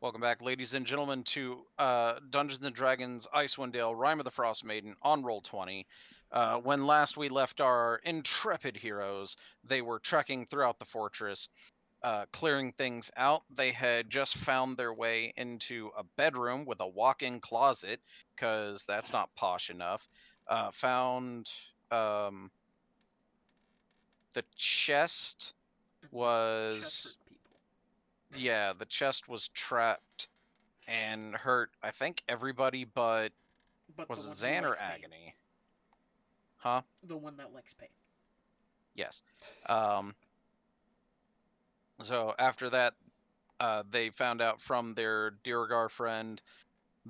Welcome back, ladies and gentlemen, to Dungeons & Dragons Icewind Dale, Rime of the Frost Maiden on Roll20. When last we left our intrepid heroes, they were trekking throughout the fortress, clearing things out. They had just found their way into a bedroom with a walk-in closet, because that's not posh enough. Found the chest was... Chest hurt people. Yeah, the chest was trapped and hurt, I think, everybody but But was the it one who Zan or likes pain. Agony? Huh? The one that likes pain. Yes. So after that, they found out from their Dirigar friend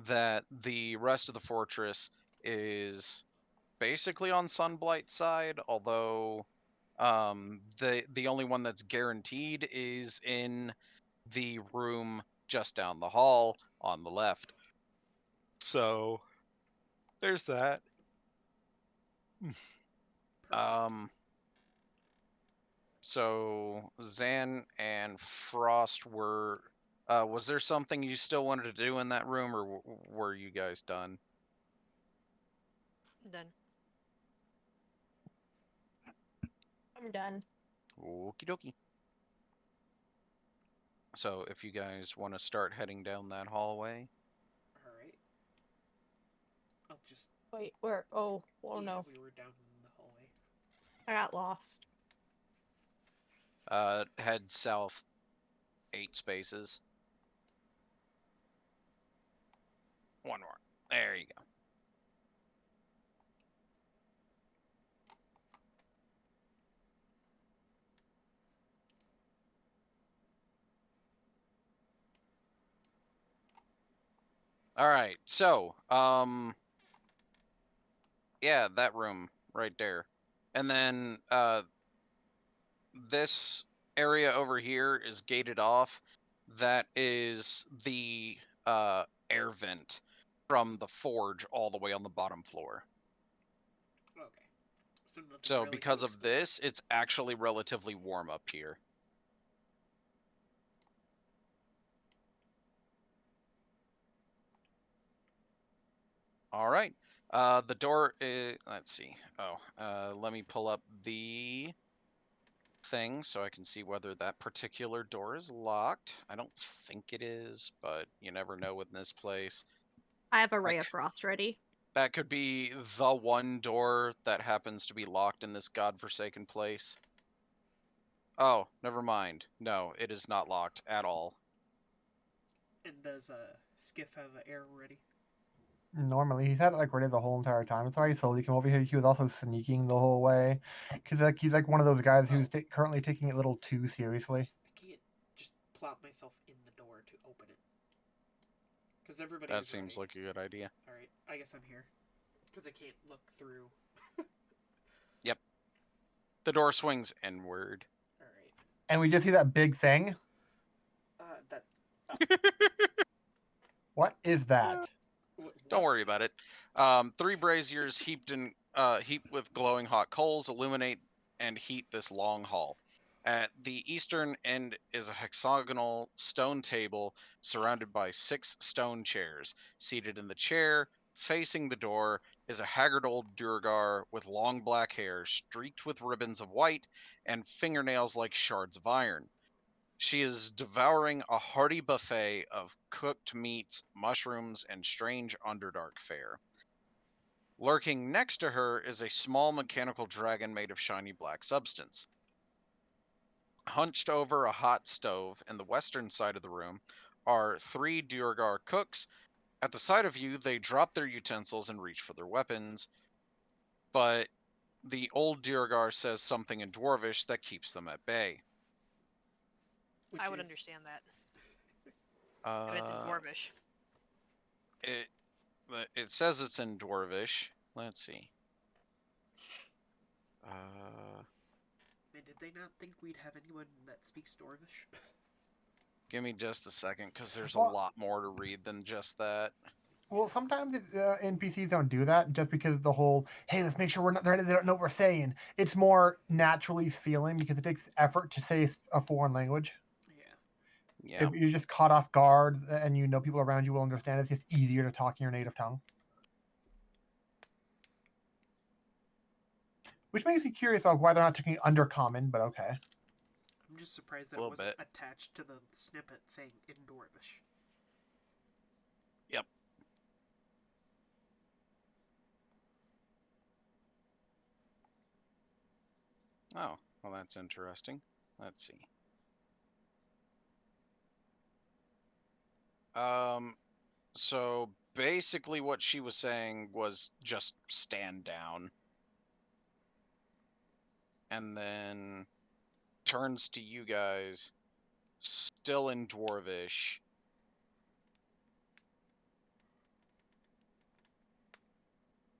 that the rest of the fortress is basically on Sunblight's side, although the only one that's guaranteed is in the room just down the hall on the left. So there's that. Perfect. So Zan and Frost were. Was there something you still wanted to do in that room, or were you guys done? Done. I'm done. Okie dokie. So if you guys want to start heading down that hallway. Alright. I'll just... Wait, where? Oh, no. We were down in the hallway. I got lost. Head south 8 spaces. One more. There you go. All right, so, yeah, that room right there. And then, this area over here is gated off. That is the, air vent from the forge all the way on the bottom floor. Okay. So nothing So really because to of explore. this, it's actually relatively warm up here. All right. The door is, let's see. Oh, let me pull up the thing so I can see whether that particular door is locked. I don't think it is, but you never know with this place. I have a ray of frost ready. That could be the one door that happens to be locked in this godforsaken place. Oh, never mind. No, it is not locked at all. And does Skiff have air ready? Normally, he's had it like ready the whole entire time. That's why he slowly came over here. He was also sneaking the whole way, because he's like one of those guys who's currently taking it a little too seriously. I can't just plop myself in the door to open it. Because everybody That is seems ready. like a good idea. Alright, I guess I'm here. Because I can't look through. Yep. The door swings inward. Alright. And we just see that big thing. That... What is that? Don't worry about it. 3 braziers heaped with glowing hot coals illuminate and heat this long hall. At the eastern end is a hexagonal stone table surrounded by 6 stone chairs. Seated in the chair, facing the door, is a haggard old Duergar with long black hair streaked with ribbons of white and fingernails like shards of iron. She is devouring a hearty buffet of cooked meats, mushrooms, and strange underdark fare. Lurking next to her is a small mechanical dragon made of shiny black substance. Hunched over a hot stove in the western side of the room are 3 Duergar cooks. At the sight of you, they drop their utensils and reach for their weapons, but the old Duergar says something in Dwarvish that keeps them at bay. I would understand that. And it's in Dwarvish. It says it's in Dwarvish. Let's see. Man, did they not think we'd have anyone that speaks Dwarvish? Give me just a second, because there's a lot more to read than just that. Well, sometimes NPCs don't do that just because the whole, hey, let's make sure they don't know what we're saying. It's more naturally feeling because it takes effort to say a foreign language. Yeah. Yeah. If you're just caught off guard and you know people around you will understand, it's just easier to talk in your native tongue. Which makes me curious about why they're not taking Undercommon, but okay. I'm just surprised that Little it wasn't bit. attached to the snippet saying in Dwarvish. Yep. Oh, well, that's interesting. Let's see. So basically what she was saying was just stand down. And then turns to you guys, still in Dwarvish.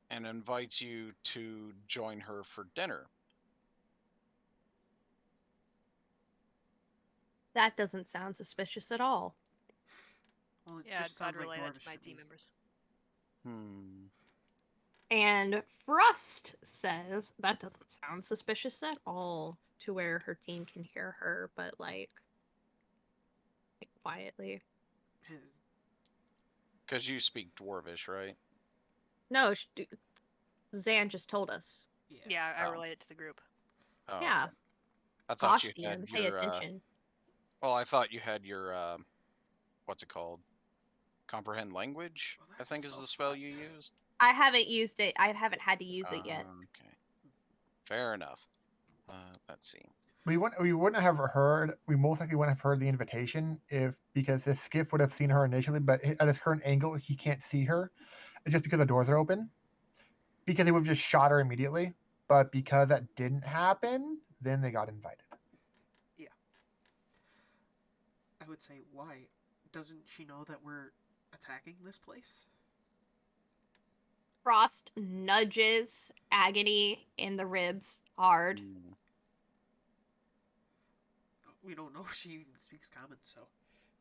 And invites you to join her for dinner. That doesn't sound suspicious at all. Well, it Yeah, just I'd sounds like relay that Dwarvish to my to team me. members. And Frost says that doesn't sound suspicious at all to where her team can hear her, but like quietly. Because you speak Dwarvish, right? No, Zan just told us. Yeah, I Oh. relate it to the group. Oh, Yeah. okay. I thought you Caution, had pay your, attention. well, I thought you had your, what's it called? Comprehend language, Oh, I that's think the is the spell spell slot. you use. I haven't used it. I haven't had to use it yet. Okay. Fair enough. Let's see. We wouldn't have heard. We most likely wouldn't have heard the invitation because if Skiff would have seen her initially, but at his current angle, he can't see her. It's just because the doors are open. Because he would have just shot her immediately. But because that didn't happen, then they got invited. Yeah. I would say, why? Doesn't she know that we're attacking this place? Frost nudges Agony in the ribs hard. We don't know if she even speaks common, so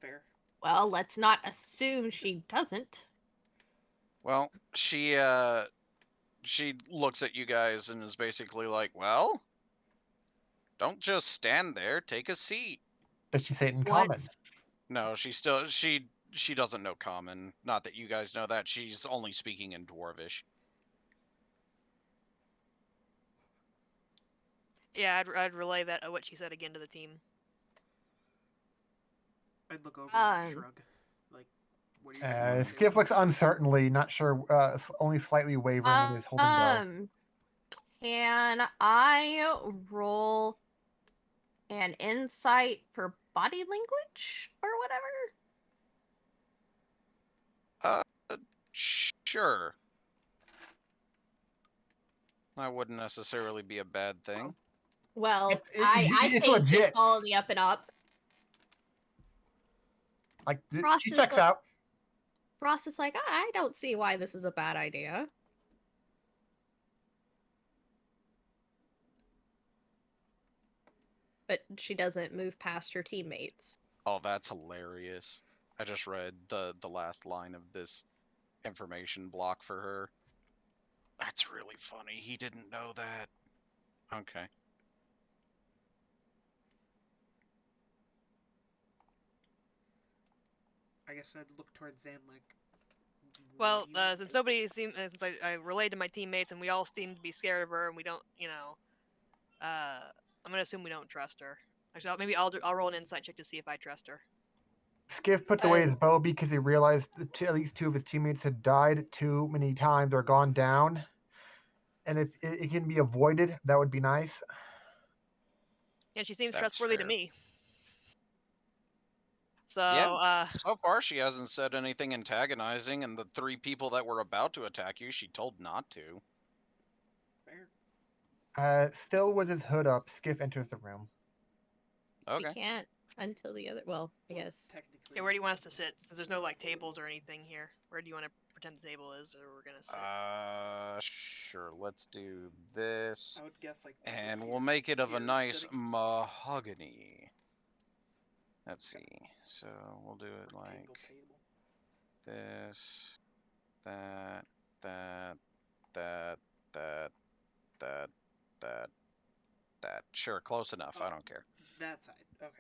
fair. Well, let's not assume she doesn't. Well, she looks at you guys and is basically like, well, don't just stand there, take a seat. Does she say it in What's common? No, she doesn't know common. Not that you guys know that. She's only speaking in Dwarvish. Yeah, I'd relay that what she said again to the team. I'd look over and shrug. Like, what are you guys doing? Skiff looks uncertainly, not sure, only slightly wavering in his holding bow. Can I roll an insight for body language or whatever? Sure. That wouldn't necessarily be a bad thing. Well, it's take legit. it all the up and up. Like, Frost she is checks like- out. Frost is like, I don't see why this is a bad idea. But she doesn't move past her teammates. Oh, that's hilarious. I just read the last line of this information block for her. That's really funny. He didn't know that. Okay. I guess I'd look towards Zan like. Well, since nobody seemed, since I relayed to my teammates and we all seem to be scared of her and we don't, I'm gonna assume we don't trust her. Actually, maybe I'll roll an insight check to see if I trust her. Skiff puts away his bow because he realized that at least two of his teammates had died too many times or gone down. And if it can be avoided, that would be nice. And she seems That's trustworthy to fair. me. So, Yeah. So far, she hasn't said anything antagonizing, and the three people that were about to attack you, she told not to. Fair. Still with his hood up, Skiff enters the room. Okay. We can't until the other. Well, I guess. Technically. yeah, where do you want us to sit? Since there's no like tables or anything here, where do you want to pretend the table is, or we're gonna sit? Sure. Let's do this, I would guess like. and here, we'll make it of a here, nice sitting. mahogany. Let's see. So we'll do it like Angle table. this, that, that, that, that, that, that. Sure, close enough. I don't care. That side. Okay.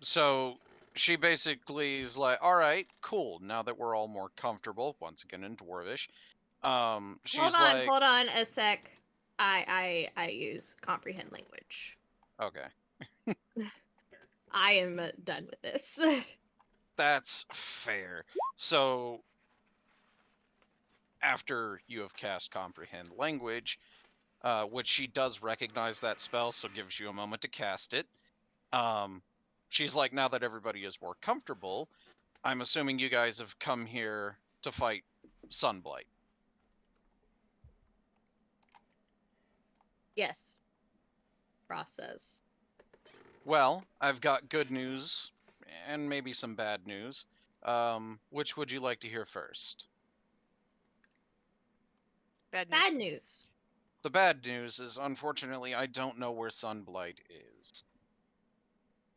So she basically is like, all right, cool. Now that we're all more comfortable, once again in Dwarvish, she's like, Hold on a sec. I use comprehend language. okay, I am done with this. that's fair. So after you have cast comprehend language, which she does recognize that spell, so gives you a moment to cast it. She's like, now that everybody is more comfortable, I'm assuming you guys have come here to fight Sunblight. Yes. Ross says. Well, I've got good news and maybe some bad news. Which would you like to hear first? Bad news. Bad news. The bad news is, unfortunately, I don't know where Sunblight is.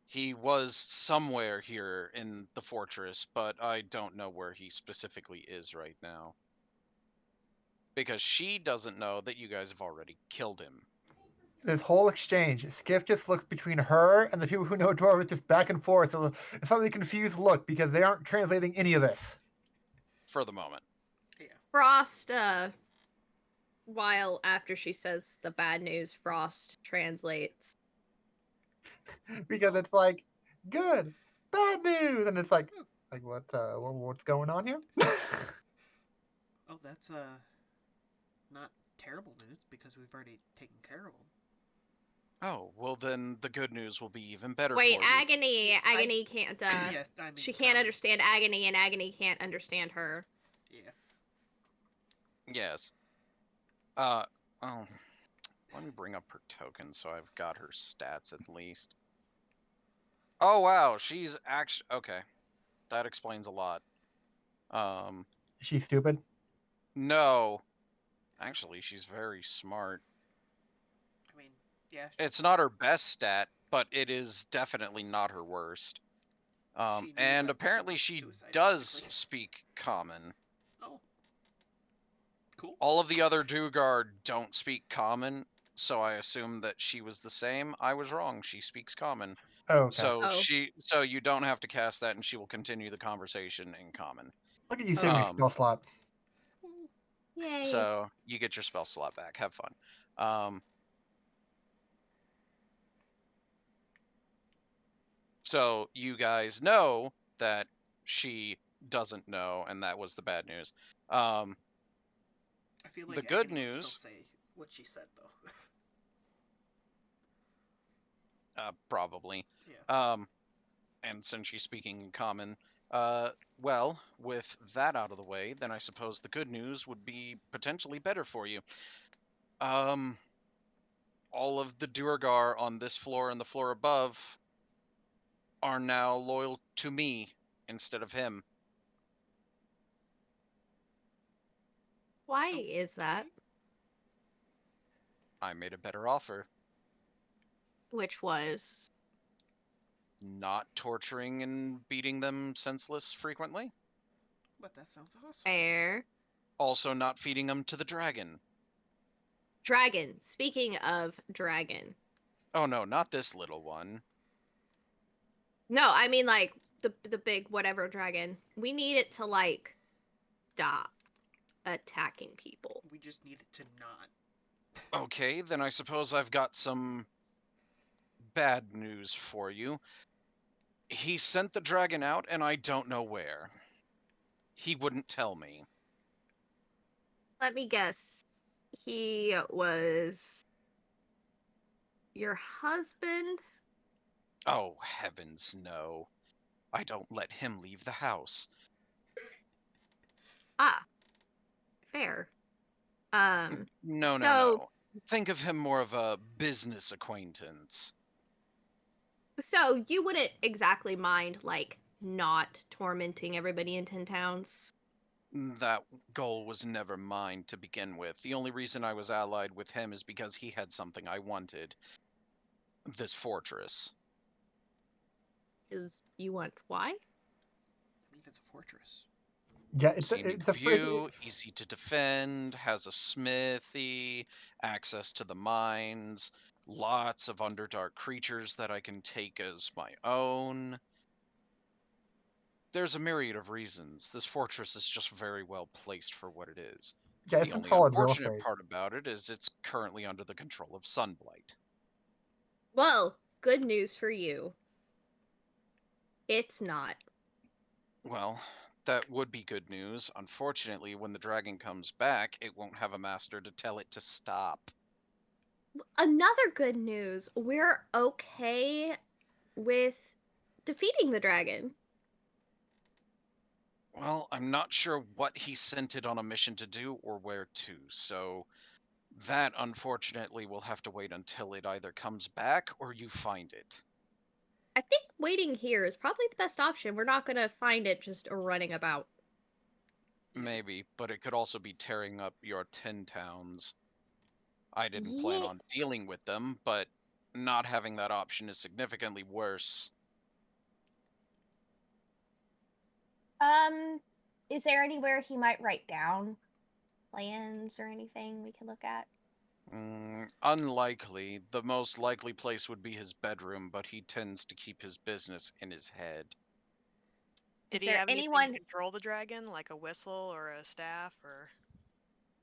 He was somewhere here in the fortress, but I don't know where he specifically is right now. Because she doesn't know that you guys have already killed him. This whole exchange, Skiff just looks between her and the people who know Dwarvish just back and forth. So it's slightly confused look because they aren't translating any of this. For the moment. Frost, while after she says the bad news, Frost translates. Because it's like, good, bad news, and it's like what's going on here? Oh, that's not terrible news because we've already taken care of them. Oh, well then the good news will be even better Wait, for you. Agony can't. Yes, I mean, She can't understand Agony, and Agony can't understand her. Yeah. Yes. Let me bring up her token so I've got her stats at least. Oh wow, she's actually okay. That explains a lot. She's stupid. No. Actually, she's very smart. I mean, yeah. It's not her best stat, but it is definitely not her worst. She knew And about apparently she suicide, does basically. speak common. Oh. Cool. All of the other Duergar don't speak common, so I assume that she was the same. I was wrong. She speaks common. Oh, okay. So you don't have to cast that, and she will continue the conversation in common. Look at you saving your spell slot. Yay. So you get your spell slot back. Have fun. So you guys know that she doesn't know, and that was the bad news. I feel like the good Agony would news- still say what she said though. Probably. Yeah. And since she's speaking in common, well, with that out of the way, then I suppose the good news would be potentially better for you. All of the Duergar on this floor and the floor above are now loyal to me instead of him. Why is that? I made a better offer. Which was? Not torturing and beating them senseless frequently. But that sounds awesome. Fair. Also not feeding them to the dragon. Dragon. Speaking of dragon. Oh no, not this little one. No, I mean like the big whatever dragon. We need it to like stop attacking people. We just need it to not. Okay, then I suppose I've got some bad news for you. He sent the dragon out, and I don't know where. He wouldn't tell me. Let me guess. He was your husband? Oh, heavens, no. I don't let him leave the house. Ah. Fair. No. Think of him more of a business acquaintance. So you wouldn't exactly mind like not tormenting everybody in 10 towns? That goal was never mine to begin with. The only reason I was allied with him is because he had something I wanted. This fortress. Is you want why? I mean, it's a fortress. Yeah, Scenic view, easy to defend, has a smithy, access to the mines. lots of Underdark creatures that I can take as my own. There's a myriad of reasons. This fortress is just very well placed for what it is. Yeah, The it's some only solid real unfortunate estate. part about it is it's currently under the control of Sunblight. Well, good news for you. It's not. Well, that would be good news. Unfortunately, when the dragon comes back, it won't have a master to tell it to stop. Another good news. We're okay with defeating the dragon. Well, I'm not sure what he sent it on a mission to do or where to, so that unfortunately will have to wait until it either comes back or you find it. I think waiting here is probably the best option. We're not gonna find it just running about. Maybe, but it could also be tearing up your 10 towns. I didn't plan Yeah. on dealing with them, but not having that option is significantly worse. Is there anywhere he might write down plans or anything we can look at? Unlikely. The most likely place would be his bedroom, but he tends to keep his business in his head. Did Is he there have anything anyone- to control the dragon, like a whistle or a staff, or?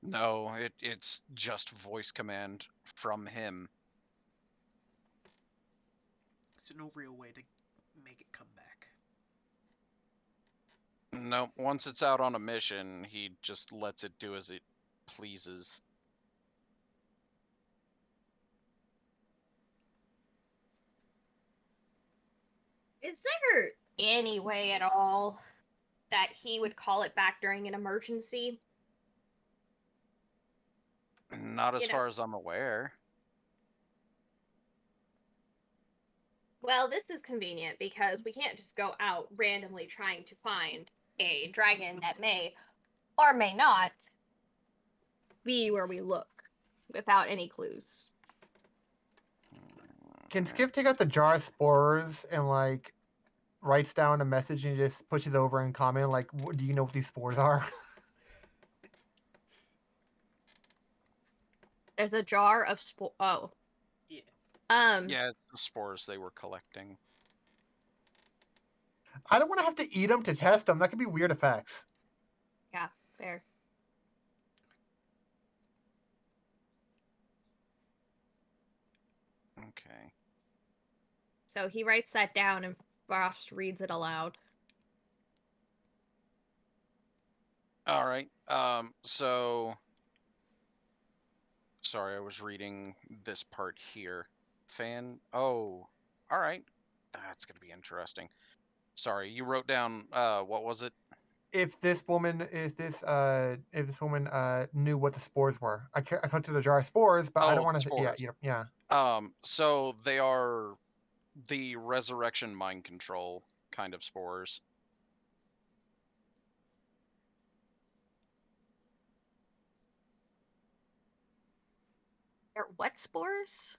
No, it's just voice command from him. So no real way to make it come back. No, once it's out on a mission, he just lets it do as it pleases. Is there any way at all that he would call it back during an emergency? Not as You know- far as I'm aware. Well, this is convenient because we can't just go out randomly trying to find a dragon that may or may not be where we look without any clues. Can Skip take out the jar of spores and like writes down a message and just pushes over and comment like, "Do you know what these spores are?" There's a jar of Oh. Yeah. Yeah, it's the spores they were collecting. I don't want to have to eat them to test them. That could be weird effects. Yeah, fair. Okay. So he writes that down and Frost reads it aloud. All right. So sorry, I was reading this part here. Oh, all right. That's gonna be interesting. Sorry, you wrote down what was it? If this woman knew what the spores were, I collected a jar of spores, but I don't Oh, want to. spores. Yeah. So they are the resurrection mind control kind of spores. They're what spores?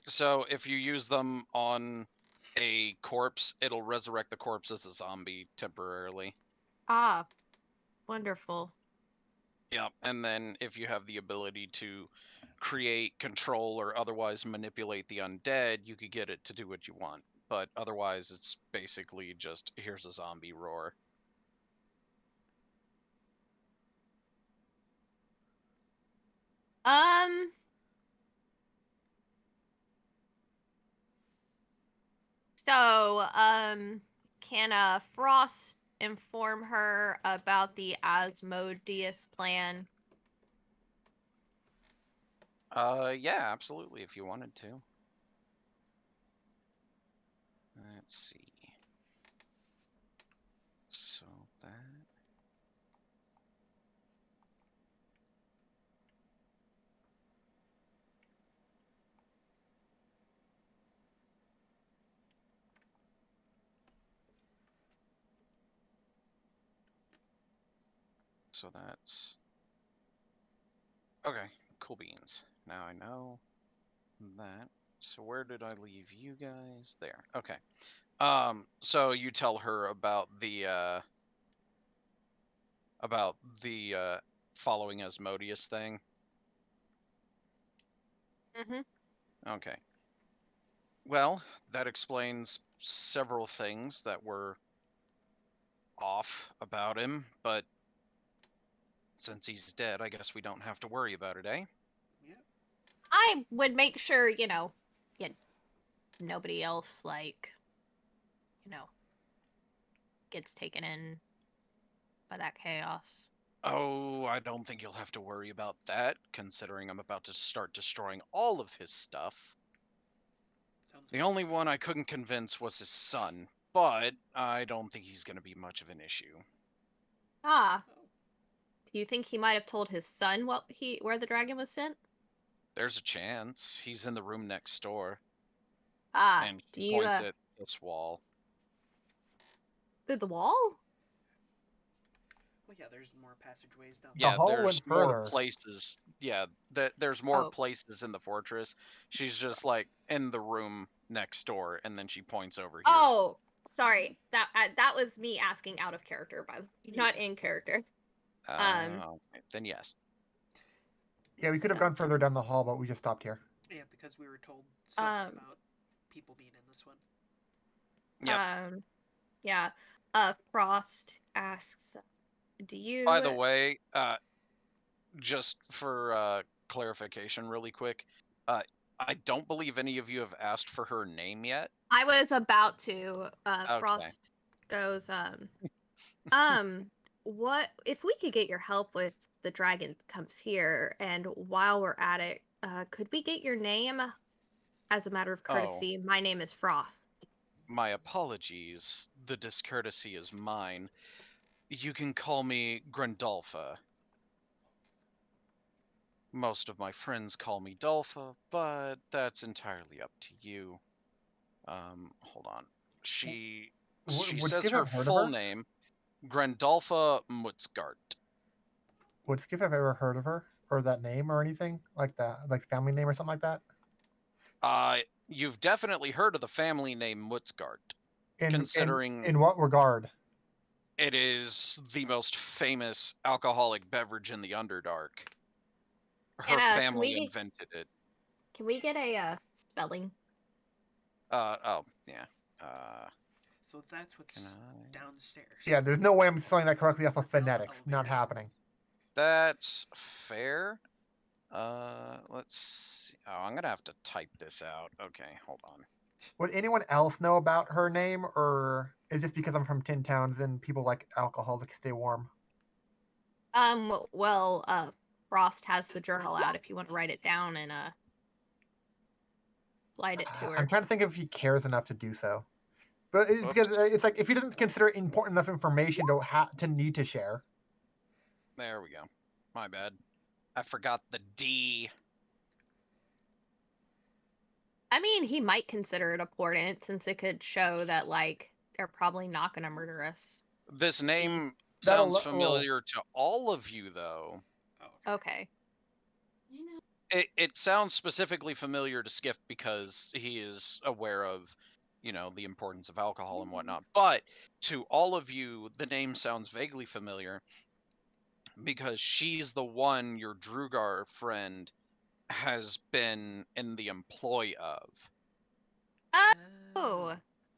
So if you use them on a corpse, it'll resurrect the corpse as a zombie temporarily. Ah, wonderful. Yeah, and then if you have the ability to create, control, or otherwise manipulate the undead, you could get it to do what you want. But otherwise, it's basically just here's a zombie roar. So, can Frost inform her about the Asmodeus plan? Yeah, absolutely, if you wanted to. Let's see. So that. So that's okay. Cool beans. Now I know that. So where did I leave you guys? There. Okay. So you tell her about the following Asmodeus thing. Mm-hmm. Okay. Well, that explains several things that were off about him, but since he's dead, I guess we don't have to worry about it, eh? Yeah. I would make sure, nobody else, gets taken in by that chaos. Oh, I don't think you'll have to worry about that, considering I'm about to start destroying all of his stuff. Sounds The good. only one I couldn't convince was his son, but I don't think he's going to be much of an issue. Ah, Oh. do you think he might have told his son where the dragon was sent? There's a chance. He's in the room next door, Ah, and do he you, points at this wall. through the wall? Well, yeah. There's more passageways down. The Yeah, hall there's went more further. places. Yeah, there's more Oh. places in the fortress. She's just like in the room next door, and then she points over here. Oh, sorry. That was me asking out of character, not Yeah. in character. Okay, then yes. Yeah, we could have So- gone further down the hall, but we just stopped here. Yeah, because we were told something Um, about people being in this one. Yep. Yeah. Frost asks, do you? By the way, just for clarification, really quick, I don't believe any of you have asked for her name yet. I was about to. Okay. Frost goes, what if we could get your help with the dragon comes here, and while we're at it, could we get your name as a matter of Oh. courtesy? My name is Frost. My apologies. The discourtesy is mine. You can call me Grandolpha. Most of my friends call me Dolpha, but that's entirely up to you. Hold on. She Would says Skip her have heard of full her? name, Grandolpha Mutzgart. Would Skip have ever heard of her or that name or anything like that, like family name or something like that? You've definitely heard of the family name Mutzgart, considering In what regard? it is the most famous alcoholic beverage in the Underdark. Her And, can family we- invented it. Can we get a spelling? Oh, yeah. So that's Can what's I? downstairs. Yeah, there's no way I'm spelling that correctly off of Down the phonetics. Not elevator. happening. That's fair. Let's see. Oh, I'm gonna have to type this out. Okay, hold on. Would anyone else know about her name, or is it just because I'm from Tin Towns and people like alcohol to stay warm? Well, Frost has the journal out if you want to write it down and slide it to her. I'm trying to think if he cares enough to do so. But it's because Whoops. it's like if he doesn't consider it important enough information to need to share. There we go. My bad. I forgot the D. I mean, he might consider it important since it could show that they're probably not going to murder us. This name That'll- sounds familiar to all of you, though. Oh, Okay. It sounds specifically familiar to Skiff because he is aware of, the importance of alcohol and whatnot. But to all of you, the name sounds vaguely familiar because she's the one your Drugar friend has been in the employ of. Oh.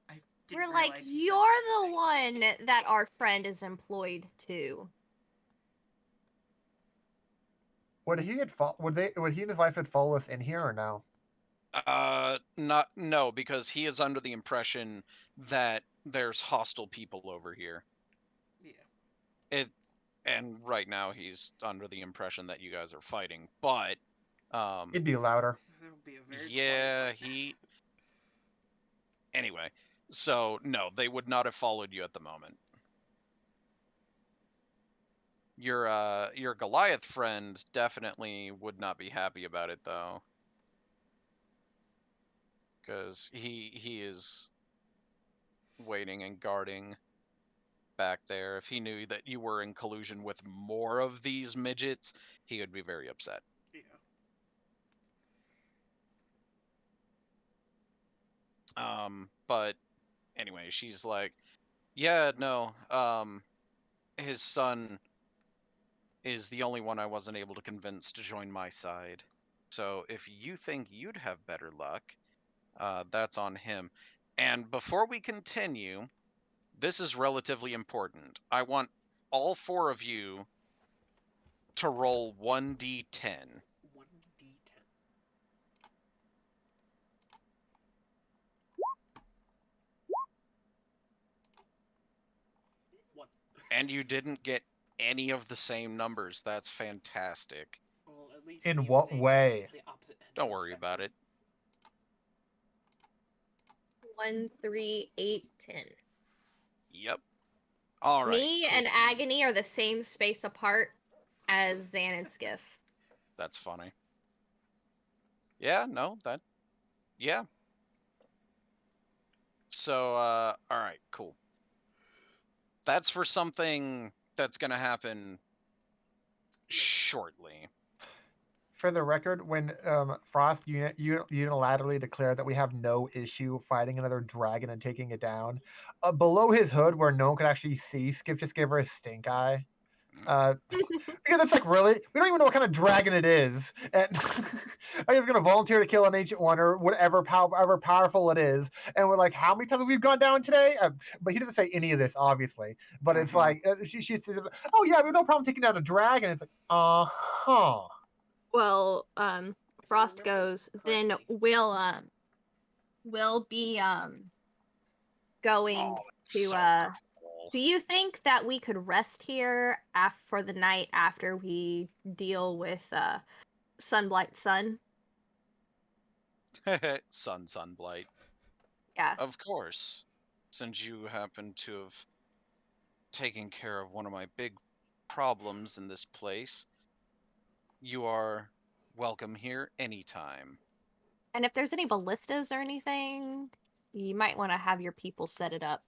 I didn't We're like, realize he said you're that. the one that our friend is employed to. Would he and his wife had follow us in here or no? No, because he is under the impression that there's hostile people over here. Yeah. And right now he's under the impression that you guys are fighting, but It'd be louder. That'll be a very yeah, quiet fight. anyway, so no, they would not have followed you at the moment. Your Goliath friend definitely would not be happy about it though. Because he is waiting and guarding back there. If he knew that you were in collusion with more of these midgets, he would be very upset. Yeah. But anyway, she's like, yeah, no, his son is the only one I wasn't able to convince to join my side. So if you think you'd have better luck, that's on him. And before we continue, this is relatively important. I want all 4 of you to roll 1d10. 1d10. One. And you didn't get any of the same numbers. That's fantastic. Well, at least In me and what Zane way? got the opposite ends Don't of the worry about spectrum. it. 1, 3, 8, 10. Yep. All right. Me cool. and Agony are the same space apart as Zan and Skiff. That's funny. Yeah, no, that. Yeah. So, all right, cool. That's for something that's going to happen shortly. For the record, when Frost unilaterally declared that we have no issue fighting another dragon and taking it down, below his hood where no one could actually see, Skip just gave her a stink eye. Because it's like, really? We don't even know what kind of dragon it is. And I'm just going to volunteer to kill an ancient one or whatever, however powerful it is. And we're like, how many times have we gone down today? But he doesn't say any of this, obviously. But it's like, she says, oh, yeah, we have no problem taking down a dragon. It's like, uh-huh. Well, If I Frost remember goes, then correctly. we'll be going Oh, that's to so cool. do you think that we could rest here for the night after we deal with Sunblight Sun? Sunblight. Yeah. Of course. Since you happen to have taken care of one of my big problems in this place, you are welcome here anytime. And if there's any ballistas or anything, you might want to have your people set it up.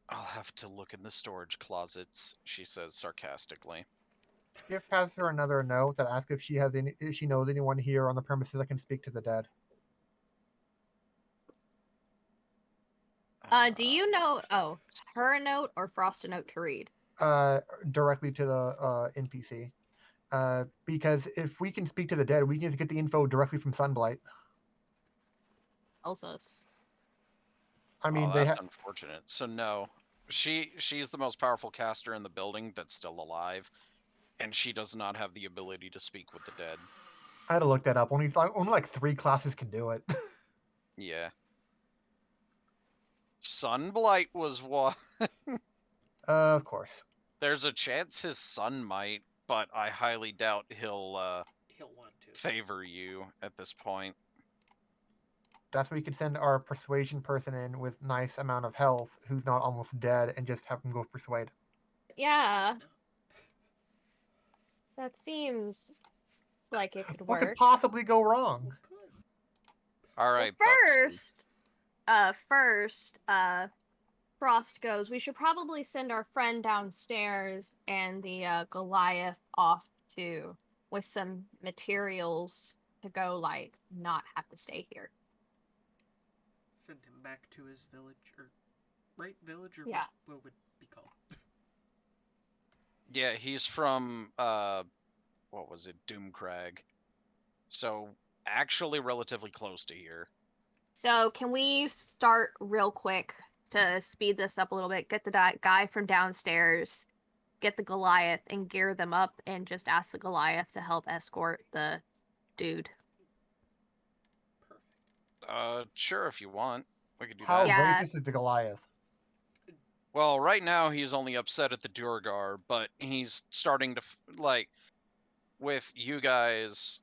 I'll have to look in the storage closets, she says sarcastically. Skiff passes her another note that asks if she knows anyone here on the premises that can speak to the dead. Do you know? Oh, her a note or Frost a note to read? Directly to the NPC. Because if we can speak to the dead, we can just get the info directly from Sunblight. Tells us. I mean, oh, they that's unfortunate. So no, she's the most powerful caster in the building that's still alive, and she does not have the ability to speak with the dead. I had to look that up. Only like 3 classes can do it. Yeah. Sunblight was one. Of course. There's a chance his son might, but I highly doubt he'll want to. favor you at this point. That's where you could send our persuasion person in with nice amount of health, who's not almost dead, and just have him go persuade. Yeah, No. that seems like it could What could work. possibly go wrong? All right, Well, Buxton. first, Frost goes, we should probably send our friend downstairs and the Goliath off to with some materials to go, like, not have to stay here. Send him back to his village, or village, or Yeah. what would be called? Yeah, he's from what was it, Doomcrag. So actually relatively close to here. So can we start real quick to speed this up a little bit? Get the guy from downstairs, get the Goliath, and gear them up, and just ask the Goliath to help escort the dude. Perfect. Sure, if you want, we could do How that. Yeah. racist is the Goliath? Well, right now he's only upset at the Durgar, but he's starting to like with you guys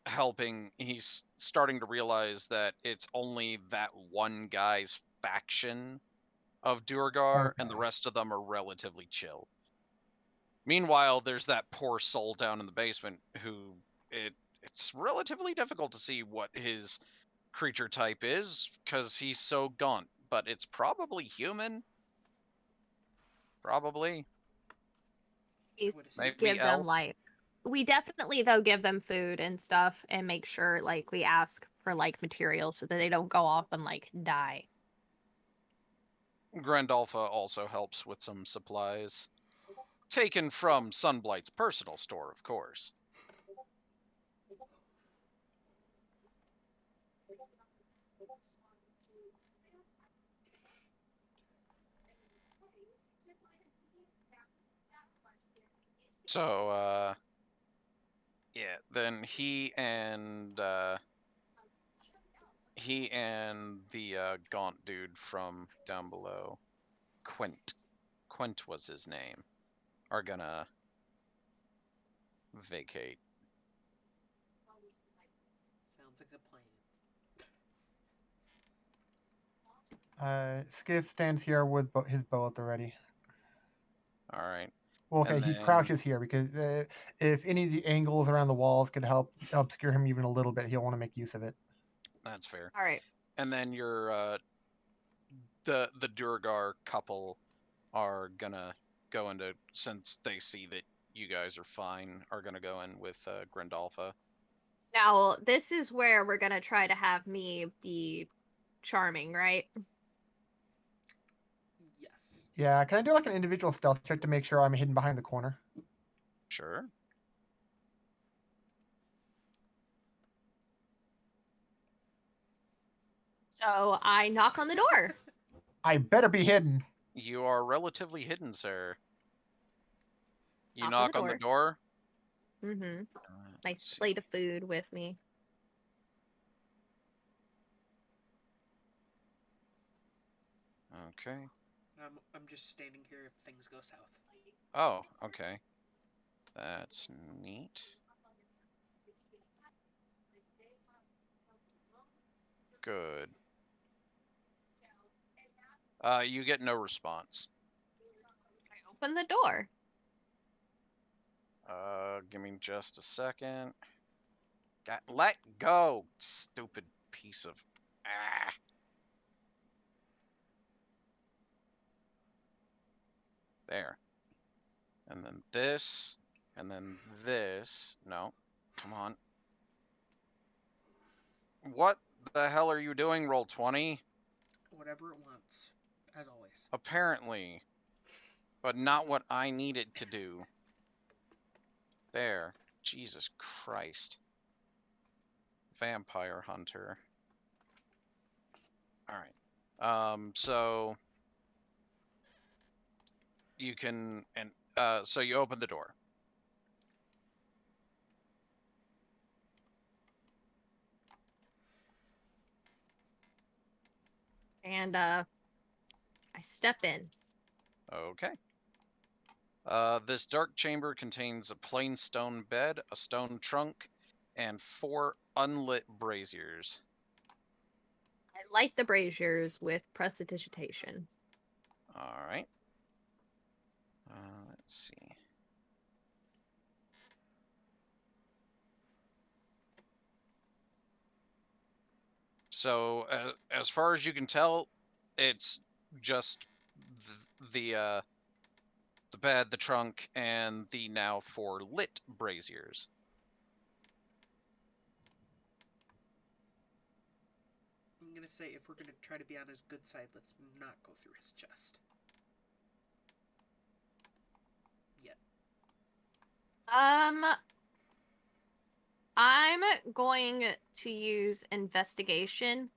helping, he's starting to realize that it's only that one guy's faction of Durgar, and the Okay. rest of them are relatively chill. Meanwhile, there's that poor soul down in the basement who it's relatively difficult to see what his creature type is because he's so gaunt, but it's probably human. Probably. I would assume. Maybe Give them, elf. like, we definitely, though, give them food and stuff, and make sure, like, we ask for, like, materials so that they don't go off and, like, die. Grandalfa also helps with some supplies. Taken from Sunblight's personal store, of course. So, yeah, then he and the gaunt dude from down below, Quint was his name, are gonna vacate. Sounds like a plan. Skiff stands here with his bow at the ready. All right. Well, okay, And he then- crouches here because if any of the angles around the walls could help obscure him even a little bit, he'll want to make use of it. That's fair. All right. And then your the Durgar couple are gonna go into, since they see that you guys are fine, are gonna go in with Grandalfa. Now, this is where we're gonna try to have me be charming, right? Yes. Yeah, can I do like an individual stealth check to make sure I'm hidden behind the corner? Sure. So I knock on the door. I better be hidden. You are relatively hidden, sir. You Knock knock on the door. Mm-hmm. My Let's see. plate of food with me. Okay. I'm just standing here if things go south. Oh, okay. That's neat. Good. You get no response. I open the door. Give me just a second. Let go, stupid piece of. Ah. There. And then this, and then this. No, come on. What the hell are you doing, Roll20? Whatever it wants, as always. Apparently. But not what I needed to do. There. Jesus Christ. Vampire Hunter. Alright. So you can, and so you open the door. And I step in. Okay. This dark chamber contains a plain stone bed, a stone trunk, and 4 unlit braziers. I light the braziers with prestidigitation. Alright. Let's see. So, as far as you can tell, it's just the bed, the trunk, and the now 4 lit braziers. I'm gonna say if we're gonna try to be on his good side, let's not go through his chest. Yet. I'm going to use investigation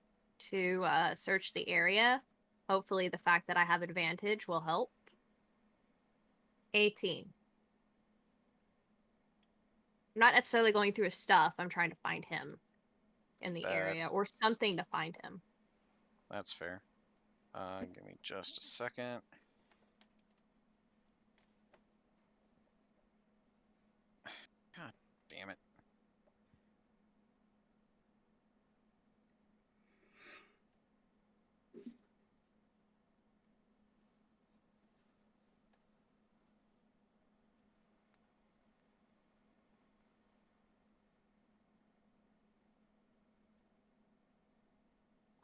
to search the area. Hopefully the fact that I have advantage will help. 18. I'm not necessarily going through his stuff. I'm trying to find him in the area or something to find him. That's fair. Give me just a second. God damn it.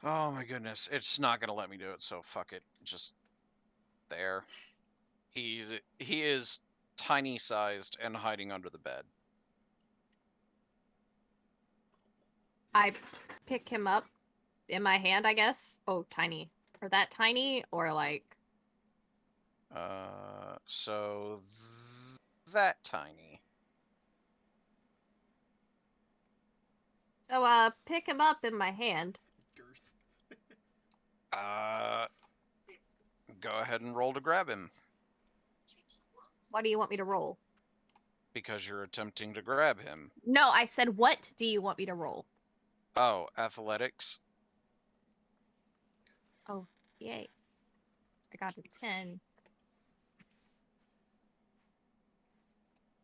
Oh my goodness, it's not gonna let me do it, so fuck it. Just there. He is tiny sized and hiding under the bed. I pick him up in my hand, I guess. Oh, tiny. Or that tiny, or like... So that tiny. So, pick him up in my hand. Girth. Go ahead and roll to grab him, What do you want me to roll? because you're attempting to grab him. No, I said, what do you want me to roll? Oh, athletics. Oh, yay. I got a 10.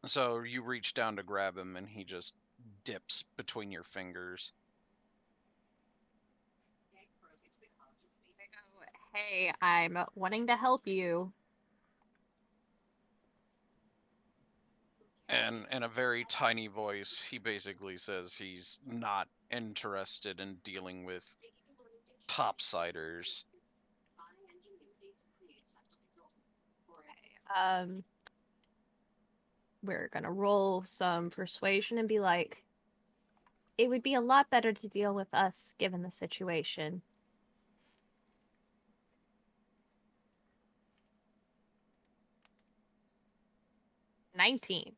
So you reach down to grab him, and he just dips between your fingers. Hey, I'm wanting to help you. And in a very tiny voice, he basically says he's not interested in dealing with topsiders. Um, we're gonna roll some persuasion and be like, it would be a lot better to deal with us given the situation. $19.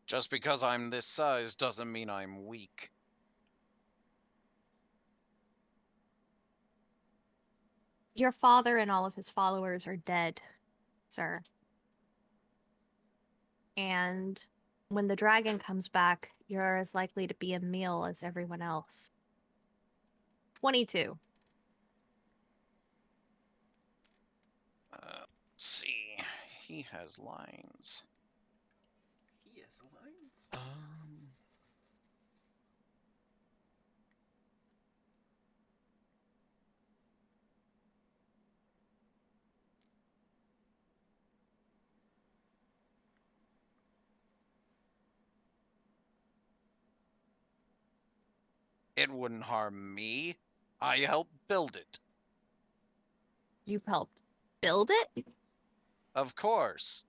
Just because I'm this size doesn't mean I'm weak. Your father and all of his followers are dead, sir. And when the dragon comes back, you're as likely to be a meal as everyone else. 22. Let's see. He has lines. He has lines. It wouldn't harm me. I helped build it. You helped build it? Of course.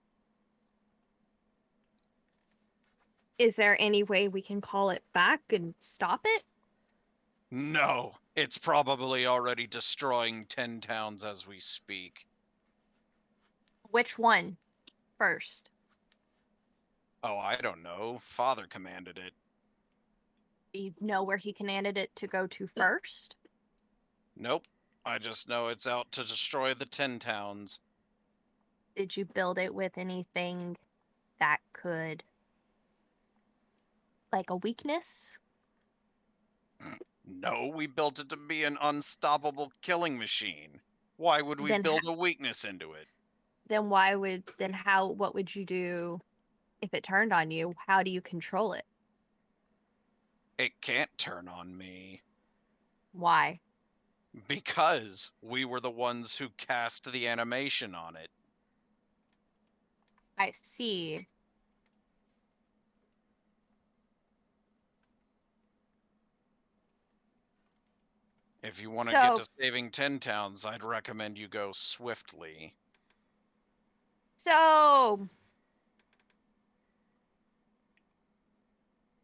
Is there any way we can call it back and stop it? No, it's probably already destroying 10 towns as we speak. Which one first? Oh, I don't know. Father commanded it. Do you know where he commanded it to go to first? Nope. I just know it's out to destroy the 10 towns. Did you build it with anything that could, like a weakness? No, we built it to be an unstoppable killing machine. Why would we Then build a weakness into it? Then what would you do if it turned on you? How do you control it? It can't turn on me. Why? Because we were the ones who cast the animation on it. I see. If you want to So- get to saving 10 towns, I'd recommend you go swiftly. So,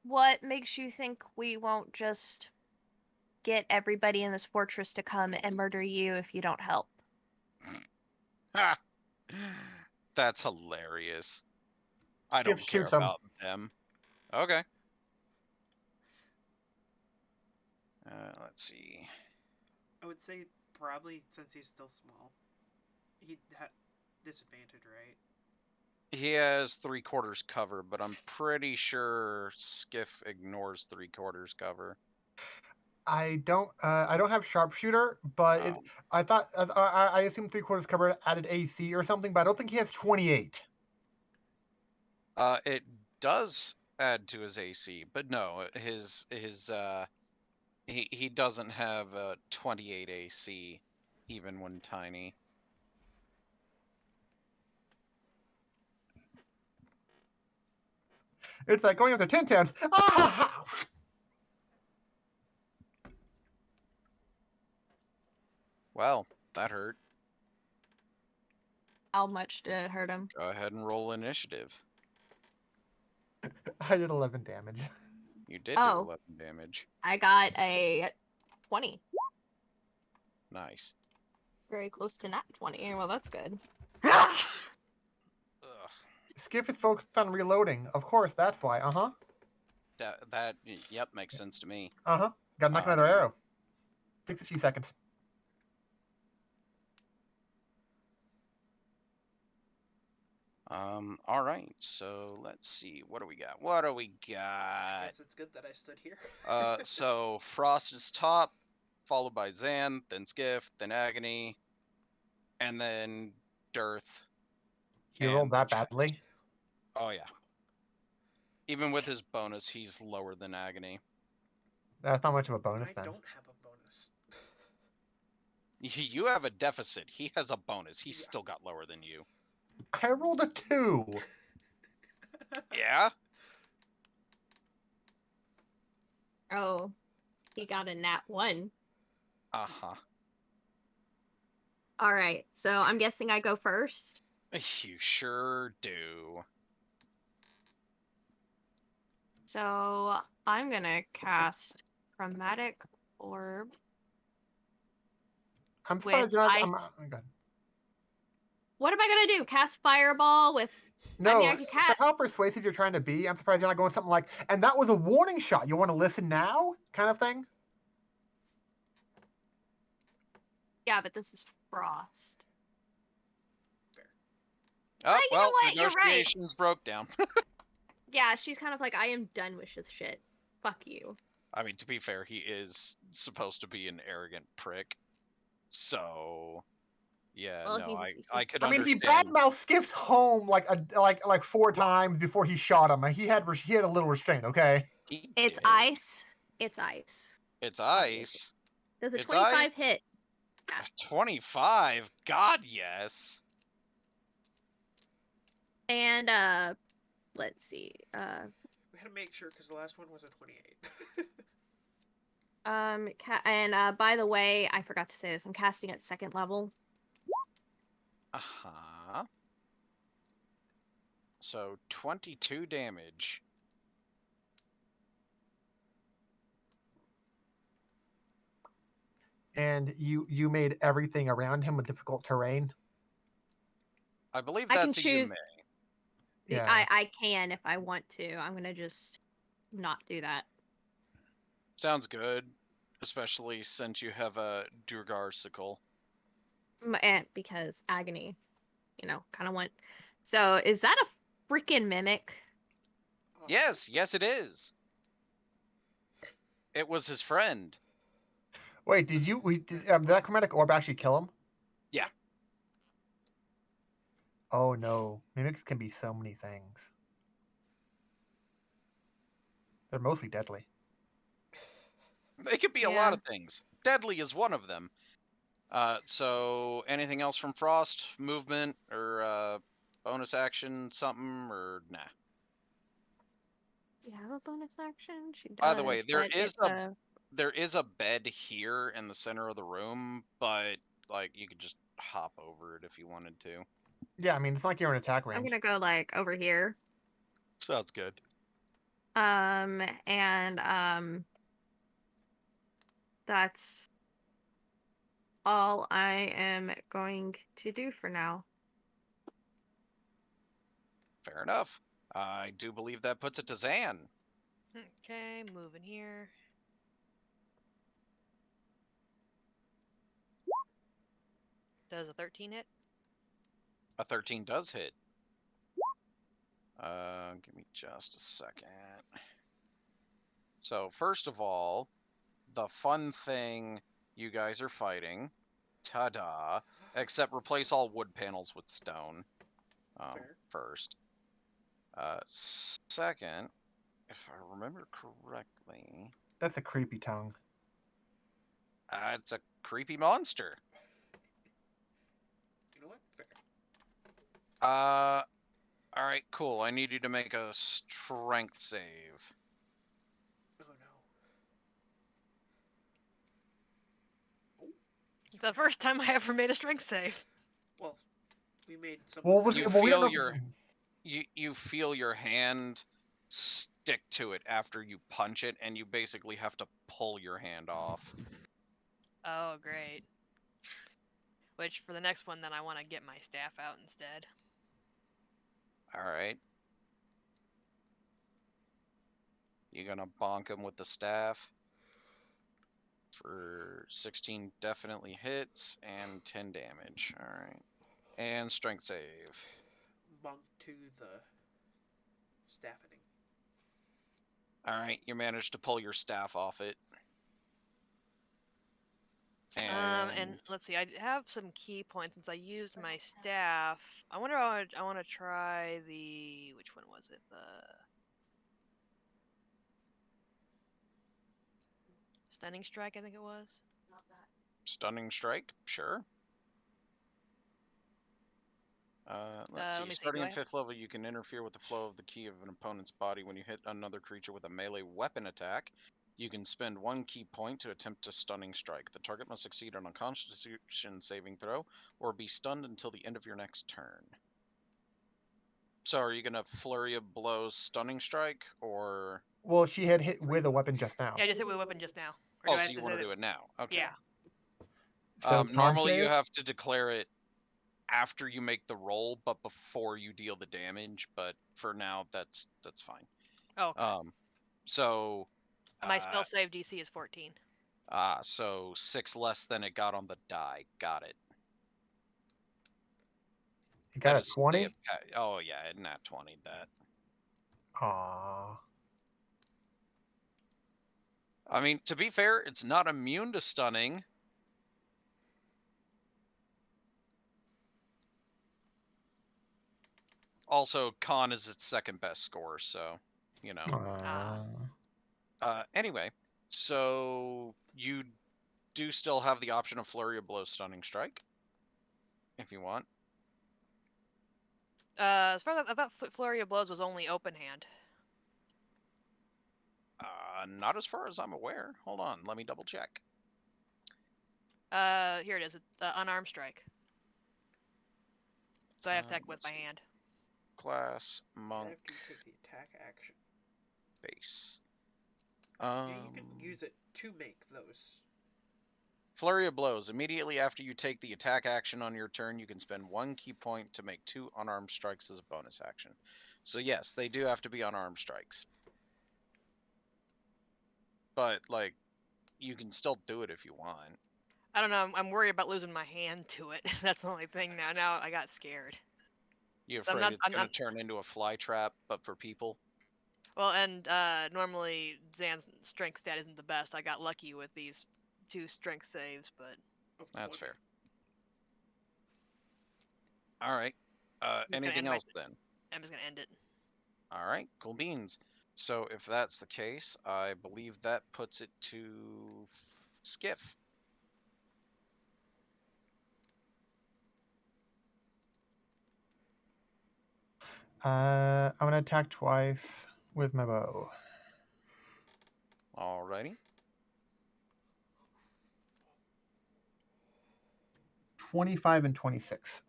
what makes you think we won't just get everybody in this fortress to come and murder you if you don't help? Ha! That's hilarious. I Skip don't care shoots 'em. about them. Okay. Let's see. I would say probably since he's still small, he'd have disadvantage, right? He has 3/4 cover, but I'm pretty sure Skiff ignores 3/4 cover. I don't have sharpshooter, but Oh. I thought I assume 3/4 cover added AC or something, but I don't think he has 28. It does add to his AC, but no, he doesn't have a 28 AC, even when tiny. It's like going after 10 towns. Ah! Well, that hurt. How much did it hurt him? Go ahead and roll initiative. I did 11 damage. You did Oh. do 11 damage. I got a 20. Nice. Very close to nat 20. Well, that's good. Ugh. Skiff is focused on reloading. Of course, that's why. Yep, makes sense to me. Gotta knock another arrow. 60 seconds. All right. So let's see. What do we got? What do we I got? guess it's good that I stood here. So Frost is top, followed by Zan, then Skiff, then Agony, and then Dearth. He rolled and that Chest. badly. Oh yeah. Even with his bonus, he's lower than Agony. That's not much of a bonus I then. don't have a bonus. You have a deficit. He has a bonus. He's Yeah. still got lower than you. I rolled a 2. Yeah? Oh, he got a nat 1. Uh-huh. All right, so I'm guessing I go first. You sure do. So I'm gonna cast Chromatic Orb. I'm surprised you're not. ice. Oh, God. What am I gonna do? Cast Fireball with? No, I can for how persuasive you're trying to be, I'm surprised you're not going something like, and that was a warning shot. You want to listen now, kind of thing. Yeah, but this is Frost. Oh, you know well, what? You're right. negotiations broke down. Yeah, she's kind of like, I am done with this shit. Fuck you. I mean, to be fair, he is supposed to be an arrogant prick. So, yeah, Well, no, he's- I could I mean, he understand. badmouth Skips home like 4 times before he shot him. He had a little restraint. Okay. He It's did. ice. It's ice. It's Obviously. ice. Does a It's 25 ice. hit? 25? God, yes. And let's see. We had to make sure because the last one was a 28. And by the way, I forgot to say this. I'm casting at 2nd level. Uh-huh. So, 22 damage. And you made everything around him a difficult terrain. I believe I can that's a choose- Yume. Yeah. I can if I want to. I'm gonna just not do that. Sounds good. Especially since you have a Durgarsicle. And because agony, kind of want. So is that a freaking mimic? Oh, Yes, yes it is. It was his friend. Wait, did that chromatic orb actually kill him? Yeah. Oh no, mimics can be so many things. They're mostly deadly. They could be a lot Yeah. of things. Deadly is one of them. So anything else from Frost? Movement or bonus action, something, or nah? You have a bonus action? She does. By the way, there but is it's there is a bed here in the center of the room, but like you could just hop over it if you wanted to. Yeah, I mean, it's not like you're in attack I'm range. gonna go like over here. Sounds good. And that's all I am going to do for now. Fair enough. I do believe that puts it to Zan. Okay, moving here. Does a 13 hit? A 13 does hit. Give me just a second. So first of all, the fun thing you guys are fighting, ta-da, except replace all wood panels with stone. Fair. First. Second, if I remember correctly, That's a creepy tongue. it's a creepy monster. You know what? Fair. All right, cool. I need you to make a strength save. Oh no. The first time I ever made a strength save. Well, we made some. Well, of was them. You well, we don't feel know- your you feel your hand stick to it after you punch it, and you basically have to pull your hand off. Oh, great. Which, for the next one, then I want to get my staff out instead. All right. You gonna bonk him with the staff? For 16 definitely hits and 10 damage. All right. And strength save. Bump to the staffing. All right, you managed to pull your staff off it. And let's see, I have some key points since I used my staff. I wonder how I want to try the, which one was it? The stunning strike, I think it was. Stunning strike, sure. Let's let see. me see, Starting do at I- 5th level, you can interfere with the flow of the ki of an opponent's body when you hit another creature with a melee weapon attack. You can spend 1 ki point to attempt a stunning strike. The target must succeed on a Constitution saving throw or be stunned until the end of your next turn. So, are you gonna flurry of blows stunning strike, or? Well, she had hit with a weapon just now. Yeah, I just hit with a weapon just now. Or Oh, do I so have you to want say to do that- it now? Okay. Yeah. So con Normally, you save? have to declare it after you make the roll, but before you deal the damage. But for now, that's fine. Oh, okay. So. My spell save DC is 14. So 6 less than it got on the die. Got it. You got That a is 20? Oh yeah, it nat 20 that. Aww. I mean, to be fair, it's not immune to stunning. Also, con is its second best score, so you know. Anyway, so you do still have the option of flurry of blows stunning strike, if you want. As far as I thought Flurry of Blows was only open hand. Not as far as I'm aware. Hold on, let me double check. Here it is. It's unarmed strike. So I have to attack with Let's my see. hand. Class, monk, After you take the attack action. base. Yeah, you can use it to make those. Flurry of blows. Immediately after you take the attack action on your turn, you can spend 1 ki point to make 2 unarmed strikes as a bonus action. So yes, they do have to be unarmed strikes. But, like, you can still do it if you want. I don't know. I'm worried about losing my hand to it. That's the only thing now. Now I got scared. You So I'm afraid not- it's I'm going not- to turn into a fly trap, but for people? Well, and normally Zan's strength stat isn't the best. I got lucky with these 2 strength saves, but Of That's 20. fair. All right. gonna Anything end my- else then? I'm just gonna end it. All right, cool beans. So if that's the case, I believe that puts it to Skiff. I'm gonna attack twice with my bow. Alrighty. 25 and 26.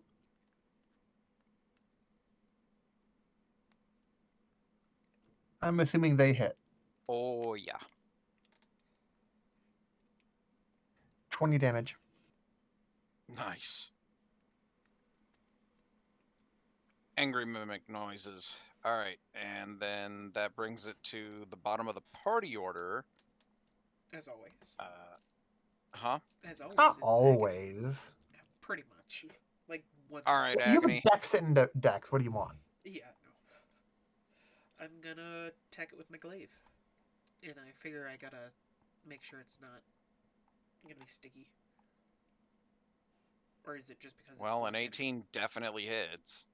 I'm assuming they hit. Oh yeah. 20 damage. Nice. Angry mimic noises. All right, and then that brings it to the bottom of the party order. As always. Huh? As always. Not it's always. agony. Pretty much. Like once. All right, You have a Agony. deficit in the dex. What do you want? Yeah, no. I'm gonna attack it with my glaive. And I figure I gotta make sure it's not gonna be sticky. Or is it just because Well, it's an bludgeoning 18 definitely hits.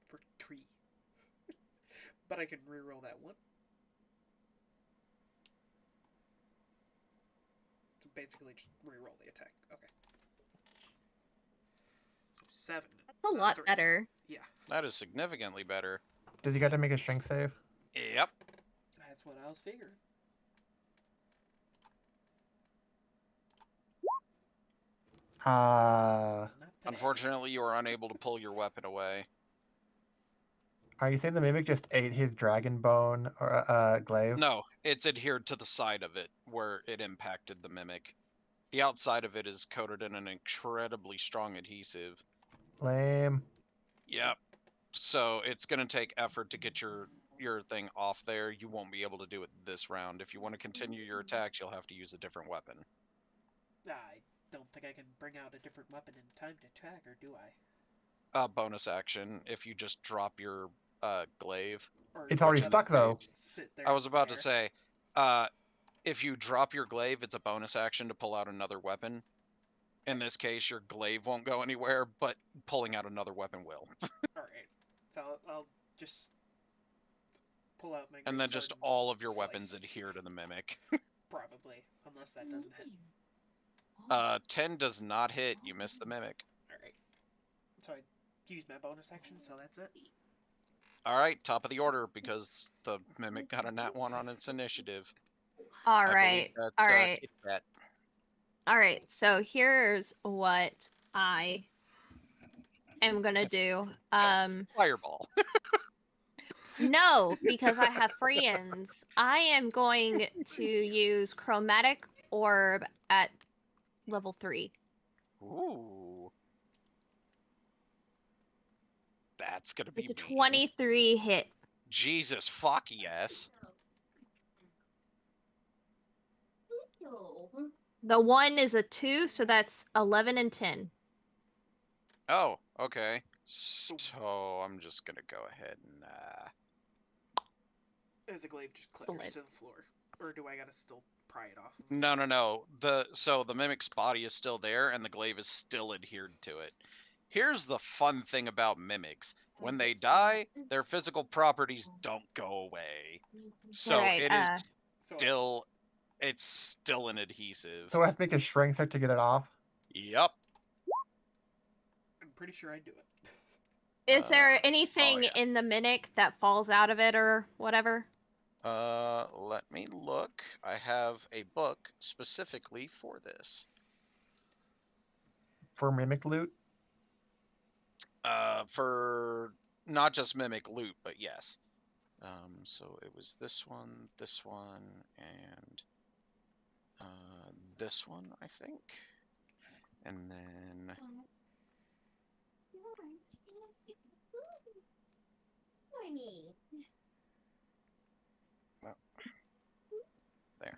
for 3? But I can reroll that one. So basically just reroll the attack. Okay. So 7. That's a lot 3. better. Yeah, That is significantly better. Does he got to make a strength save? Yep. that's what I was figuring. Uh, Not today. Unfortunately, you are unable to pull your weapon away. are you saying the mimic just ate his dragon bone or glaive? No, it's adhered to the side of it where it impacted the mimic. The outside of it is coated in an incredibly strong adhesive. Lame. Yep. So it's going to take effort to get your your thing off there, you won't be able to do it this round. If you want to continue your attacks, you'll have to use a different weapon. I don't think I can bring out a different weapon in time to attack, or do I? Bonus action if you just drop your glaive. Or It's just already let it stuck, though. Sit there I was in the about to air? say, if you drop your glaive, it's a bonus action to pull out another weapon. In this case, your glaive won't go anywhere, but pulling out another weapon will. Alright. So I'll just pull out my And then greatsword just and all of your slice. weapons adhere to the mimic. Probably. Unless that doesn't hit. 10 does not hit. You miss the mimic. Alright. So I use my bonus action, so that's it. All right, top of the order because the mimic got a nat 1 on its initiative. All I believe right. that's, All right. Kit Kat. All right. So here's what I am gonna do. Fireball. No, because I have friends. I am going to use chromatic orb at level 3. Ooh. That's gonna be It's a mean. 23 hit. Jesus fuck yes. The 1 is a 2, so that's 11 and 10. Oh, okay. So I'm just gonna go ahead and As a glaive just the clatters lid. to the floor. Or do I gotta still pry it off? No. So the mimic's body is still there and the glaive is still adhered to it. Here's the fun thing about mimics. When they die, their physical properties don't go away. So Alright, it is So still it's still an adhesive. So I have to make a strength check to get it off. Yep. I'm pretty sure I do it. is there anything yeah. in the mimic that falls out of it or whatever? Let me look. I have a book specifically for this. For mimic loot? For not just mimic loot, but yes. So it was this one, and this one, I think. And then there.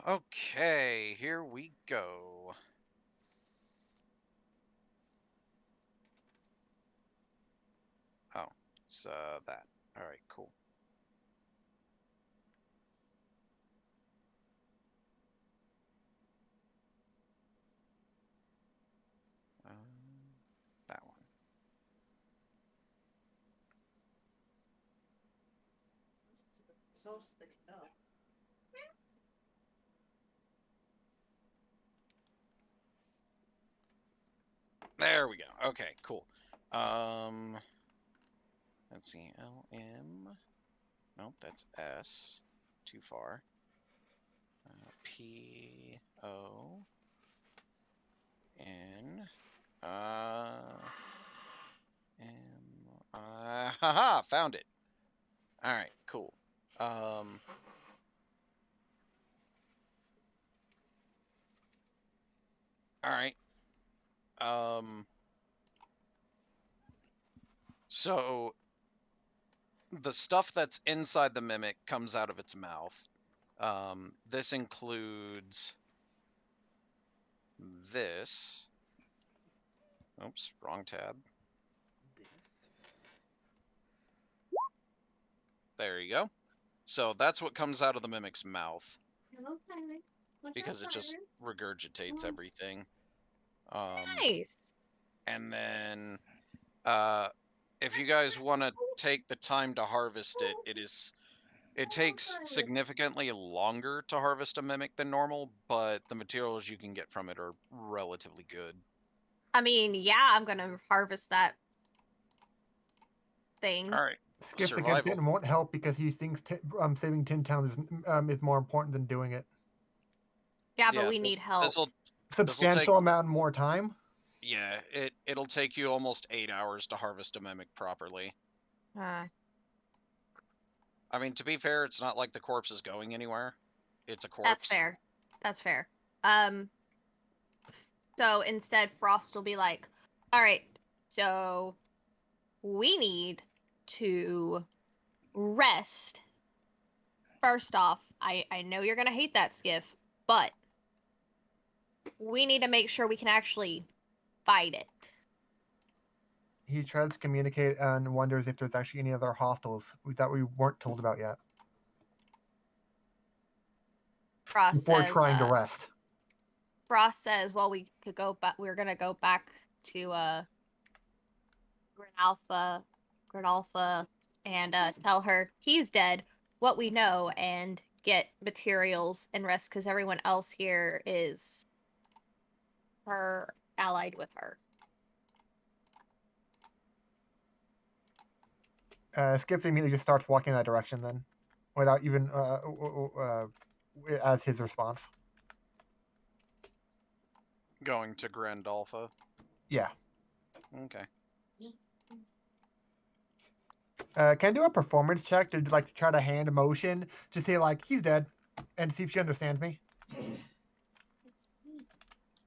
Okay, here we go. Oh, it's that. All right, cool. That one. So stick up. There we go. Okay, cool. Let's see. LM. Nope, that's S. Too far. P O N M I. Haha! Found it. All right, cool. All right. So the stuff that's inside the mimic comes out of its mouth. This includes this. Oops, wrong tab. This. There you go. So that's what comes out of the mimic's mouth Hello, Tyler. because it just regurgitates everything. Nice. And then if you guys want to take the time to harvest it, it takes significantly longer to harvest a mimic than normal, but the materials you can get from it are relatively good. I mean, yeah, I'm gonna harvest that thing. All right. Skip the Survival. Captain won't help because he thinks saving 10 towns is more important than doing it. Yeah, but we need help. This'll Substantial take, amount more time? yeah, it'll take you almost 8 hours to harvest a mimic properly. I mean, to be fair, it's not like the corpse is going anywhere. It's a corpse. That's fair. That's fair. So instead, Frost will be like, all right, so we need to rest. First off, I know you're going to hate that, Skiff, but we need to make sure we can actually fight it. He tries to communicate and wonders if there's actually any other hostiles that we weren't told about yet Frost before says, trying to rest. Frost says, well, we could go back. We're gonna go back to Granalpha, and tell her he's dead, what we know, and get materials and rest because everyone else here is her allied with her. Skip immediately just starts walking in that direction then, without even as his response. Going to Grand Alpha. Yeah. Okay. Can I do a performance check to like try to hand motion to say like he's dead, and see if she understands me?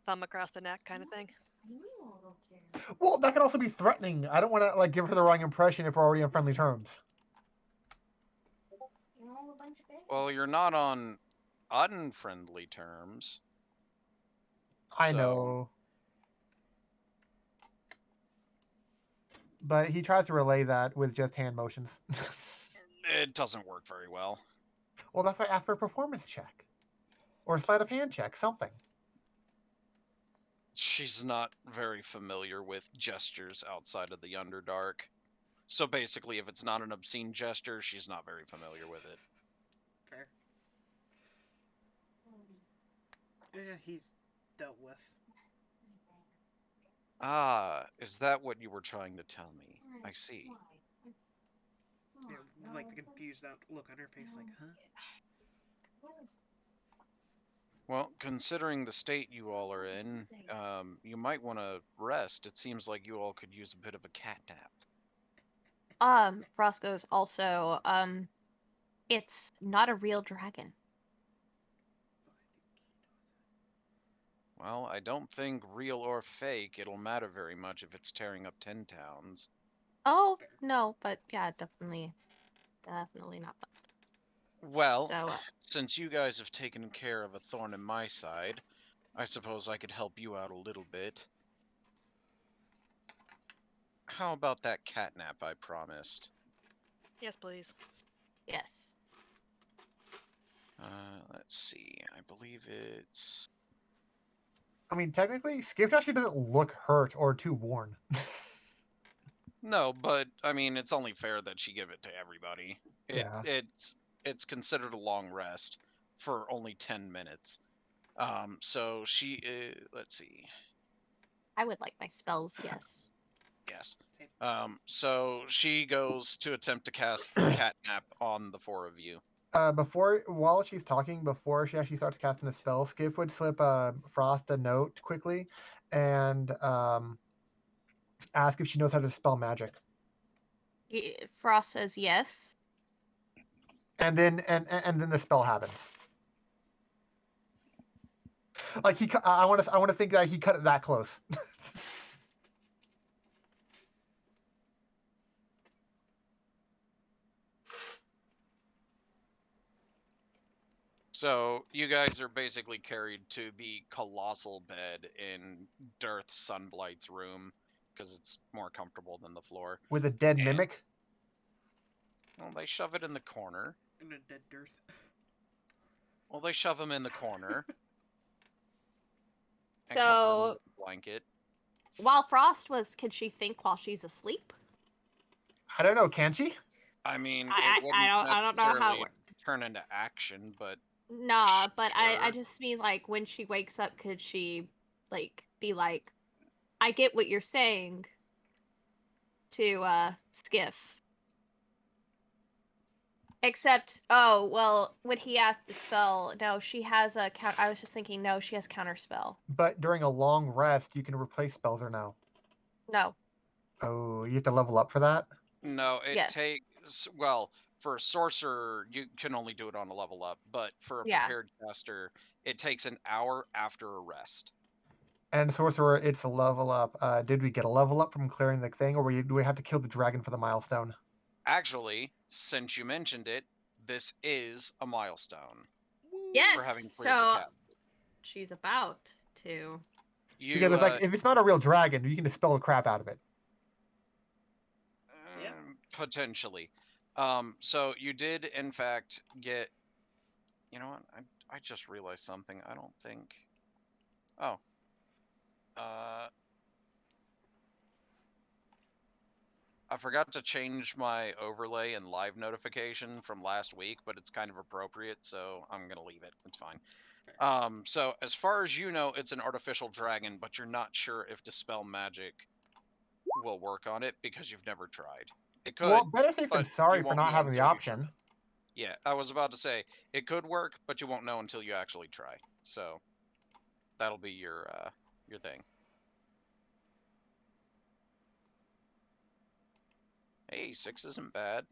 Thumb across the neck kind of thing. Well, that could also be threatening. I don't want to like give her the wrong impression if we're already on friendly terms. Well, you're not on unfriendly terms. I So- know. But he tries to relay that with just hand motions. It doesn't work very well. Well, that's why I asked for a performance check. Or a sleight of hand check, something. She's not very familiar with gestures outside of the Underdark. So basically, if it's not an obscene gesture, she's not very familiar with it. Fair. Yeah, he's dealt with. Ah, is that what you were trying to tell me? I see. Yeah, like the confused look on her face, like, huh? Well, considering the state you all are in, you might want to rest. It seems like you all could use a bit of a cat nap. Frost goes also, it's not a real dragon. Well, I don't think real or fake it'll matter very much if it's tearing up 10 towns. Oh, no, but yeah, definitely not that. Well, So, since you guys have taken care of a thorn in my side, I suppose I could help you out a little bit. How about that catnap I promised? Yes, please. yes. Let's see. I believe it's... I mean, technically, Skip actually doesn't look hurt or too worn. No, but I mean, it's only fair that she give it to everybody. Yeah. It's considered a long rest for only 10 minutes. So she, let's see. I would like my spells, yes. Yes. Same. So she goes to attempt to cast catnap on the four of you. While she's talking, before she actually starts casting the spell, Skip would slip Frost a note quickly and ask if she knows how to spell magic. Frost says yes. And then and then the spell happens. Like I want to think that he cut it that close. So you guys are basically carried to the colossal bed in Dearth Sunblight's room because it's more comfortable than the floor. With a dead And- mimic. Well, they shove it in the corner. In a dead dearth. Well, they shove him in the corner. and cover him So, with a blanket. while Frost could she think while she's asleep? I don't know. Can she? I mean, I it wouldn't don't know how it necessarily works. turn into action, but Nah, but I Sure. just mean like when she wakes up, could she like be like, I get what you're saying to Skiff. Except, oh well, when he asked to spell, no, she has a count. I was just thinking, no, she has counter spell. But during a long rest, you can replace spells or no. No, Oh, you have to level up for that. no, it Yes. takes, well, for a sorcerer, you can only do it on a level up, but for a Yeah. prepared caster, it takes an hour after a rest. And sorcerer, it's a level up. Did we get a level up from clearing the thing, or do we have to kill the dragon for the milestone? Actually, since you mentioned it, this is a milestone Woo! for having Yes. cleared the So cap. she's about to. Because it's like, if it's not a real dragon, you can dispel the crap out of it. Yep. Potentially. So you did, in fact, get. You know what? I just realized something. I don't think. Oh. I forgot to change my overlay and live notification from last week, but it's kind of appropriate, so I'm gonna leave it. It's fine. So as far as you know, it's an artificial dragon, but you're not sure if dispel magic will work on it because you've never tried. It could, Well, better safe than but sorry you for won't not know having the until you try. option. Yeah, I was about to say it could work, but you won't know until you actually try. So that'll be your thing. Hey, 6 isn't bad.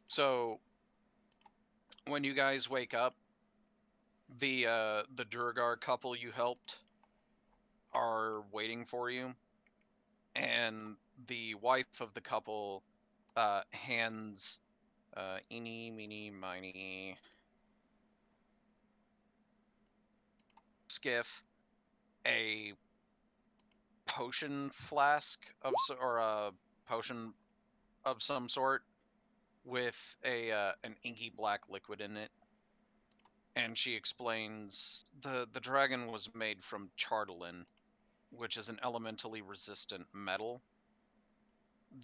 So when you guys wake up, the Durgar couple you helped are waiting for you, and the wife of the couple hands eeny, meeny, miny Skiff a potion flask of or a potion of some sort with a an inky black liquid in it. And she explains the dragon was made from chardelin, which is an elementally resistant metal.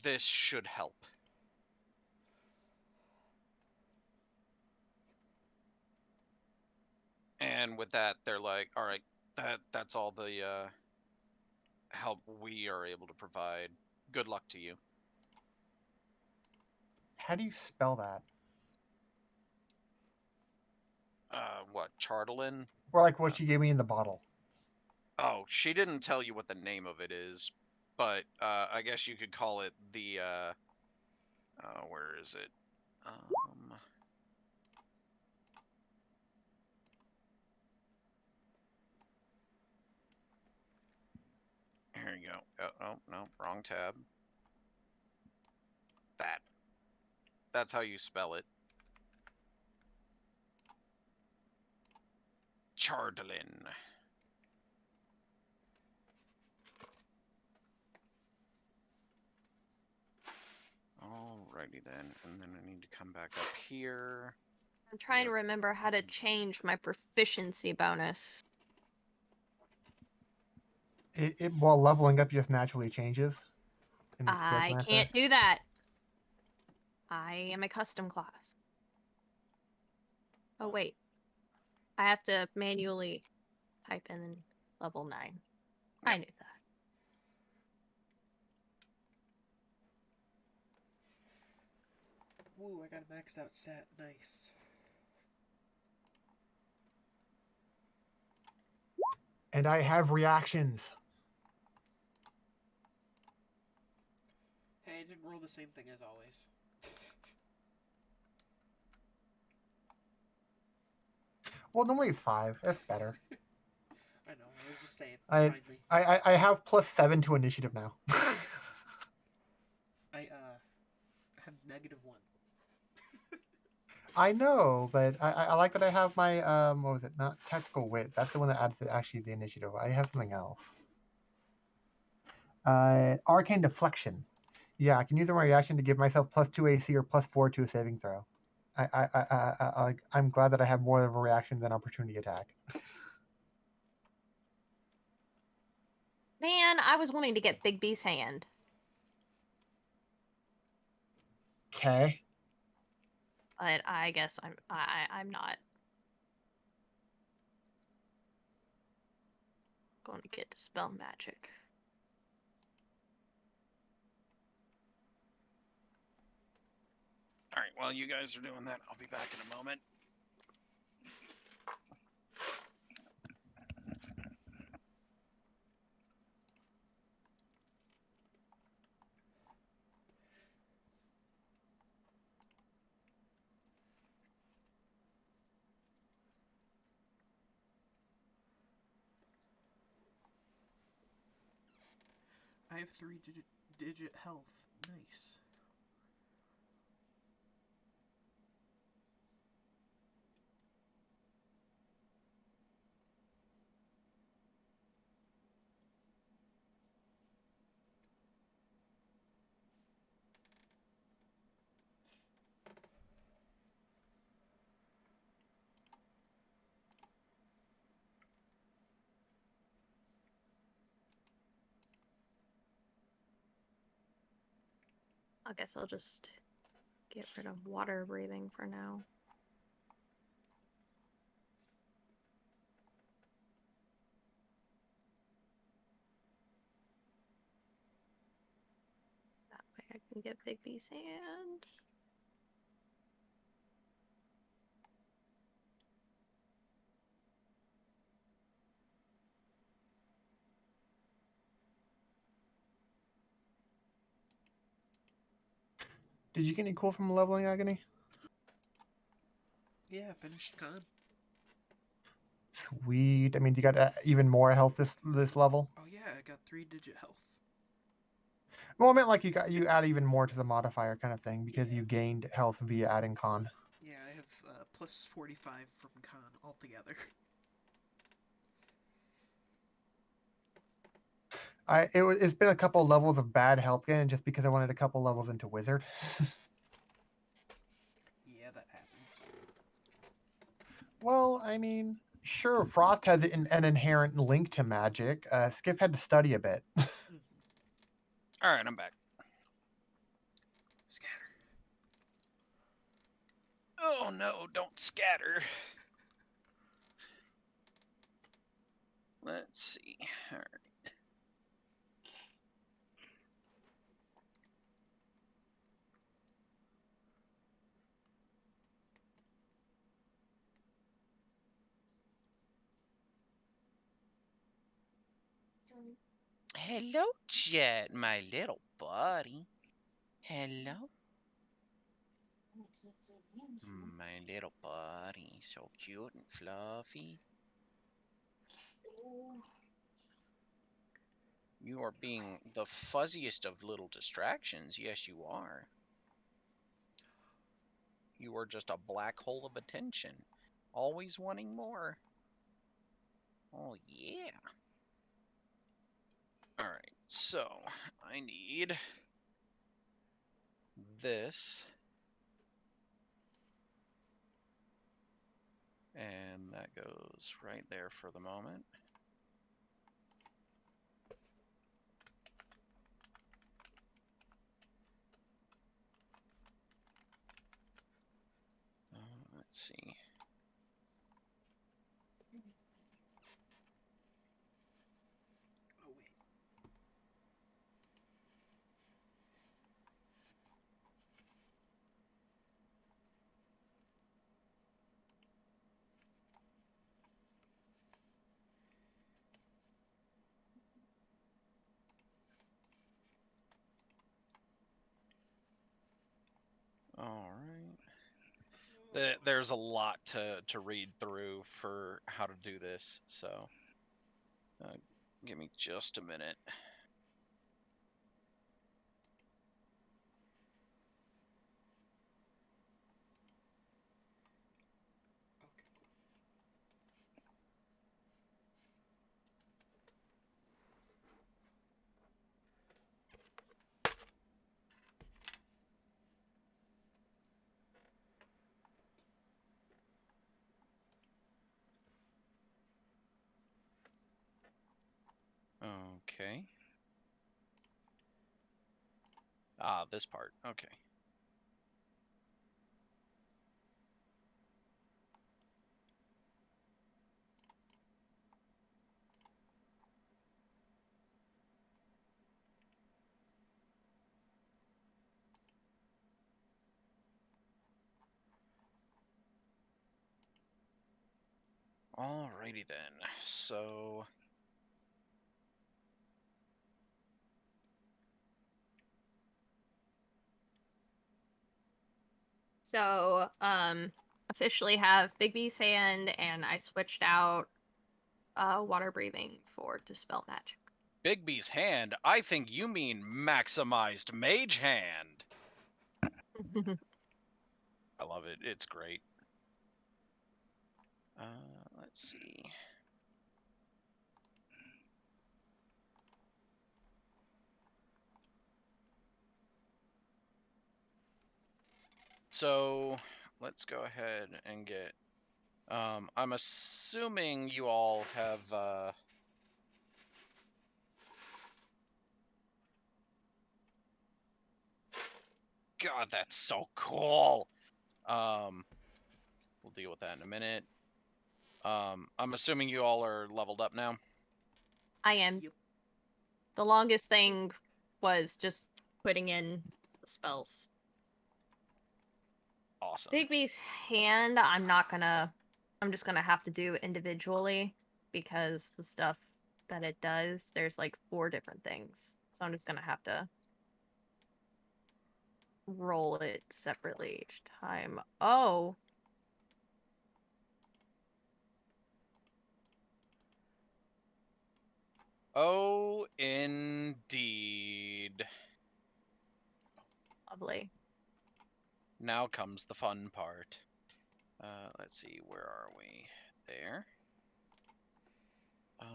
This should help. And with that, they're like, all right, that's all the help we are able to provide. Good luck to you. How do you spell that? What, chardelin? Or like what she gave me in the bottle. Oh, she didn't tell you what the name of it is, but I guess you could call it the where is it? Here you go. Oh, no, wrong tab. That's how you spell it. Chardelin. Alrighty then, and then I need to come back up here. I'm trying to Yep. remember how to change my proficiency bonus. While leveling up just naturally changes. In the skills I master. can't do that. I am a custom class. Oh wait. I have to manually type in level 9. I knew that. Woo, I got a maxed out stat. Nice. And I have reactions. Hey, I didn't roll the same thing as always. Well, normally it's 5. That's better. I know, I was just saying. I- Kindly. I have +7 to initiative now. I have -1. I know, but I like that I have my what was it? Not tactical wit. That's the one that adds actually the initiative. I have something else. Arcane deflection. Yeah, I can use my reaction to give myself +2 AC or +4 to a saving throw. I'm glad that I have more of a reaction than opportunity attack. Man, I was wanting to get Big B's hand. Okay. But I guess I'm not going to get dispel magic. while you guys are doing that, I'll be back in a moment. I have 3-digit health. Nice. I guess I'll just get rid of water breathing for now. That way I can get Bigby sand. Did you get any cool from leveling Agony? Yeah, finished con. Sweet. I mean, you got even more health this level. Oh yeah, I got 3-digit health. Well, I meant like you add even more to the modifier kind of thing because Yeah. you gained health via adding con. Yeah, I have plus 45 from con altogether. It's been a couple levels of bad health gain just because I wanted a couple levels into wizard. Yeah, that happens. Well, I mean, sure, Frost has an inherent link to magic. Skip had to study a bit. All right, I'm back. Scatter. Oh no, don't scatter. Let's see. All right. Hello, Jet, my little buddy. Hello. My little buddy, so cute and fluffy. You are being the fuzziest of little distractions. Yes, you are. You are just a black hole of attention, always wanting more. Oh, yeah. All right, so I need this. And that goes right there for the moment. Let's see. Oh wait. All right. There's a lot to read through for how to do this, so give me just a minute. Okay. Ah, this part. Okay. Alrighty then. So So, officially have Bigby's hand, and I switched out water breathing for dispel magic. Bigby's hand. I think you mean maximized mage hand. I love it. It's great. Let's see. So let's go ahead and get. I'm assuming you all have. God, that's so cool. We'll deal with that in a minute. I'm assuming you all are leveled up now. I am. Yep. The longest thing was just putting in the spells. Awesome. Bigby's hand, I'm just gonna have to do individually because the stuff that it does, there's like 4 different things. So I'm just gonna have to roll it separately each time. Oh. Oh, indeed. Lovely. Now comes the fun part. Let's see, where are we? There. I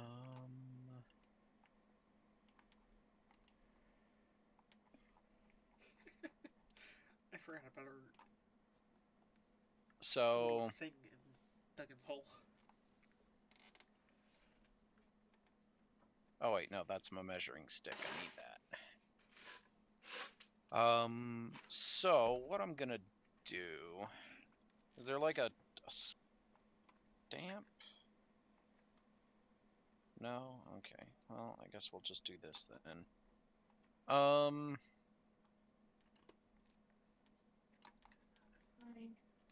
forgot about our So little thing in Duggan's hole. oh wait, no, that's my measuring stick. I need that. So what I'm gonna do is there like a stamp? No? Okay. Well, I guess we'll just do this then. Fine.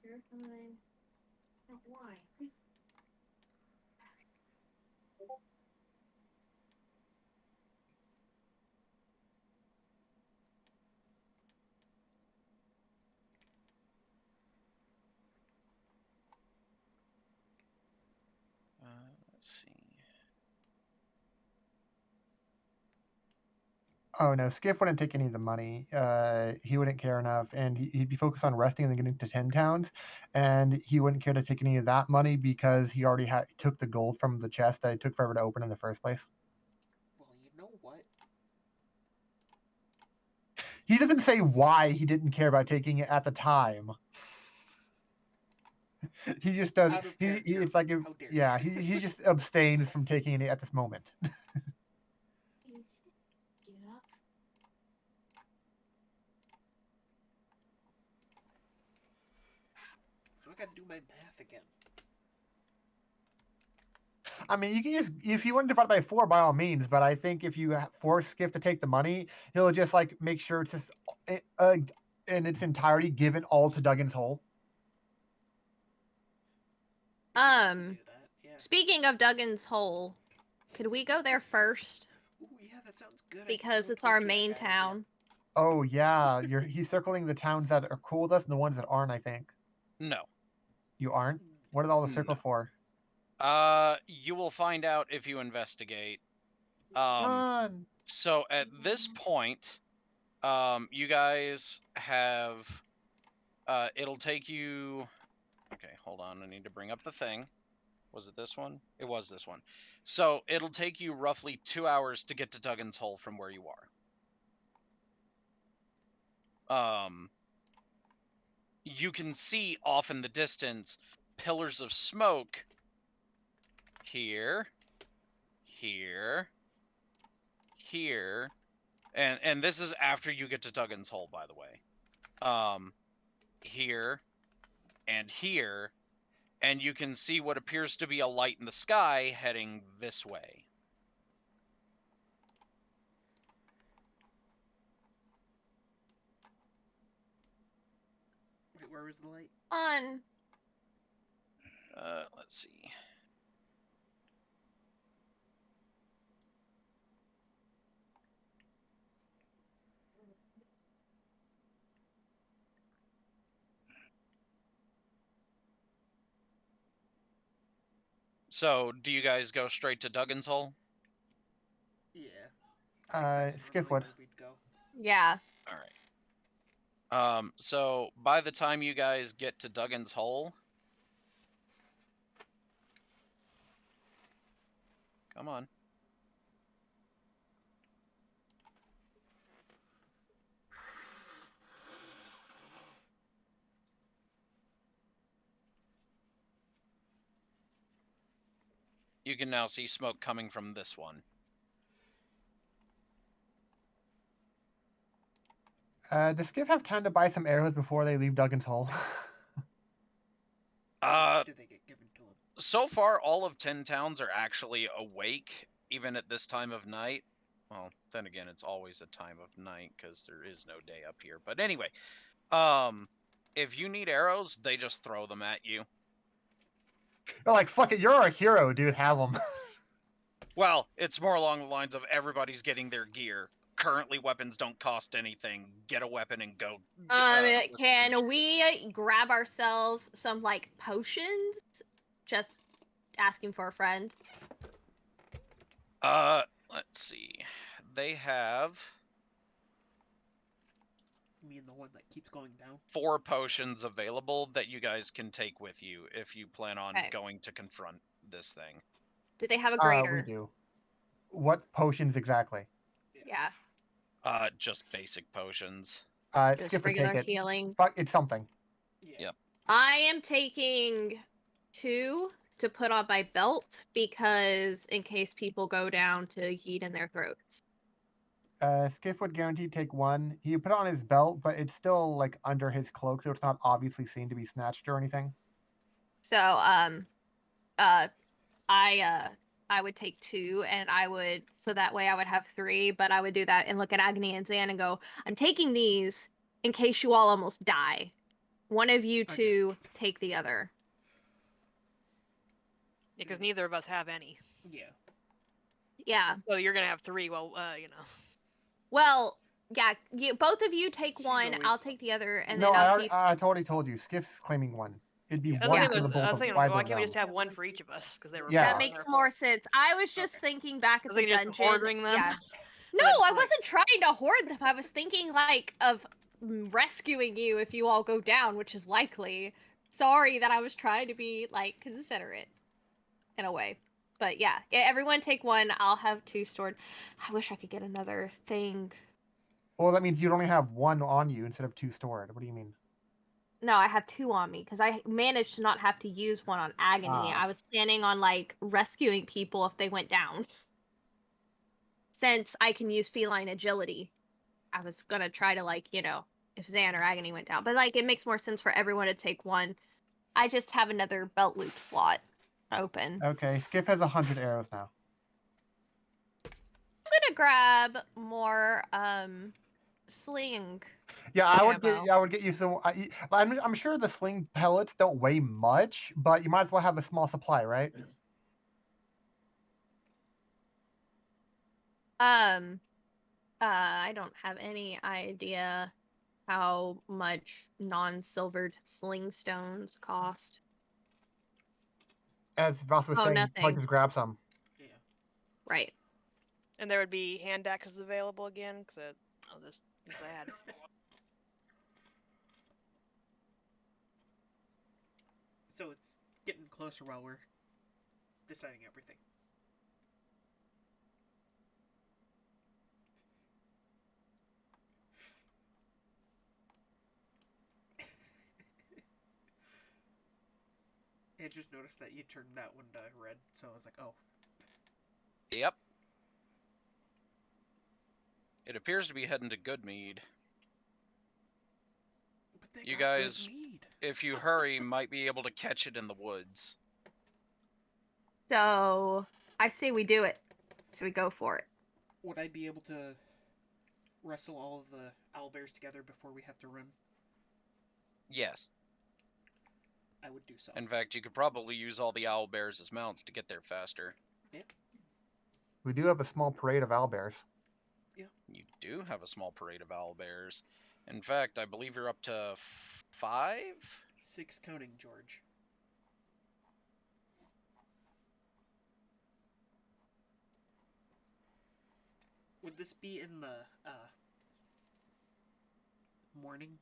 You're fine. Why? Let's see. Oh no, Skip wouldn't take any of the money. He wouldn't care enough, and he'd be focused on resting and then getting to 10 towns. And he wouldn't care to take any of that money because he already took the gold from the chest that it took forever to open in the first place. Well, you know what? He doesn't say why he didn't care about taking it at the time. He just does. Out of He character. it's like if, How dare yeah, you. he just abstains from taking it at this moment. Get up. I gotta do my math again. I mean, you can just if you want to divide by 4, by all means. But I think if you force Skip to take the money, he'll just like make sure it's just in its entirety given all to Duggan's hole. We can do that, yeah. Speaking of Duggan's hole, could we go there first? Ooh, yeah, that sounds good. Because it's our main town. Oh yeah, he's circling the towns that are cool with us and the ones that aren't. I think No. you aren't. What are all the circles No. for? You will find out if you investigate. Fun. So at this point, you guys have. It'll take you. Okay, hold on. I need to bring up the thing. Was it this one? It was this one. So it'll take you roughly 2 hours to get to Duggan's Hole from where you are. You can see off in the distance pillars of smoke here, here, here, and this is after you get to Duggan's Hole, by the way. Here and here, and you can see what appears to be a light in the sky heading this way. Wait, where was the light? On. Let's see. So, do you guys go straight to Duggan's Hole? Yeah. I think that's Skiff normally would. where we'd go. Yeah. All right. So by the time you guys get to Duggan's Hole, come on. You can now see smoke coming from this one. Does Skiff have time to buy some arrows before they leave Duggan's Hole? Uh, Do they get given to him? So far, all of 10 towns are actually awake, even at this time of night. Well, then again, it's always a time of night because there is no day up here. But anyway, if you need arrows, they just throw them at you. They're like, fuck it, you're a hero, dude. Have them. Well, it's more along the lines of everybody's getting their gear. Currently, weapons don't cost anything. Get a weapon and go. Can we grab ourselves some like potions? Just asking for a friend. Let's see. They have You mean the one that keeps going down? 4 potions available that you guys can take with you if you plan on Okay. going to confront this thing. Do they have a We greater? do. What potions exactly? Yeah. Just basic potions. Just Skip would regular take it. healing. Fuck, it's something. Yeah. Yep. I am taking 2 to put on my belt because in case people go down to heat in their throats. Skiff would guaranteed take 1. He would put it on his belt, but it's still like under his cloak, so it's not obviously seen to be snatched or anything. So I would take 2 and I would so that way I would have 3, but I would do that and look at Agni and Zan and go, I'm taking these in case you all almost die. One of you Okay. 2 take the other. Yeah, because neither of us have any. Yeah. Yeah. So you're gonna have 3. Well, you know. Well, yeah, both of you take She's 1, I'll always- take the other, and No, then I'll I keep. totally told you. Skiff's claiming 1. It'd be I was one thinking, for the both I was of thinking, either why of can't we them. just have 1 for each of us? Because they were. Yeah. That makes more sense. I was just Okay. thinking back at I the think just dungeon. ordering them. Yeah. So No, that, I like- wasn't trying to hoard them. I was thinking like of rescuing you if you all go down, which is likely. Sorry that I was trying to be like considerate in a way. But yeah, everyone take 1. I'll have 2 stored. I wish I could get another thing. Well, that means you'd only have 1 on you instead of 2 stored. What do you mean? No, I have 2 on me because I managed to not have to use 1 on Agony. Ah. I was planning on like rescuing people if they went down. Since I can use feline agility, I was gonna try to like, if Zan or Agony went down. But like it makes more sense for everyone to take 1. I just have another belt loop slot open. Okay, Skiff has 100 arrows now. I'm gonna grab more sling. Yeah, I ammo. would get you some. I'm sure the sling pellets don't weigh much, but you might as well have a small supply, right? I don't have any idea how much non-silvered sling stones cost. As Voss was saying, nothing. like just grab some. Yeah. Right. And there would be hand axes available again, because since I had. So it's getting closer while we're deciding everything. I just noticed that you turned that one to red, so I was like, oh. Yep. It appears to be heading to Goodmead. But they You got good guys- mead. If you hurry, might be able to catch it in the woods. So I say we do it. So we go for it. Would I be able to wrestle all of the owlbears together before we have to run? Yes. I would do so. In fact, you could probably use all the owl bears as mounts to get there faster. We do have a small parade of owlbears. You do have a small parade of owl bears. In fact, I believe you're up to 5? 6 counting, George. Would this be in the morning?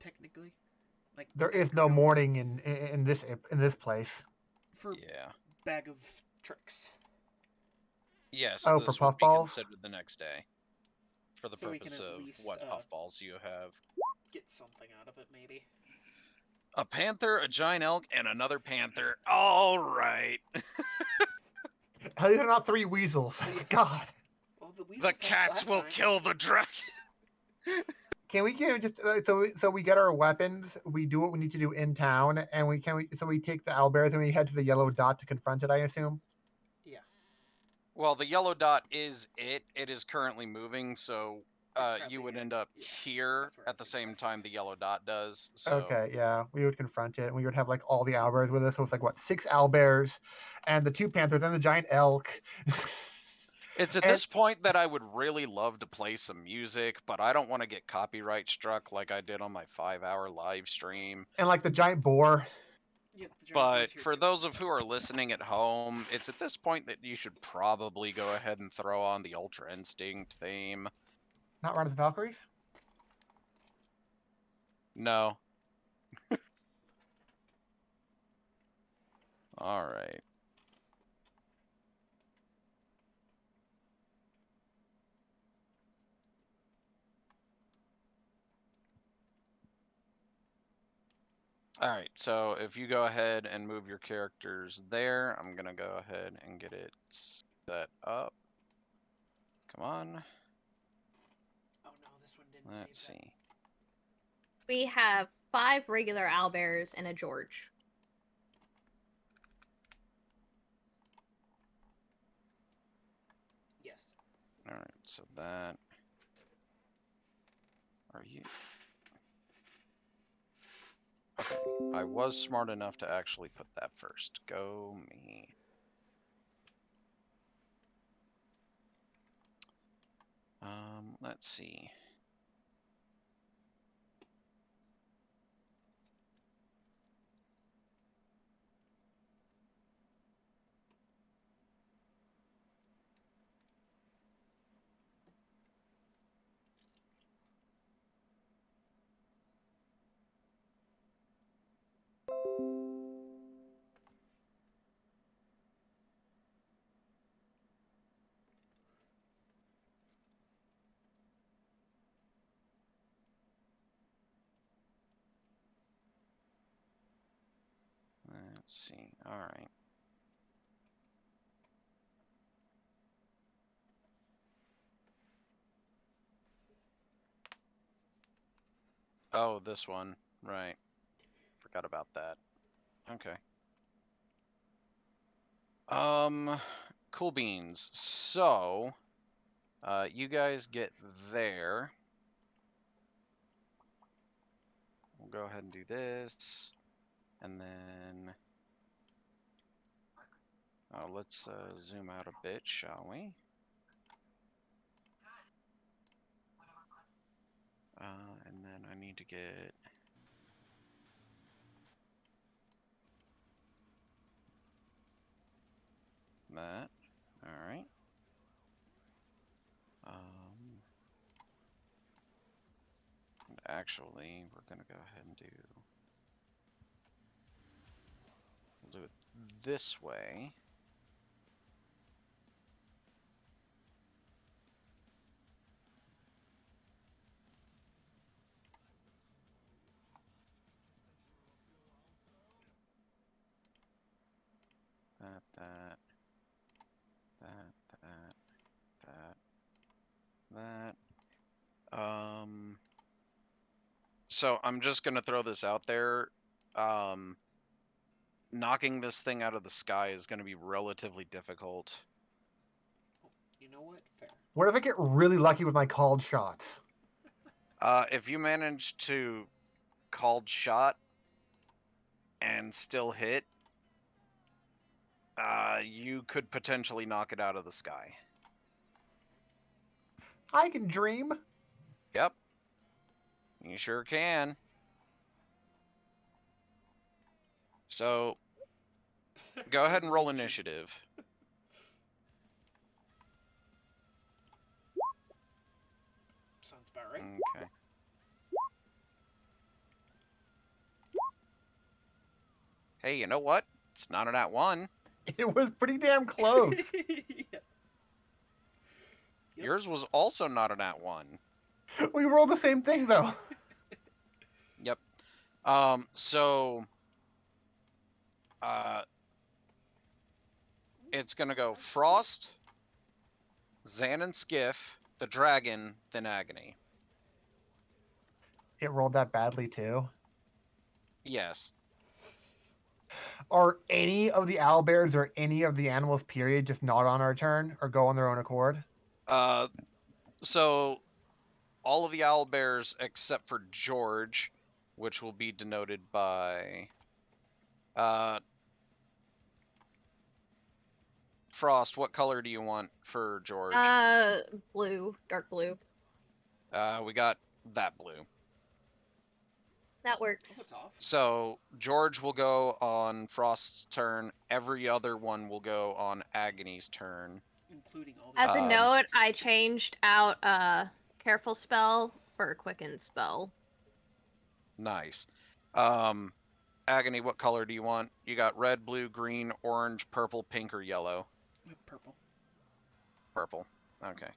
Technically, like There the is no afternoon? morning in this place. For Yeah. bag of tricks, Yes, Oh, for this would be puffballs? considered the next day. For the So we can purpose at of least, what puffballs you have. get something out of it, maybe. A panther, a giant elk, and another panther. All right. Hell, these are not 3 weasels. Yeah. God. Well, the The weasels helped cats last will time. kill the dragon. Can we just so we get our weapons, we do what we need to do in town, and we take the owlbears and we head to the yellow dot to confront it, I assume. Yeah. Well, the yellow dot is it. It is currently moving, so It'd you probably would get- end up yeah, here that's where at I'd the say same best. time the yellow dot does. So Okay, yeah, we would confront it, and we would have like all the owlbears with us. So it's like what, 6 owlbears, and the 2 panthers, and the giant elk. it's at And- this point that I would really love to play some music, but I don't want to get copyright struck like I did on my 5-hour live stream. And like the giant boar. Yep, the giant But boar's here for too. those of who are listening at home, it's at this point that you should probably go ahead and throw on the Ultra Instinct theme. Not Rise of the Valkyries? No. All right. All right, so if you go ahead and move your characters there, I'm gonna go ahead and get it set up. Come on, Oh no, this one didn't let's save that. see. We have 5 regular owlbears and a George. Yes. All right, so that. Are you? Okay, I was smart enough to actually put that first. Go me. Let's see. Let's see. All right. Oh, this one. Right. Forgot about that. Okay. Cool beans. So, you guys get there. We'll go ahead and do this. And then, let's zoom out a bit, shall we? And then I need to get that. All right. And actually, we're gonna go ahead and we'll do it this way. That, that. So I'm just gonna throw this out there. Knocking this thing out of the sky is gonna be relatively difficult. You know what? Fair. What if I get really lucky with my called shots? If you manage to called shot and still hit, you could potentially knock it out of the sky. I can dream. Yep. You sure can. So, go ahead and roll initiative. Hey, you know what? It's not an @1. It was pretty damn close. Yeah. Yep. Yours was also not an @1. We rolled the same thing though. Yep. So it's gonna go Frost, Zan and Skiff, the dragon, then Agony. It rolled that badly too. Yes. Are any of the owlbears or any of the animals, period, just not on our turn or go on their own accord? So all of the owlbears except for George, which will be denoted by Frost. What color do you want for George? Blue, dark blue. We got that blue. That works. That's off. So George will go on Frost's turn. Every other one will go on Agony's turn. Including all the As a Um, note, I changed out careful spell for a quicken spell. Nice. Agony, what color do you want? You got red, blue, green, orange, purple, pink, or yellow? purple. Purple. Okay.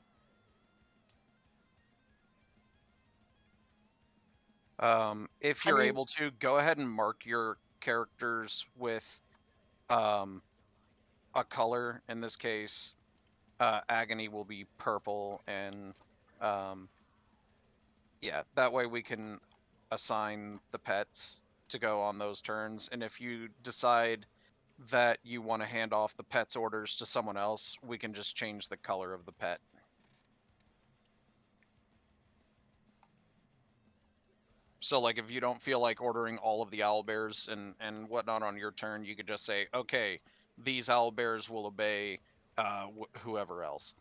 If you're able to, go ahead and mark your characters with a color. In this case, Agony will be purple, and yeah, that way we can assign the pets to go on those turns. And if you decide that you want to hand off the pet's orders to someone else, we can just change the color of the pet. So, like, if you don't feel like ordering all of the owlbears and whatnot on your turn, you could just say, okay, these owlbears will obey whoever else.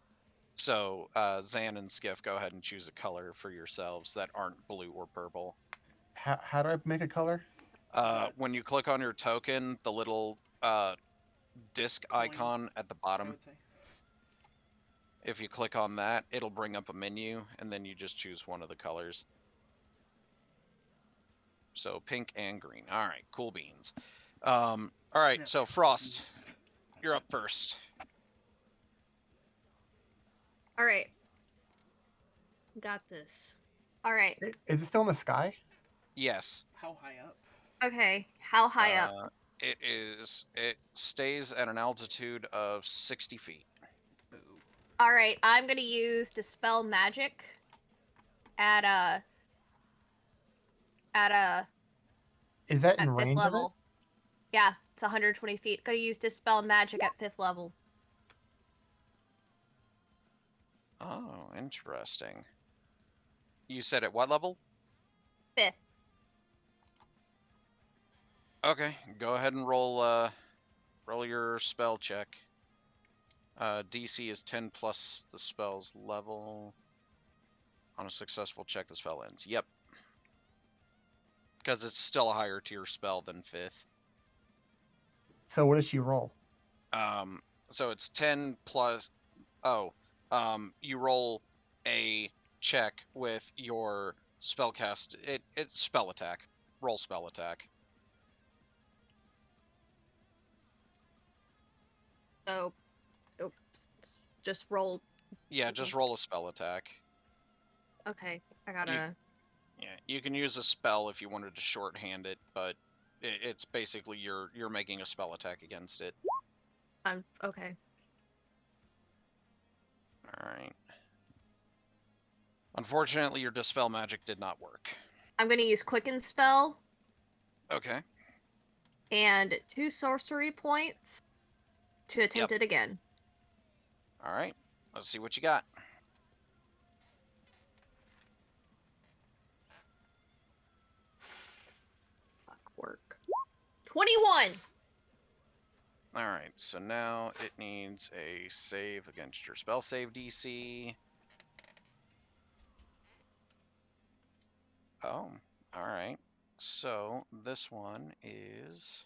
So, Zan and Skiff, go ahead and choose a color for yourselves that aren't blue or purple. How do I make a color? When you click on your token, the little disc Coin, icon at the I bottom, would say. if you click on that, it'll bring up a menu, and then you just choose one of the colors. So pink and green. All right, cool beans. All right, Snap so to Frost, disease. you're up first. All right. Got this. All right. Is it still in the sky? Yes. How high up? Okay. How high up? It stays at an altitude of 60 feet. Boo. All right. I'm gonna use dispel magic at Is that in at fifth range of it? level. Yeah, it's 120 feet. Gonna use dispel magic at 5th level. Oh, interesting. You said at what level? 5th. Okay, go ahead and roll your spell check. DC is 10 plus the spell's level. On a successful check, the spell ends. Yep. Because it's still a higher tier spell than 5th. So what does she roll? So it's 10 plus. You roll a check with your spellcast. It's spell attack. Roll spell attack. So, oops, just roll. Yeah, just roll a spell attack. Okay, I gotta. Yeah, you can use a spell if you wanted to shorthand it, but it's basically you're making a spell attack against it. I'm okay. All right. Unfortunately, your dispel magic did not work. I'm gonna use quicken spell Okay. and 2 sorcery points to attempt it again. All right. Let's see what you got. Fuck work. 21. All right. So now it needs a save against your spell save DC. Oh, all right. So this one is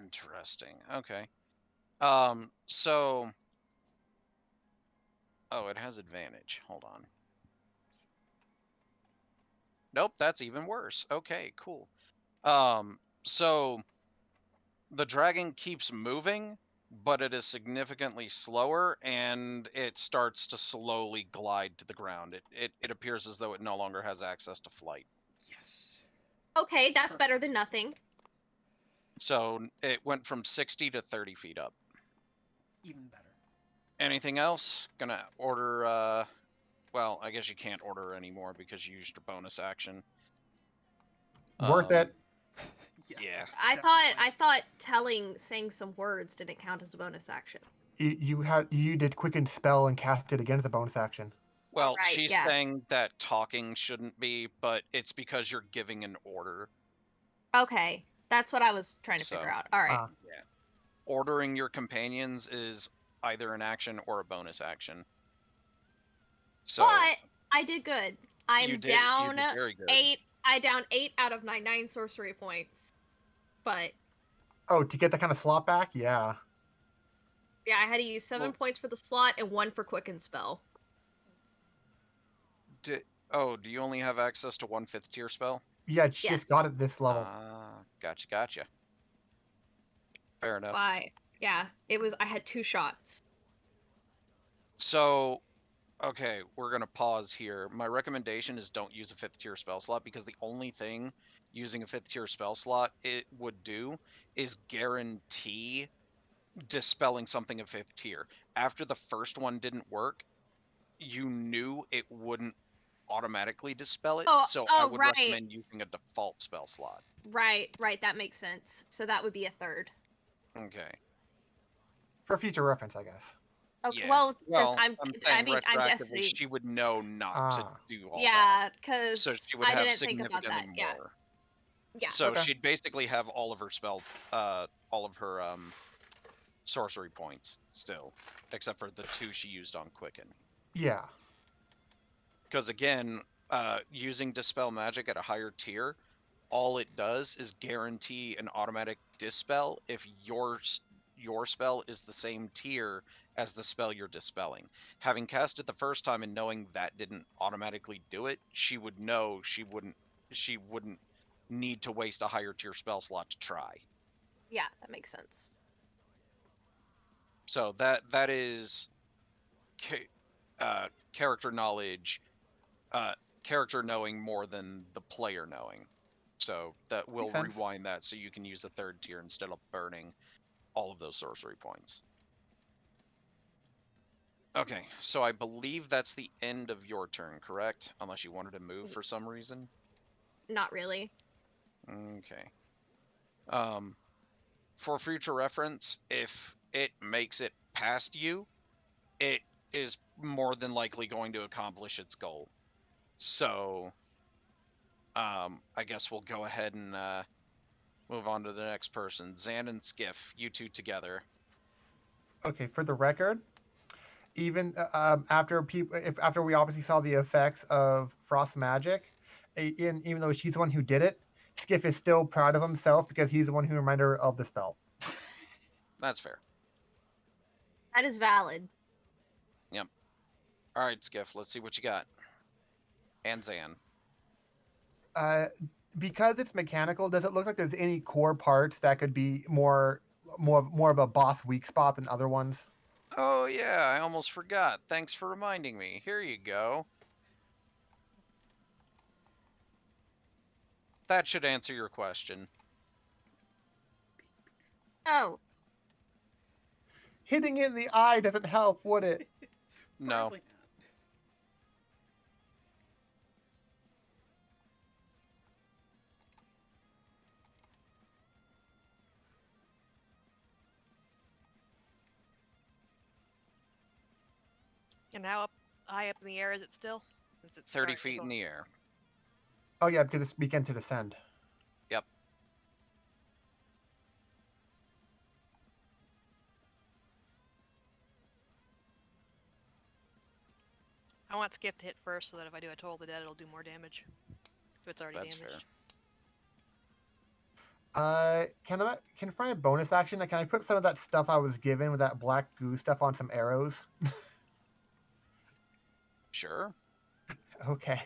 interesting. Okay. So oh, it has advantage. Hold on. Nope, that's even worse. Okay, cool. So the dragon keeps moving, but it is significantly slower, and it starts to slowly glide to the ground. It appears as though it no longer has access to flight. Yes. Okay, that's better Perfect. than nothing. So it went from 60 to 30 feet up. Even better. Anything else? Gonna order, well, I guess you can't order anymore because you used your bonus action. Worth it. Yeah. I thought saying some words didn't count as a bonus action. You did quicken spell and cast it again as a bonus action. Well, right, she's yeah. saying that talking shouldn't be, but it's because you're giving an order. Okay, that's what I was trying to So, figure out. All right. Yeah. Ordering your companions is either an action or a bonus action. So, But I did good. I'm you down did very good. 8. I down 8 out of my 9 sorcery points. But Oh, to get that kind of slot back? Yeah. yeah, I had to use 7 Well- points for the slot and 1 for quicken spell. Do you only have access to 1 5th tier spell? Yeah, she Yes. just got it this level. Gotcha. Fair enough. Why? Yeah, I had 2 shots. So, okay, we're gonna pause here. My recommendation is don't use a 5th tier spell slot, because the only thing using a 5th tier spell slot it would do is guarantee dispelling something of 5th tier. After the first one didn't work, you knew it wouldn't automatically dispel it, so I would right. recommend using a default spell slot. Right, that makes sense. So that would be a third. Okay. For future reference, I guess. Okay, Yeah. well, 'cause Well, I'm saying I'm retroactively, guessing. she would know not to Ah. do all that. Yeah, because So she would I have didn't think about that. significantly Yeah. more. Yeah. So Okay. she'd basically have all of her sorcery points still, except for the 2 she used on Quicken. Yeah. Because again, using Dispel Magic at a higher tier, all it does is guarantee an automatic dispel if your spell is the same tier as the spell you're dispelling. Having cast it the first time and knowing that didn't automatically do it, she would know she wouldn't need to waste a higher tier spell slot to try. Yeah, that makes sense. So that is character knowledge, character knowing more than the player knowing. So that will Makes sense. rewind that so you can use a 3rd tier instead of burning all of those sorcery points. Okay, so I believe that's the end of your turn, correct? Unless you wanted to move for some reason. Not really. Okay. For future reference, if it makes it past you, it is more than likely going to accomplish its goal. So, I guess we'll go ahead and move on to the next person. Zan and Skiff, you two together. Okay, for the record, even after we obviously saw the effects of frost magic, even though she's the one who did it, Skiff is still proud of himself because he's the one who reminded her of the spell. That's fair. That is valid. All right, Skiff, let's see what you got. And Zan. Because it's mechanical, does it look like there's any core parts that could be more of a boss weak spot than other ones? Oh yeah, I almost forgot. Thanks for reminding me. Here you go. That should answer your question. Oh, Hitting it in the eye doesn't help, would it? No. Probably not. And how high up in the air is it still? Since it's 30 starting to feet go- in the air. Oh yeah, because it's began to descend. Yep. I want Skip to hit first so that if I do a Toll of the Dead, it'll do more damage. If it's already That's damaged. Can I find a bonus action? Can I put some of that stuff I was given with that black goo stuff on some arrows? Sure. Okay.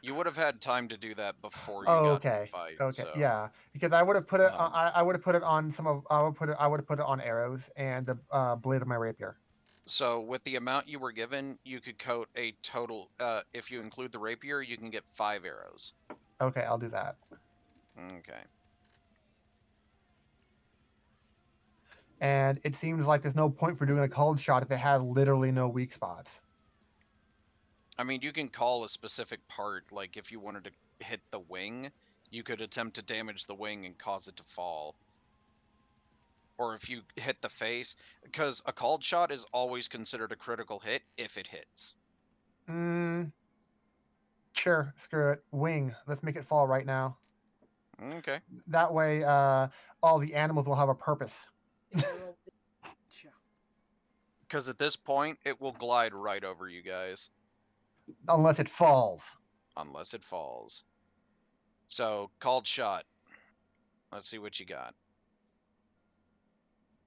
You would have had time to do that before you Oh, got in the okay. fight. Okay. So. Yeah, because I would have put it. Um, I would have put it on some of. I would have put it on arrows and the blade of my rapier. So with the amount you were given, you could coat a total. If you include the rapier, you can get 5 arrows. Okay, I'll do that. Okay. And it seems like there's no point for doing a cold shot if it has literally no weak spots. I mean, you can call a specific part. Like if you wanted to hit the wing, you could attempt to damage the wing and cause it to fall. Or if you hit the face, because a called shot is always considered a critical hit if it hits. Sure, screw it. Wing. Let's make it fall right now. Okay. That way, all the animals will have a purpose. Sure. Because at this point, it will glide right over you guys. Unless it falls. Unless it falls. So, called shot. Let's see what you got.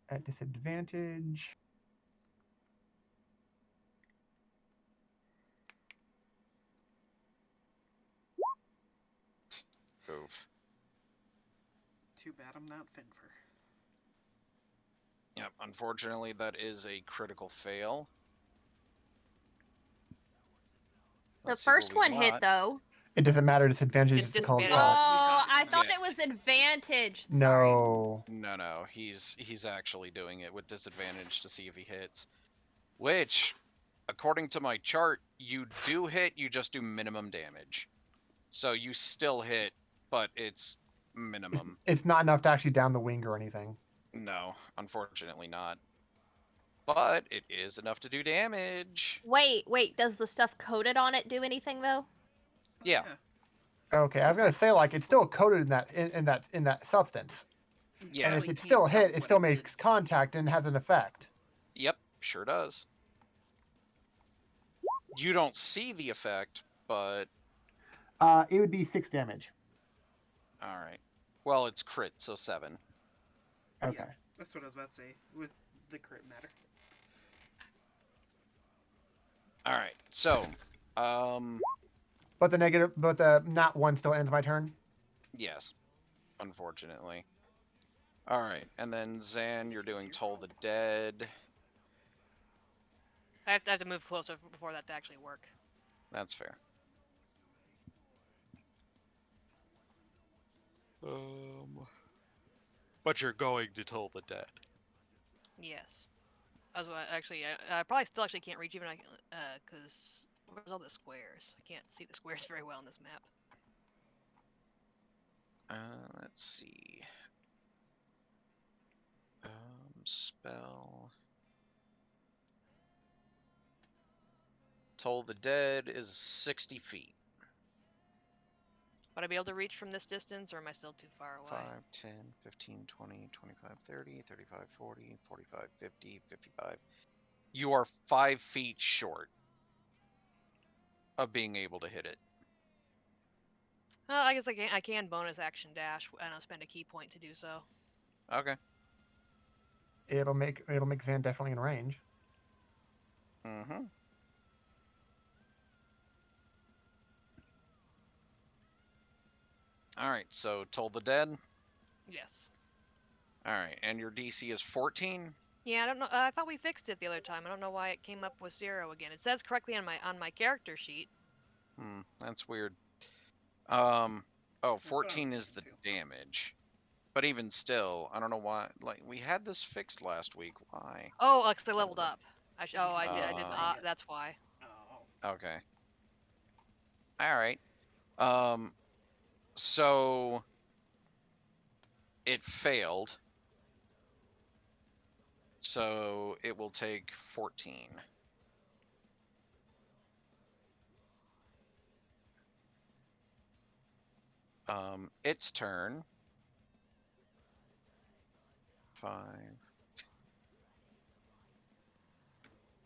At disadvantage. Oof. Too bad I'm not Finfer. Yep, unfortunately, that is a critical fail. The Let's see what first we one hit, got. though. It doesn't matter. Disadvantage It's is the cold disadvantage. shot. Oh, I Yeah. thought Yeah. it was advantage. Sorry. No. No, he's actually doing it with disadvantage to see if he hits. Which, according to my chart, you do hit, you just do minimum damage. So you still hit, but it's minimum. It's not enough to actually down the wing or anything. No, unfortunately not. But it is enough to do damage. Wait. Does the stuff coated on it do anything though? Yeah. Okay, I was gonna say like it's still coated in that substance, Yeah. and if Probably it's still can't tell hit, it what still it did. makes contact and has an effect. Yep, sure does. You don't see the effect, but It would be 6 damage. all right. Well, it's crit, so 7. Okay. Yeah. That's what I was about to say. With the crit matter. All right. So, But the not one still ends my turn. yes, unfortunately. All right, and then Zan, you're doing Toll the Dead. I have to move closer before that to actually work. That's fair. But you're going to Toll the Dead. Yes. Actually, I probably still actually can't reach even because where's all the squares? I can't see the squares very well on this map. Let's see. Spell. Toll the Dead is 60 feet. Would I be able to reach from this distance, or am I still too far away? 5, 10, 15, 20, 25, 30, 35, 40, 45, 50, 55. You are 5 feet short of being able to hit it. Well, I guess I can bonus action dash, and I'll spend a key point to do so. Okay. It'll make Zan definitely in range. Mm-hmm. Alright, so Toll the Dead. Yes. Alright, and your DC is 14? Yeah, I don't know. I thought we fixed it the other time. I don't know why it came up with 0 again. It says correctly on my character sheet. That's weird. Oh, what I 14 was is the thinking too. damage. But even still, I don't know why. Like, we had this fixed last week. Why? Oh, because I leveled up. I did. I did. Ah. That's why. Oh. Okay. Alright. So it failed. So it will take 14. Its turn. 5.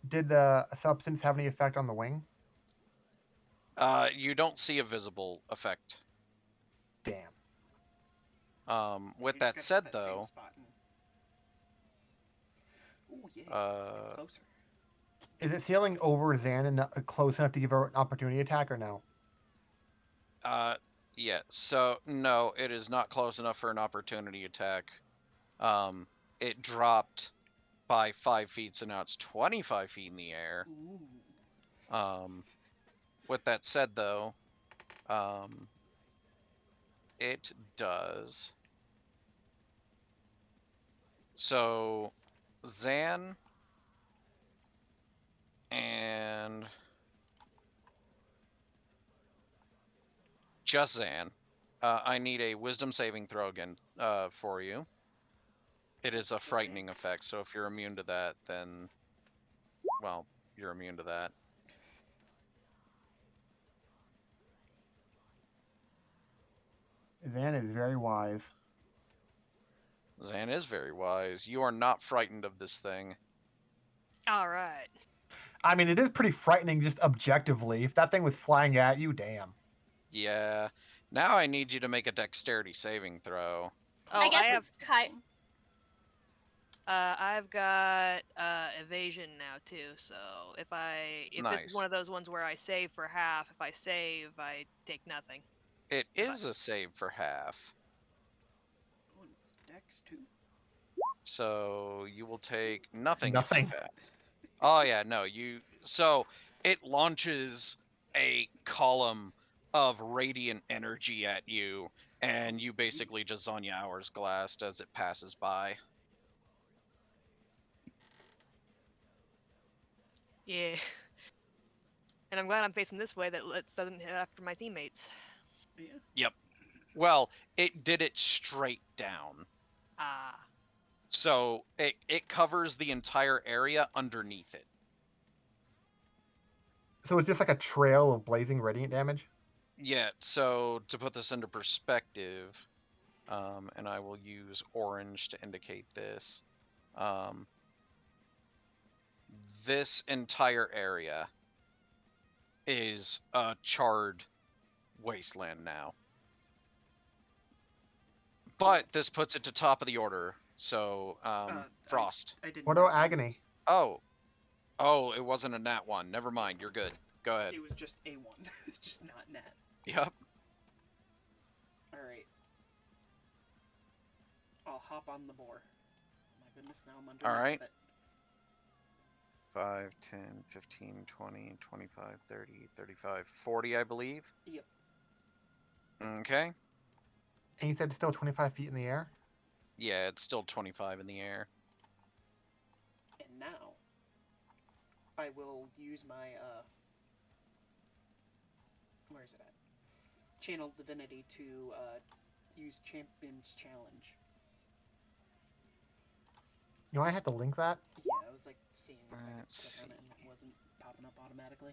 Did the substance have any effect on the wing? You don't see a visible effect. Damn. With You that just said, gotta hit that same though, spot and- Ooh, yeah. uh, It's closer. Is it sailing over Zan and close enough to give her an opportunity attack or no? Yeah. So no, it is not close enough for an opportunity attack. It dropped by 5 feet, so now it's 25 feet in the air. Ooh. With that said, though, it does. So, Zan and just Zan. I need a wisdom saving throw again for you. It is a frightening effect, so if you're immune to that, then, well, you're immune to that. Zan is very wise. Zan is very wise. You are not frightened of this thing. All right. I mean, it is pretty frightening just objectively. If that thing was flying at you, damn. Yeah. Now I need you to make a dexterity saving throw. Oh, I guess have. it's kind. I've got evasion now too. So if this Nice. is one of those ones where I save for half, if I save, I take nothing. It is a save for half. Oh, and it's Dex too. So you will take nothing. Nothing. If you pass. Oh yeah, no, you. So it launches a column of radiant energy at you, and you basically just Zonya Hours glassed as it passes by. Yeah. And I'm glad I'm facing this way that it doesn't hit after my teammates. Yeah. Yep. Well, it did it straight down. Ah. So it covers the entire area underneath it. So it's just like a trail of blazing radiant damage? Yeah, so to put this into perspective, and I will use orange to indicate this, this entire area is a charred wasteland now. But this puts it to top of the order, so Frost. I didn't. What about Agony? Oh, it wasn't a nat one. Never mind, you're good. Go ahead. It was just A1, just not nat. Yep. All right. I'll hop on the boar. Oh my goodness, now I'm under. All right. It. 5, 10, 15, 20, 25, 30, 35, 40, I believe. Yep. Okay. And you said it's still 25 feet in the air? Yeah, it's still 25 in the air. And now, I will use my where is it at? Channel Divinity to use Champion's Challenge. You know, I have to link that. Yeah, I was like seeing if I could Let's click on it and it wasn't popping up automatically.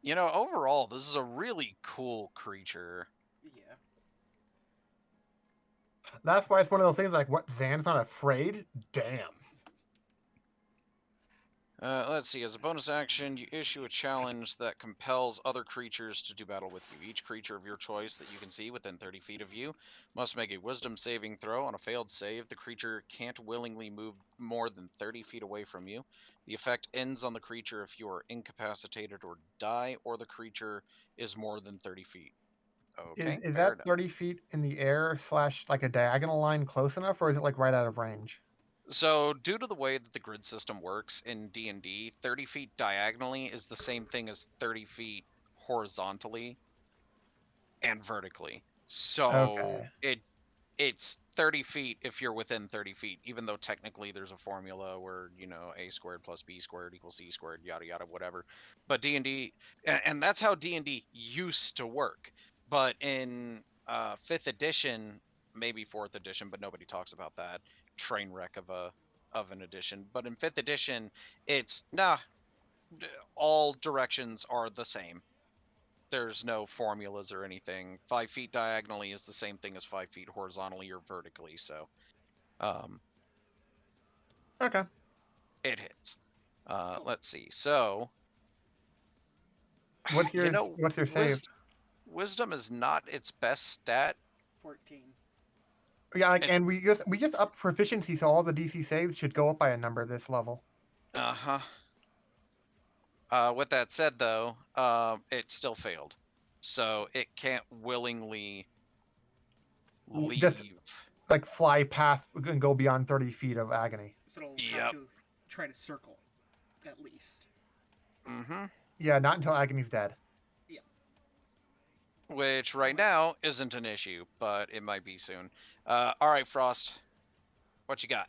You know, overall, this is a really cool creature. Yeah. That's why it's one of those things like, what, Zan's not afraid? Damn. Let's see. As a bonus action, you issue a challenge that compels other creatures to do battle with you. Each creature of your choice that you can see within 30 feet of you must make a wisdom saving throw. On a failed save, the creature can't willingly move more than 30 feet away from you. The effect ends on the creature if you are incapacitated or die, or the creature is more than 30 feet. Okay, Is fair that enough. 30 feet in the air / like a diagonal line close enough, or is it like right out of range? So, due to the way that the grid system works in D&D, 30 feet diagonally is the same thing as 30 feet horizontally and vertically. So, Okay. it's 30 feet if you're within 30 feet, even though technically there's a formula where, you know, a squared plus b squared equals c squared, yada, yada, whatever. But D&D, and that's how D&D used to work. But in 5th edition, maybe 4th edition, but nobody talks about that train wreck of an edition. But in 5th edition, it's, all directions are the same. There's no formulas or anything. 5 feet diagonally is the same thing as 5 feet horizontally or vertically, so Okay. it hits. Let's see. So What's your you know, what's your save? wisdom is not its best stat. 14. Yeah, like, It- and we just up proficiency, so all the DC saves should go up by a number this level. Uh-huh. With that said, though, it still failed. So it can't willingly Just- leave. Like fly past and go beyond 30 feet of agony. So it'll Yep. have to try to circle, at least. Mm-hmm. Yeah, not until agony's dead. Which right now isn't an issue, but it might be soon. All right, Frost. What you got?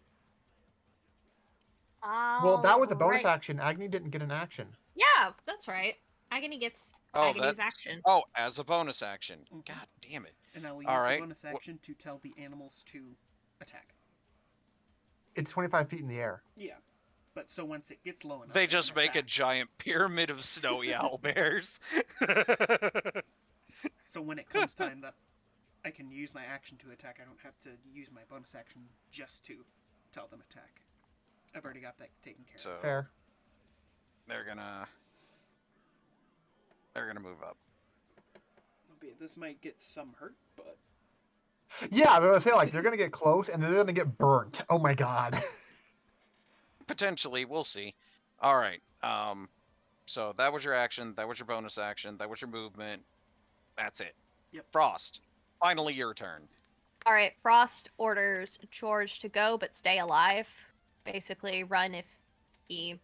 Well, that was a bonus Alright. action. Agony didn't get an action. Yeah, that's right. Agony gets Oh, Agony's that's action. oh, as a bonus action. Mhm. God damn it! And now we All use right, the bonus wh- action to tell the animals to attack. It's 25 feet in the air. Yeah. But so once it gets low enough, They it just can make a attack. giant pyramid of snowy owl bears. So when it comes time that I can use my action to attack, I don't have to use my bonus action just to tell them attack. I've already got that taken care So of. Fair. they're gonna move up. Albeit this might get some hurt, but Yeah, they're gonna say like they're gonna get close and they're gonna get burnt. Oh my god. Potentially, we'll see. All right. So that was your action. That was your bonus action. That was your movement. That's it. Yep. Frost. Finally, your turn. Alright, Frost orders George to go but stay alive. Basically, run if he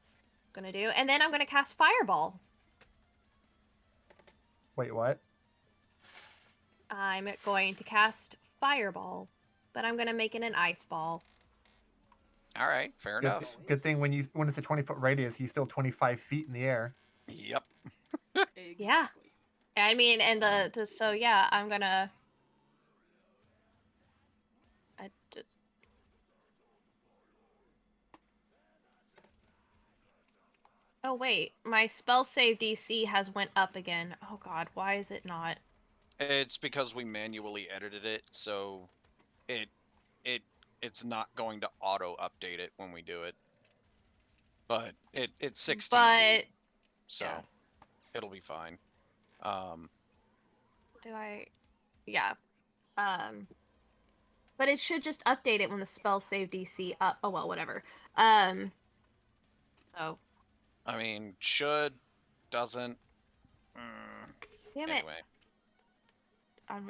gonna do. And then I'm gonna cast Fireball. Wait, what? I'm going to cast Fireball, but I'm gonna make it an ice ball. All right. Fair enough. Good thing when it's a 20-foot radius, he's still 25 feet in the air. Yep. exactly. I mean, and so yeah, I'm gonna. Oh wait, my spell save DC has went up again. Oh god, why is it not? It's because we manually edited it, so it's not going to auto update it when we do it. But it's 16, But so yeah. it'll be fine. do I? Yeah. But it should just update it when the spell save DC up. Oh well, whatever. So I mean, should, doesn't. damn it. Anyway.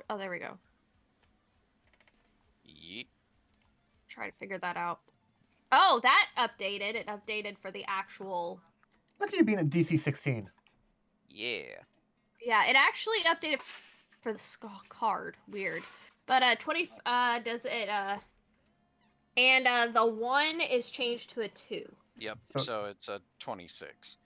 Oh, there we go. Yeet. Try to figure that out. Oh, that updated. It updated for the actual. Look at you being a DC 16. Yeah. Yeah, it actually updated for the card. Weird. But 20 does it and the 1 is changed to a 2. Yep. So- So it's a 26.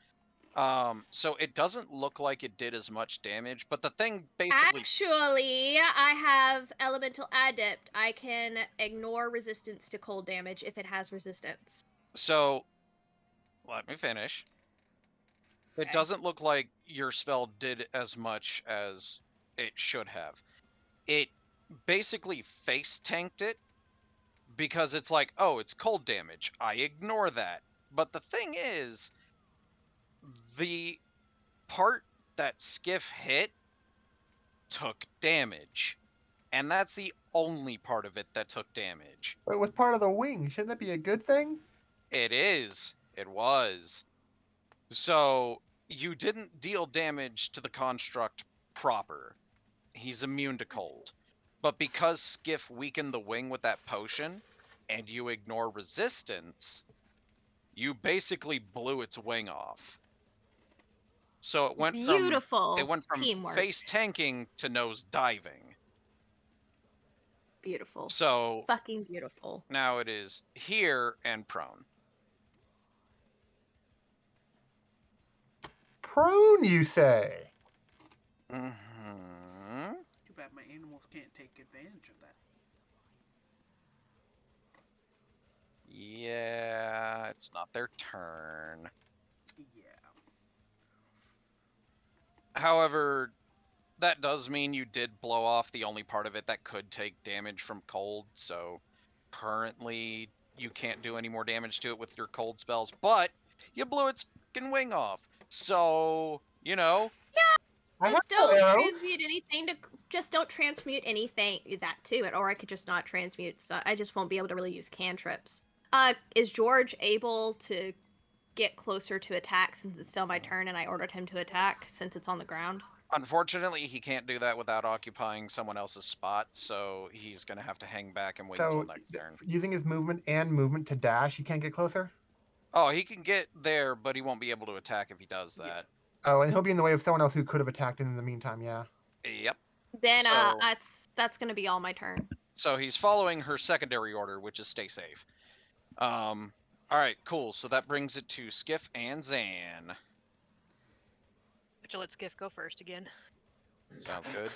So it doesn't look like it did as much damage, but the thing basically. Actually, I have Elemental Adept. I can ignore resistance to cold damage if it has resistance. So, let me finish. It Okay. doesn't look like your spell did as much as it should have. It basically face tanked it because it's like, oh, it's cold damage. I ignore that. But the thing is, the part that Skiff hit took damage. And that's the only part of it that took damage. But it was part of the wing. Shouldn't that be a good thing? It is. It was. So you didn't deal damage to the construct proper. He's immune to cold. But because Skiff weakened the wing with that potion, and you ignore resistance, you basically blew its wing off. So it went Beautiful. from teamwork. face tanking to nose diving. Beautiful. So Fucking beautiful. now it is here and prone. Prone, you say? Hmm. Too bad my animals can't take advantage of that. Yeah, it's not their turn. Yeah. However, that does mean you did blow off the only part of it that could take damage from cold, so currently you can't do any more damage to it with your cold spells, but you blew its fucking wing off. So, you know, I have Just no don't arrows. transmute anything to. Just don't transmute anything that to it, or I could just not transmute. So I just won't be able to really use cantrips. Is George able to get closer to attack since it's still my turn and I ordered him to attack since it's on the ground? Unfortunately, he can't do that without occupying someone else's spot, so he's going to have to hang back and wait until So next turn. using his movement and movement to dash, he can't get closer. Oh, he can get there, but he won't be able to attack if he does that. Oh, and he'll be in the way of someone else who could have attacked him in the meantime. Yeah. Yep. Then So- that's gonna be all my turn. So he's following her secondary order, which is stay safe. All right, cool. So that brings it to Skiff and Zan. But you let Skiff go first again. Sounds good.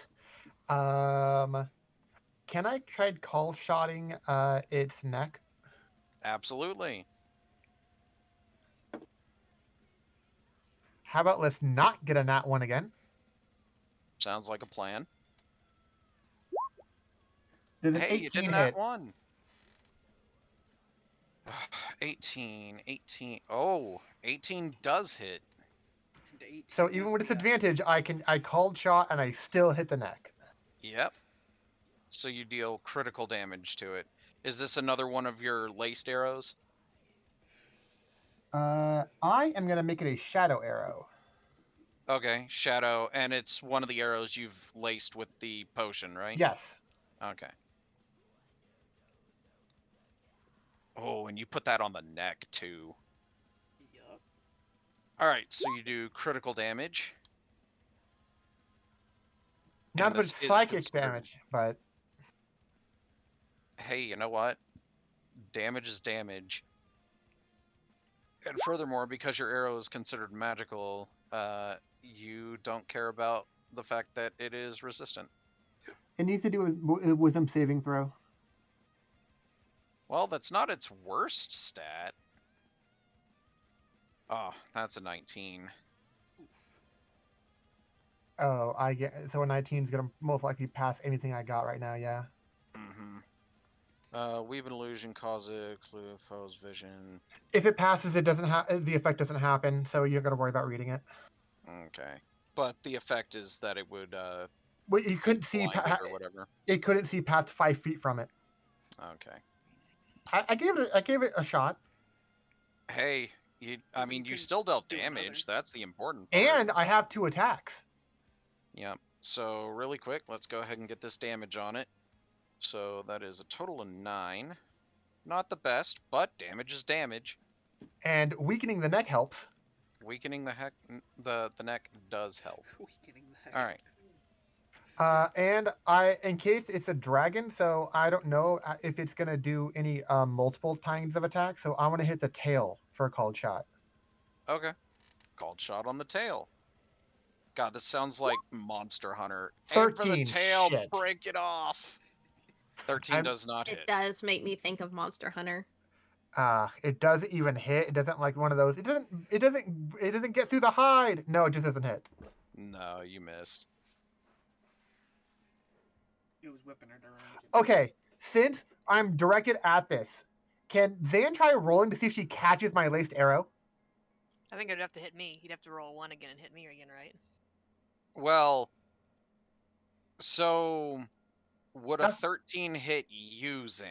Can I try call shotting its neck? Absolutely. How about let's not get a nat one again? Sounds like a plan. Does an Hey, you 18 did hit? not one. 18. Oh, 18 does hit. And 18 So even was with the, disadvantage, I called shot and I still hit the neck. Yep. So you deal critical damage to it. Is this another one of your laced arrows? I am gonna make it a shadow arrow. Okay, shadow, and it's one of the arrows you've laced with the potion, right? Yes. Okay. Oh, and you put that on the neck too. Yup. All right, so you do critical damage. Not And much this is psychic considered- damage, but Hey, you know what? Damage is damage. And furthermore, because your arrow is considered magical, you don't care about the fact that it is resistant. it needs to do with wisdom saving throw. Well, that's not its worst stat. Oh, that's a 19. Oof. Oh, I get so a 19 is gonna most likely pass anything I got right now. Yeah. Mm-hmm. Weave an illusion, cause a clue of foe's vision. If it passes, it doesn't have the effect doesn't happen, so you're gonna worry about reading it. Okay. But the effect is that it would Well, you couldn't see blind it or whatever. it couldn't see past 5 feet from it. Okay. I gave it a shot, Hey, You you can still dealt do another. damage. That's the important part. and I have 2 attacks. Yep. So really quick, let's go ahead and get this damage on it. So that is a total of 9. Not the best, but damage is damage. And weakening the neck helps. Weakening the neck does help. Weakening the heck. All right. And in case it's a dragon, so I don't know if it's gonna do any multiple kinds of attacks. So I'm gonna hit the tail for a called shot. Okay. Called shot on the tail. God, this sounds like Monster Hunter. Aim for the 13, tail, shit. break it off. 13 I'm- does not It hit. does make me think of Monster Hunter. It doesn't even hit. It doesn't like one of those. It doesn't get through the hide. No, it just doesn't hit. No, you missed. It was whipping it around. Okay, since I'm directed at this, can Zan try rolling to see if she catches my laced arrow? I think it'd have to hit me. He'd have to roll 1 again and hit me again, right? Well, so would a That's- 13 hit you, Zan?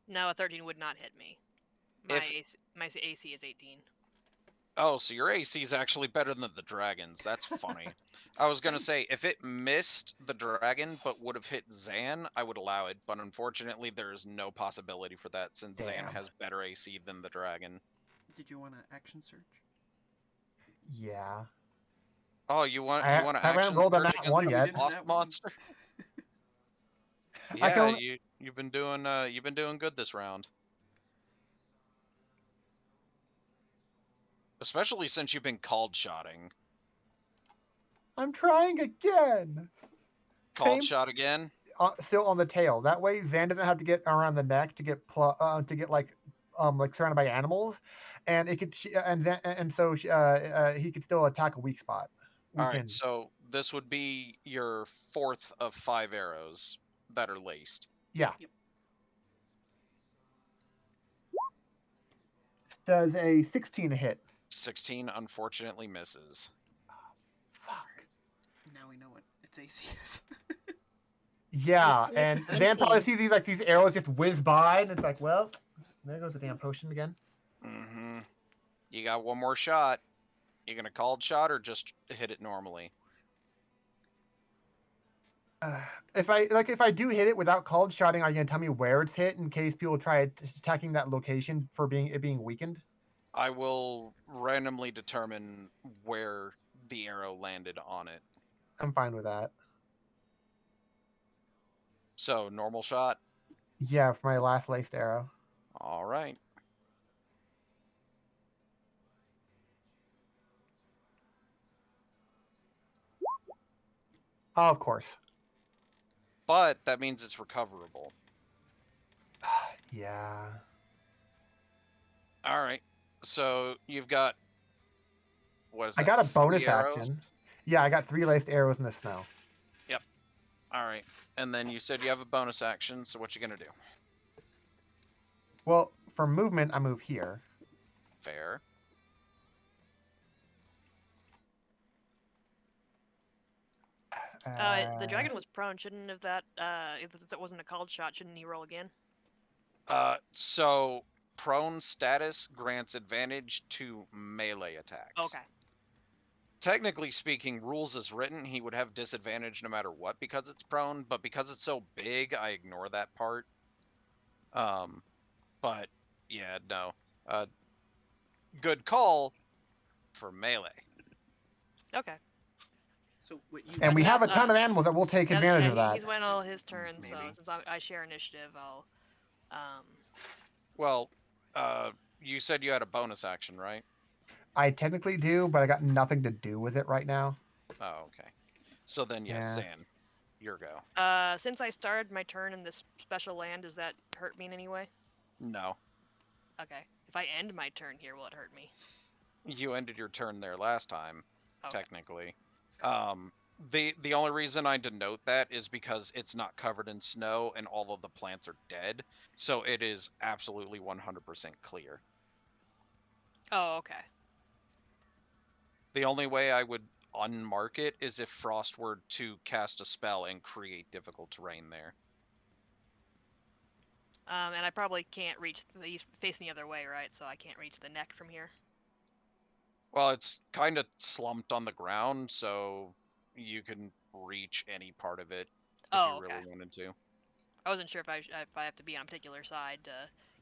No, a 13 would not hit me. My If- AC is 18. Oh, so your AC is actually better than the dragon's. That's funny. I was gonna say, if it missed the dragon but would have hit Zan, I would allow it. But unfortunately, there is no possibility for that since Zan Damn. has better AC than the dragon. Did you want to action search? Yeah. Oh, you want I to haven't action rolled a search nat against one the yet. didn't boss nat one. monster? I Yeah, can- you've been doing good this round. Especially since you've been called shotting. I'm trying again. Called Same- shot again? Still on the tail. That way, Zan doesn't have to get around the neck to get like surrounded by animals, and it could so he could still attack a weak spot. All right, Weaken. so this would be your 4th of 5 arrows that are laced. Yeah. Yep. Does a 16 hit? 16 unfortunately misses. Fuck. Now we know what its AC is. Yeah, It's and Dan probably 17. sees these arrows just whiz by, and it's like, well, there goes the damn potion again. Mm-hmm. You got one more shot. You gonna called shot or just hit it normally? If I do hit it without called shotting, are you gonna tell me where it's hit in case people try attacking that location for being weakened? I will randomly determine where the arrow landed on it. I'm fine with that. So normal shot. Yeah, for my last laced arrow. All right. Oh, of course. But that means it's recoverable. Yeah. All right. So you've got what is that? I got a 3 bonus arrows? action. Yeah, I got 3 laced arrows in the snow. All right. And then you said you have a bonus action. So what you gonna do? Well, for movement, I move here. Fair. The dragon was prone. Shouldn't have that? If that wasn't a called shot, shouldn't he roll again? So prone status grants advantage to melee attacks. Okay. Technically speaking, rules as written, he would have disadvantage no matter what because it's prone, but because it's so big, I ignore that part. But yeah, no. Good call for melee. Okay. So what you And we That's have a now- ton of animals that will take advantage of that. He's went all his turns, so Maybe. since I share initiative, I'll. Well, you said you had a bonus action, right? I technically do, but I got nothing to do with it right now. Oh, okay. So then, yes, Yeah. San, your go. Since I started my turn in this special land, does that hurt me in any way? No, Okay. If I end my turn here, will it hurt me? you ended your turn there last time, Okay. technically. The only reason I denote that is because it's not covered in snow and all of the plants are dead, so it is absolutely 100% clear. Oh, okay. The only way I would unmark it is if Frost were to cast a spell and create difficult terrain there. And I probably can't reach he's facing the other way, right? So I can't reach the neck from here. Well, it's kind of slumped on the ground, so you can reach any part of it if Oh, you okay. really wanted to. I wasn't sure if I have to be on a particular side to.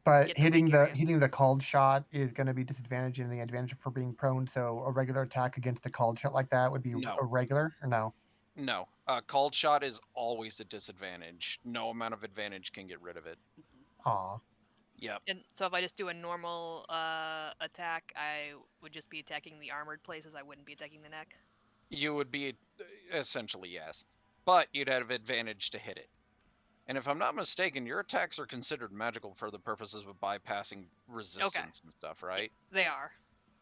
But Get the weak area. hitting the called shot is going to be disadvantage, and the advantage for being prone. So a regular attack against a called shot like that would be No. a regular, or no? No, called shot is always a disadvantage. No amount of advantage can get rid of it. Aw. Yep. And so if I just do a normal attack, I would just be attacking the armored places. I wouldn't be attacking the neck. You would be essentially yes, but you'd have advantage to hit it. And if I'm not mistaken, your attacks are considered magical for the purposes of bypassing resistance and stuff, right? They are.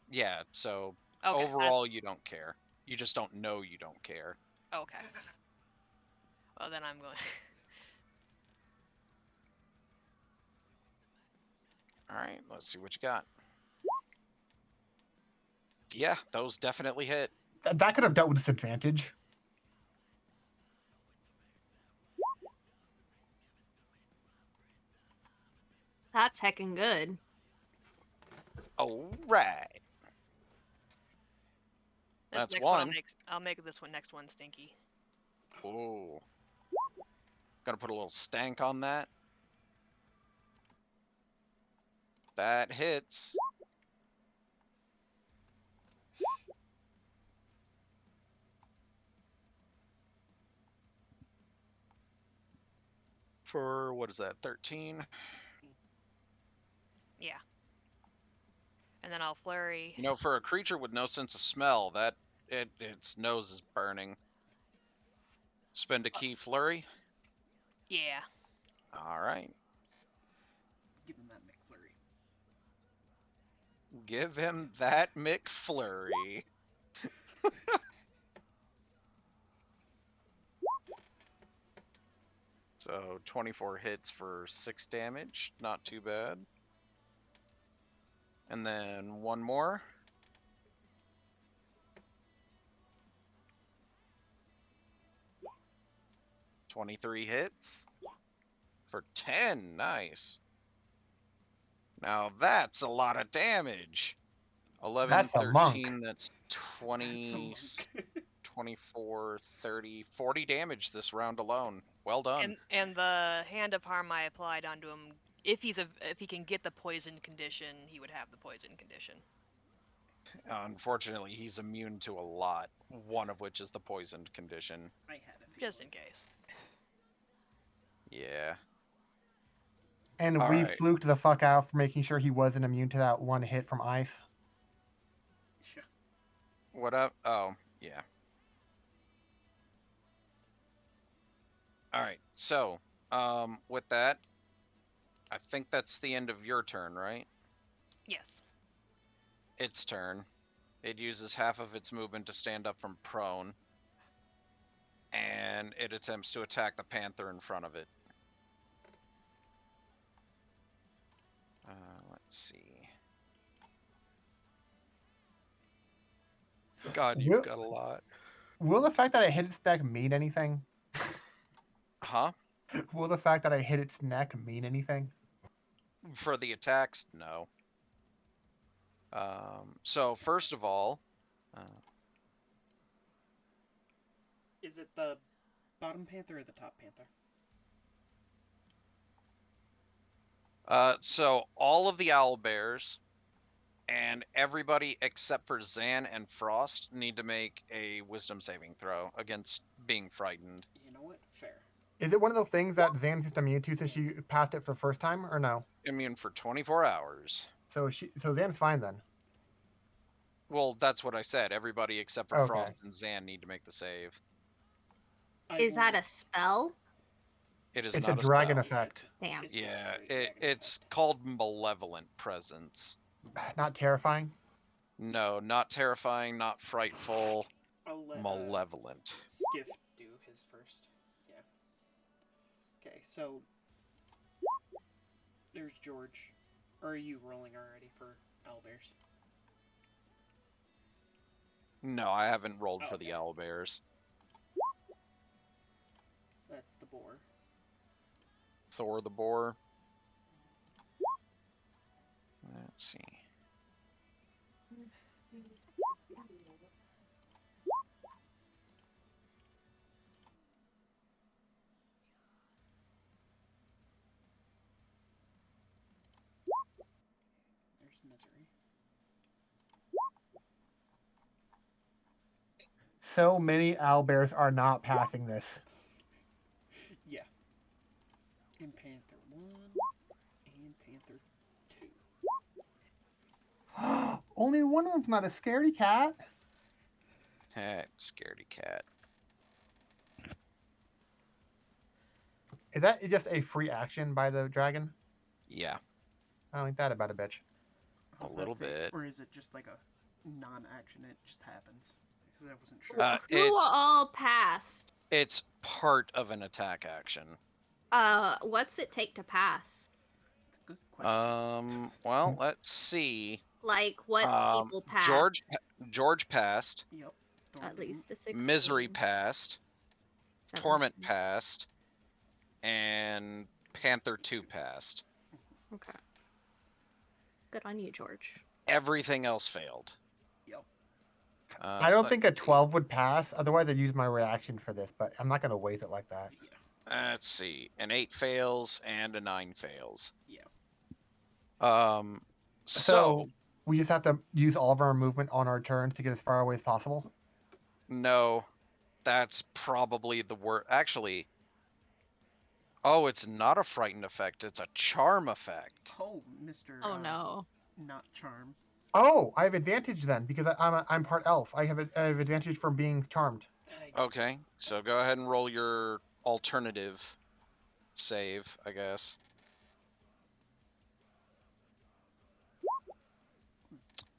Yeah, so Okay. overall you don't care. You just don't know you don't care. Okay. Well, then I'm going. Alright, let's see what you got. Yeah, those definitely hit. That could have dealt with disadvantage. That's heckin' good. Alright. This That's next one. I'll make this next one stinky. Ooh. Gotta put a little stank on that. That hits. For, what is that, 13? Yeah. And then I'll flurry. You know, for a creature with no sense of smell, its nose is burning. Spend a key flurry. Yeah. Alright. Give him that McFlurry. Give him that McFlurry. So 24 hits for 6 damage. Not too bad. And then one more. 23 hits for 10. Nice. Now that's a lot of damage. 11, That's a monk. 13, that's 20, That's a monk. 24, 30, 40 damage this round alone. Well done. And the hand of harm I applied onto him, if he can get the poison condition, he would have the poison condition. Unfortunately, he's immune to a lot, one of which is the poisoned condition. I had it. Just in case. Yeah. And All we right. fluked the fuck out for making sure he wasn't immune to that one hit from ice. Sure. What up? Oh, yeah. All right. So, with that, I think that's the end of your turn, right? Yes. Its turn. It uses half of its movement to stand up from prone, and it attempts to attack the panther in front of it. Let's see. God, you've got a lot. Will the fact that I hit its neck mean anything? Huh? Will the fact that I hit its neck mean anything? For the attacks, no. So first of all, Is it the bottom panther or the top panther? so all of the owlbears and everybody except for Zan and Frost need to make a wisdom saving throw against being frightened. You know what? Fair. Is it one of those things that Zan's just immune to since she passed it for the first time, or no? Immune for 24 hours. So Zan's fine then. Well, that's what I said. Everybody except for Okay. Frost and Zan need to make the save. Is that a spell? It is It's not a dragon spell. effect. Damn. It's just Yeah, straight dragon it's effect. called Malevolent Presence. Not terrifying. No, not terrifying, not frightful, I'll let malevolent. Skiff do his first. Yeah. Okay, so there's George. Or are you rolling already for owlbears? No, I haven't rolled for the Okay. owlbears. That's the boar. Thor the boar. Let's see. There's misery. So many owlbears are not passing this. Yeah. And Panther 1 and Panther 2. Only one of them's not a scaredy cat. Scaredy cat. Is that just a free action by the dragon? Yeah, I don't think that about a bitch. I was A about little to say, bit. Or is it just like a non-action? It just happens. Because I wasn't sure. Who it's all passed? it's part of an attack action. What's it take to pass? It's a good question. Well, let's see. Like what people passed? George passed. Yep. At least a 16. Misery passed. 17. Torment passed. And Panther 2 passed. Okay. Good on you, George. Everything else failed. Yep. I don't think a let's see. 12 would pass. Otherwise, I'd use my reaction for this, but I'm not going to waste it like that. Yeah. Let's see. An 8 fails and a 9 fails. Yeah. So we just have to use all of our movement on our turns to get as far away as possible. no, that's probably the worst. Actually, oh, it's not a frightened effect. It's a charm effect. Oh, Mr. Oh no. Not charm. Oh, I have advantage then because I'm part elf. I have advantage from being charmed. Okay, so go ahead and roll your alternative save, I guess.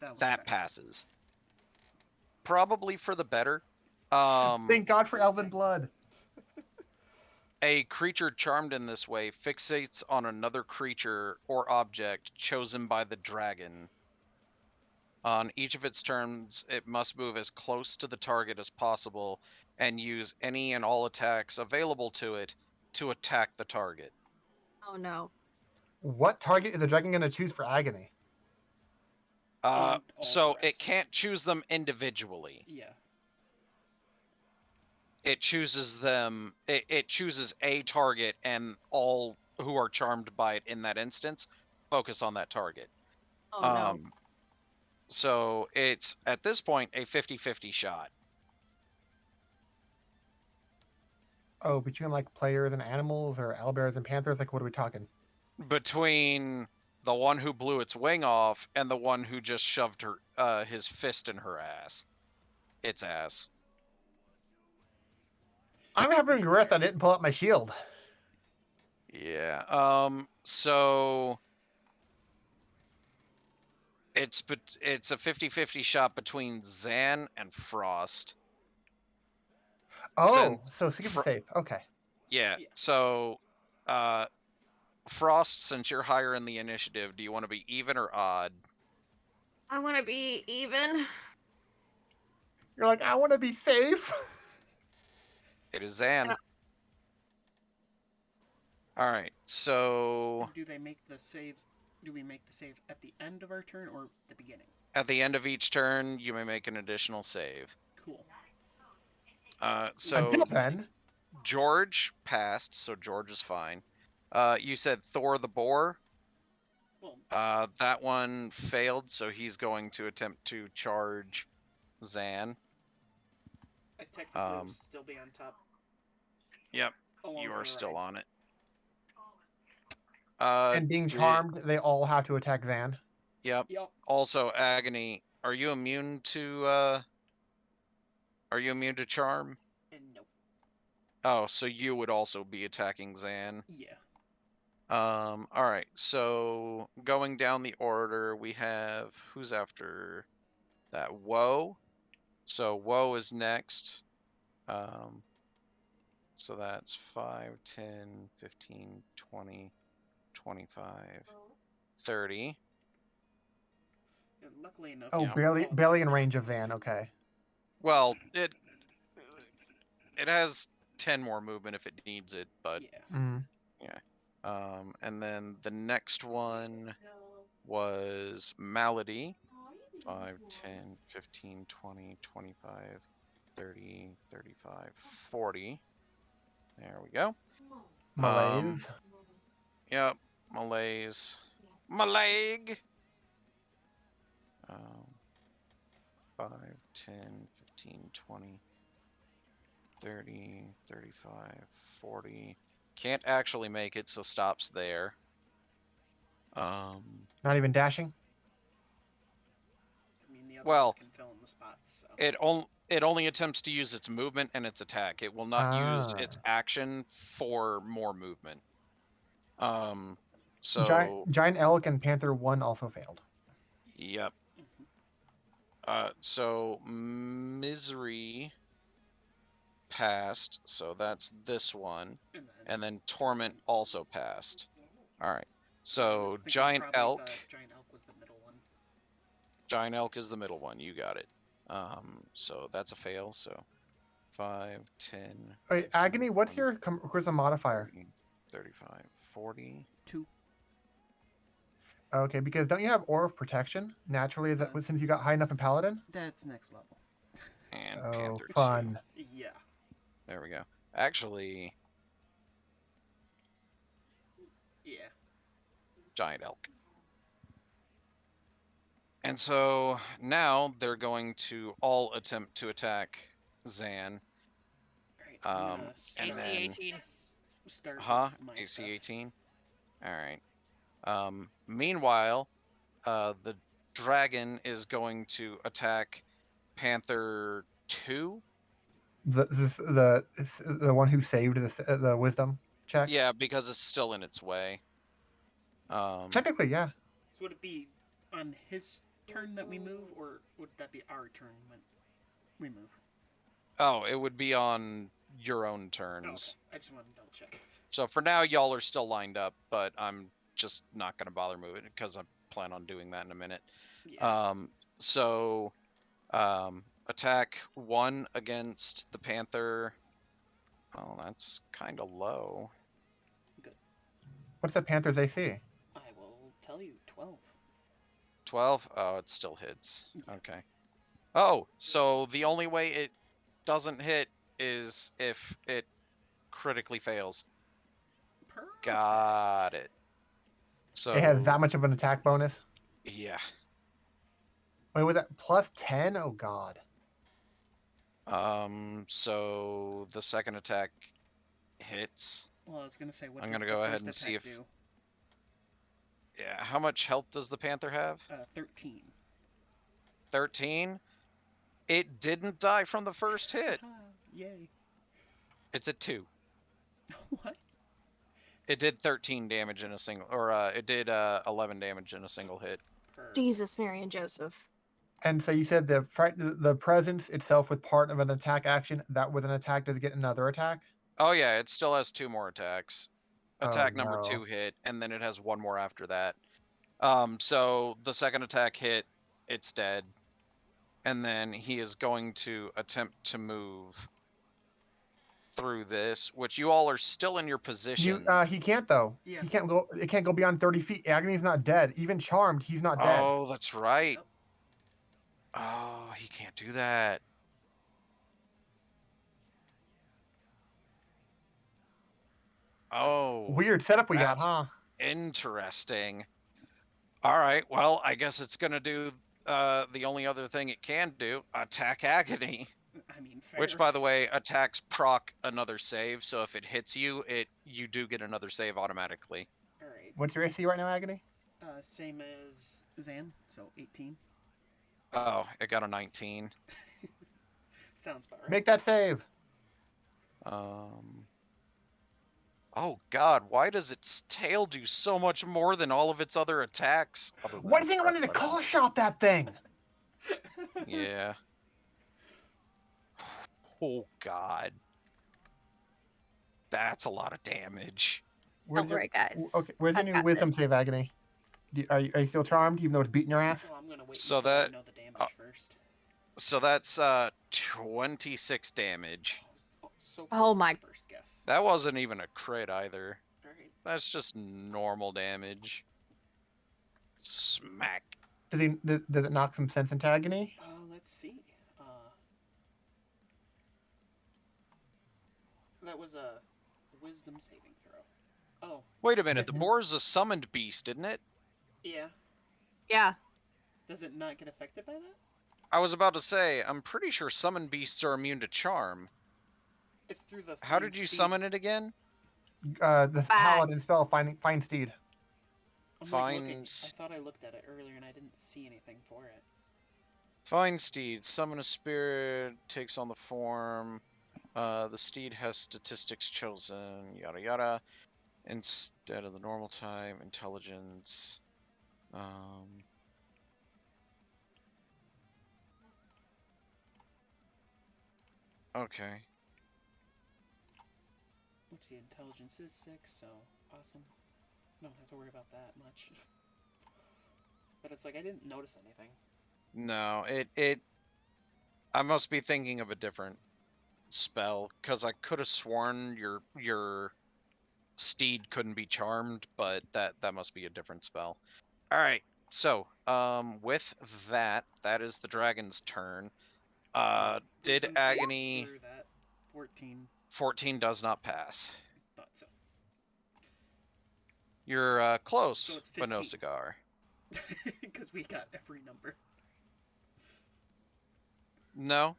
was That better. passes. Probably for the better. Thank God for elven Same. blood. A creature charmed in this way fixates on another creature or object chosen by the dragon. On each of its turns, it must move as close to the target as possible and use any and all attacks available to it to attack the target. Oh no. What target is the dragon going to choose for agony? And all So the it rest. can't choose them individually. Yeah. It chooses them. It chooses a target, and all who are charmed by it in that instance focus on that target. Oh no. So it's at this point a 50-50 shot. Oh, between like players and animals or owlbears and panthers? Like, what are we talking? Between the one who blew its wing off and the one who just shoved her his fist in her ass. Its ass. I'm having regret I didn't pull out my shield. Yeah. So it's a 50-50 shot between Zan and Frost. Oh, Since so skip Fro- safe. Okay. yeah. Yeah. So Frost, since you're higher in the initiative, do you want to be even or odd? I want to be even. You're like, I want to be safe. It is Zan. Yeah. All right. So And do they make the save? Do we make the save at the end of our turn or the beginning? at the end of each turn, you may make an additional save. Cool. So Until then, George passed, so George is fine. You said Thor the Boar. Well, That one failed, so he's going to attempt to charge Zan. I technically would still be on top. Yep, Along you for are the still ride. on it. and being charmed, they all have to attack Zan. Yep. Yup. Also, Agony. Are you immune to? Are you immune to charm? And no. Oh, so you would also be attacking Zan. Yeah. All right. So going down the order, we have who's after that? Woe. So Woe is next. So that's 5, 10, 15, 20, 25, 30. And luckily enough. Oh, Yeah. barely in range of Zan. Okay. Well, it has 10 more movement if it needs it, but Yeah. Mm. and then the next one was Malady. 5, 10, 15, 20, 25, 30, 35, 40. There we go. Malaise. Yep, malaise. My leg! 5, 10, 15, 20, 30, 35, 40. Can't actually make it, so stops there. Not even dashing. I mean, the other Well, ones can fill in the spots. So. it only attempts to use its movement and its attack. It will not use its action for more movement. So Giant elk and panther 1 also failed. yep. Mhm. So Misery passed, so that's this one, and then Torment also passed. All right. I So was thinking Giant probably Elk. the Giant Elk was the middle one. Giant Elk is the middle one. You got it. So that's a fail. So 5, 10. Wait, 15, Agony, what's 20, your charisma modifier? 30, 35, 40. 2. Okay, because don't you have Aura of Protection naturally? Is that since you got high enough in Paladin? That's next level. And Oh, Panther 2. fun. Yeah. There we go. Actually, Yeah. Giant Elk. And so now they're going to all attempt to attack Zan. Alright, I'm gonna and AC then 18. start Huh? with my AC stuff. 18. All right. Meanwhile, the dragon is going to attack Panther 2. The one who saved the wisdom check. Yeah, because it's still in its way. Technically, yeah. So would it be on his turn that we move, or would that be our turn when we move? Oh, it would be on your own Oh, turns. okay. I just want to double check. So for now, y'all are still lined up, but I'm just not going to bother moving because I plan on doing that in a minute. Yeah. So, attack 1 against the panther. Oh, that's kind of low. What's the Panthers AC? I will tell you, 12. 12? Oh, it still hits. Yeah. Okay. Oh, so the only way it doesn't hit is if it critically fails. Perfect. Got it. So It has that much of an attack bonus. yeah. Wait, was that plus 10? Oh god. So the second attack hits. Well, I was gonna say, what I'm does gonna the go ahead first and see attack if- do? Yeah. How much health does the panther have? 13. 13. It didn't die from the first hit. Yay. It's a 2. What? It did 13 damage in a single, or it did 11 damage in a single hit. Jesus, Mary and Joseph. And so you said the presence itself was part of an attack action. That was an attack. Does it get another attack? Oh yeah, it still has 2 more attacks. Attack number no. 2 hit, and then it has 1 more after that. So the second attack hit, it's dead. And then he is going to attempt to move through this, which you all are still in your position. He can't though. Yeah. He can't go. It can't go beyond 30 feet. Agony's not dead. Even charmed, he's not dead. Oh, that's right. Yep. Oh, he can't do that. Oh, Weird setup we got, that's- huh? interesting. All right, well, I guess it's gonna do the only other thing it can do, attack agony. I mean, fair. Which, by the way, attacks proc another save, so if it hits you, you do get another save automatically. Alright. What's your AC right now, Agony? Same as Zan, so 18. Oh, it got a 19. Sounds about right. Make that save. Oh god, why does its tail do so much more than all of its other attacks? Other than Why do you the think I wanted to breath weapon? call shot that thing? Yeah. Oh god. That's a lot of damage. Where's Alright, guys. Okay, where's your I've new got wisdom this. save, Agony? Are you still charmed, even though it's beating your ass? Well, I'm gonna wait So until I that- know the damage first. So that's 26 damage. So close Oh to my- the first guess. That wasn't even a crit either. Alright. That's just normal damage. Smack. Does it knock some sense into Agony? Let's see. That was a wisdom saving throw. Oh, Wait a minute, the boar is a summoned beast, isn't it? yeah. Yeah. Does it not get affected by that? I was about to say, I'm pretty sure summoned beasts are immune to charm. It's through the. How did you summon it again? The paladin spell, find steed. I'm like looking. I Finds- thought I looked at it earlier and I didn't see anything for it. Find steed. Summon a spirit, takes on the form. The steed has statistics chosen, yada yada. Instead of the normal type, intelligence. Okay. Let's see, intelligence is 6, so awesome. Don't have to worry about that much. But it's like I didn't notice anything. No, I must be thinking of a different spell, because I could have sworn your steed couldn't be charmed, but that must be a different spell. All right, so with that is the dragon's turn. So, Did wisdom save agony through that 14? 14 does not pass. Thought so. You're close, So it's but no 15. cigar. Because we got every number. No,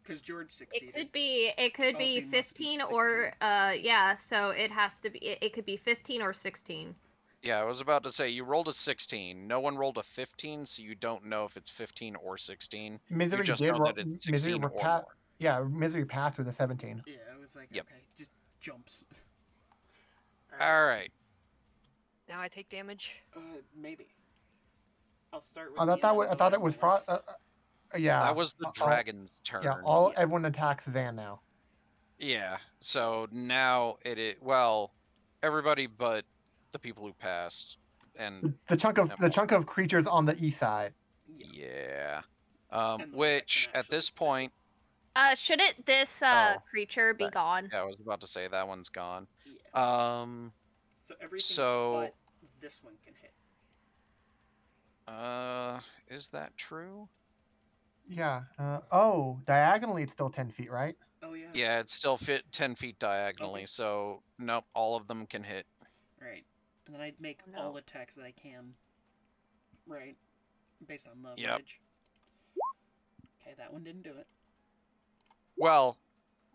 Because George succeeded. It could Oh, be it must be 15 or 16. yeah, so it has to be it could be 15 or 16. yeah, I was about to say you rolled a 16. No one rolled a 15, so you don't know if it's 15 or 16. Misery you just did know roll. that it's Misery 16 or repa- more. Yeah, Misery passed with a 17. Yeah, I was like, Yep. okay, just jumps. All right. Now I take damage. Maybe. I'll start with. I me thought and I I'll thought go it was down the list. yeah. That was the all- dragon's turn. Yeah, Yeah. everyone attacks Zan now. Yeah, so now well, everybody but the people who passed and The chunk of Temple. creatures on the east side. yeah. And the ones that Which can at this actually- point, Shouldn't this Oh, creature be that- gone? yeah, I was about to say that one's gone. Yeah. Um, So everything so- but this one can hit. is that true? Yeah. Oh, diagonally it's still 10 feet, right? Oh yeah. Yeah, it's still fit 10 feet diagonally, Okay. so nope, all of them can hit. Right. And then I'd make No. all attacks that I can. Right. Based on the Yep. footage. Okay, that one didn't do it. Well,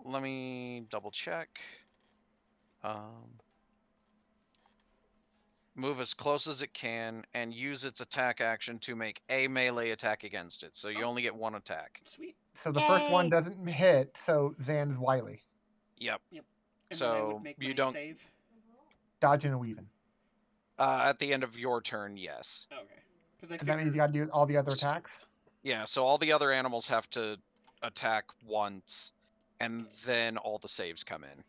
let me double check. Move as close as it can and use its attack action to make a melee attack against it. So you Oh. only get one attack. Sweet. So the first one Yay. doesn't hit, so Zan's wily. Yep. And So then I would make you my don't- save. Dodging and weaving. At the end of your turn, yes. Okay. Because I And that means you figured. gotta do all the other attacks? Yeah, so all the other animals have to attack once, and Okay. then all the saves come in.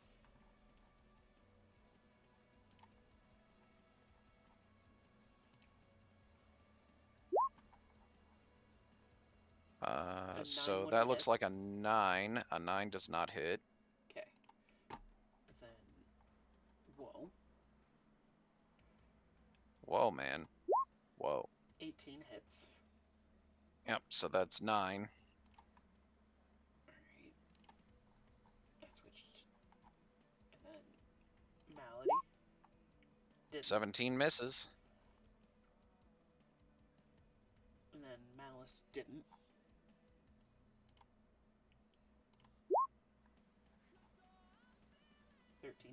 nine So wouldn't that looks hit. like a 9. A 9 does not hit. Okay. Then. Whoa. Whoa, man. Whoa. 18 hits. Yep, so that's 9. Alright. I switched. And then. Malady. Didn't. 17 misses. And then Malice didn't.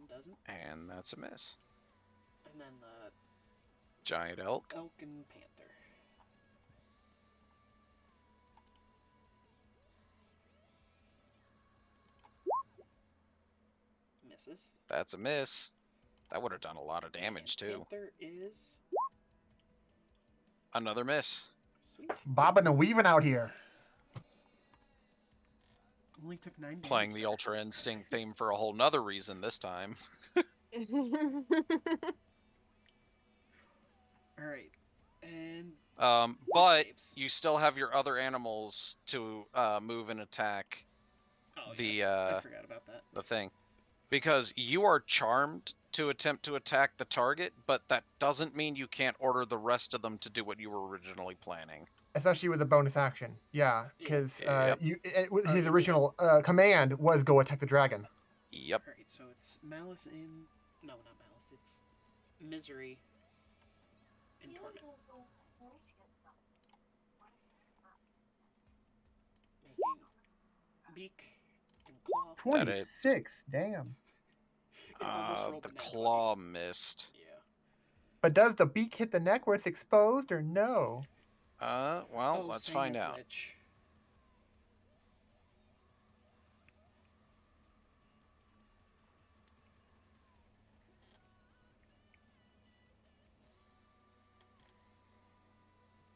Doesn't. And that's a miss. And then the Giant elk. elk and panther. Misses. That's a miss. That would have done a lot of damage, And too. Panther is Another miss. sweet. Bobbing and weaving out here. Only took 9 damage. Playing the Ultra Instinct theme for a whole nother reason this time. Alright. And But saves. you still have your other animals to move and attack oh, the yeah. I forgot about that. the thing. Because you are charmed to attempt to attack the target, but that doesn't mean you can't order the rest of them to do what you were originally planning. Especially with a bonus action. Yeah, because Yep. his original command was go attack the dragon. Yep. Alright, so it's Malice in. No, not Malice. It's Misery and Torment. Making beak and claw. That is- 26, damn. It almost rolled The a nat 20. claw missed. Yeah. But does the beak hit the neck where it's exposed or no? Well, Oh, let's same find as out. Lich.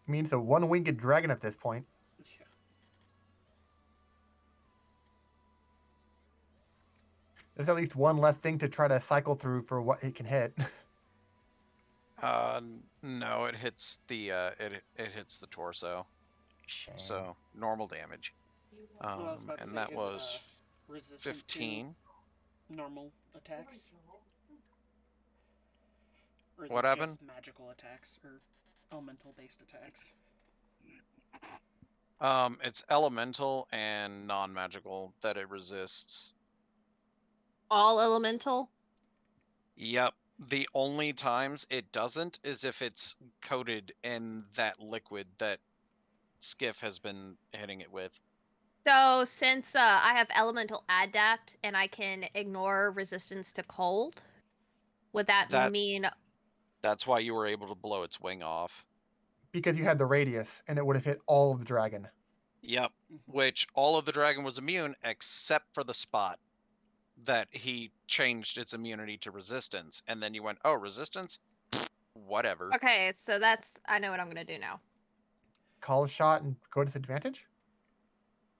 I mean, it's a one-winged dragon at this point. Yeah. There's at least one less thing to try to cycle through for what it can hit. No, it hits the it hits the torso. Shame. So normal damage. Well, I was about to And say, that is was it, resistant to 15. normal attacks? Or is What it happened? just magical attacks or elemental-based attacks? It's elemental and non-magical that it resists. All elemental? Yep. The only times it doesn't is if it's coated in that liquid that Skiff has been hitting it with. So since I have elemental adapt and I can ignore resistance to cold, would that That- mean That's why you were able to blow its wing off. Because you had the radius, and it would have hit all of the dragon. Yep. Mhm. Which all of the dragon was immune except for the spot that he changed its immunity to resistance. And then you went, oh, resistance? Whatever. okay? So that's I know what I'm gonna do now. Call a shot and go to disadvantage?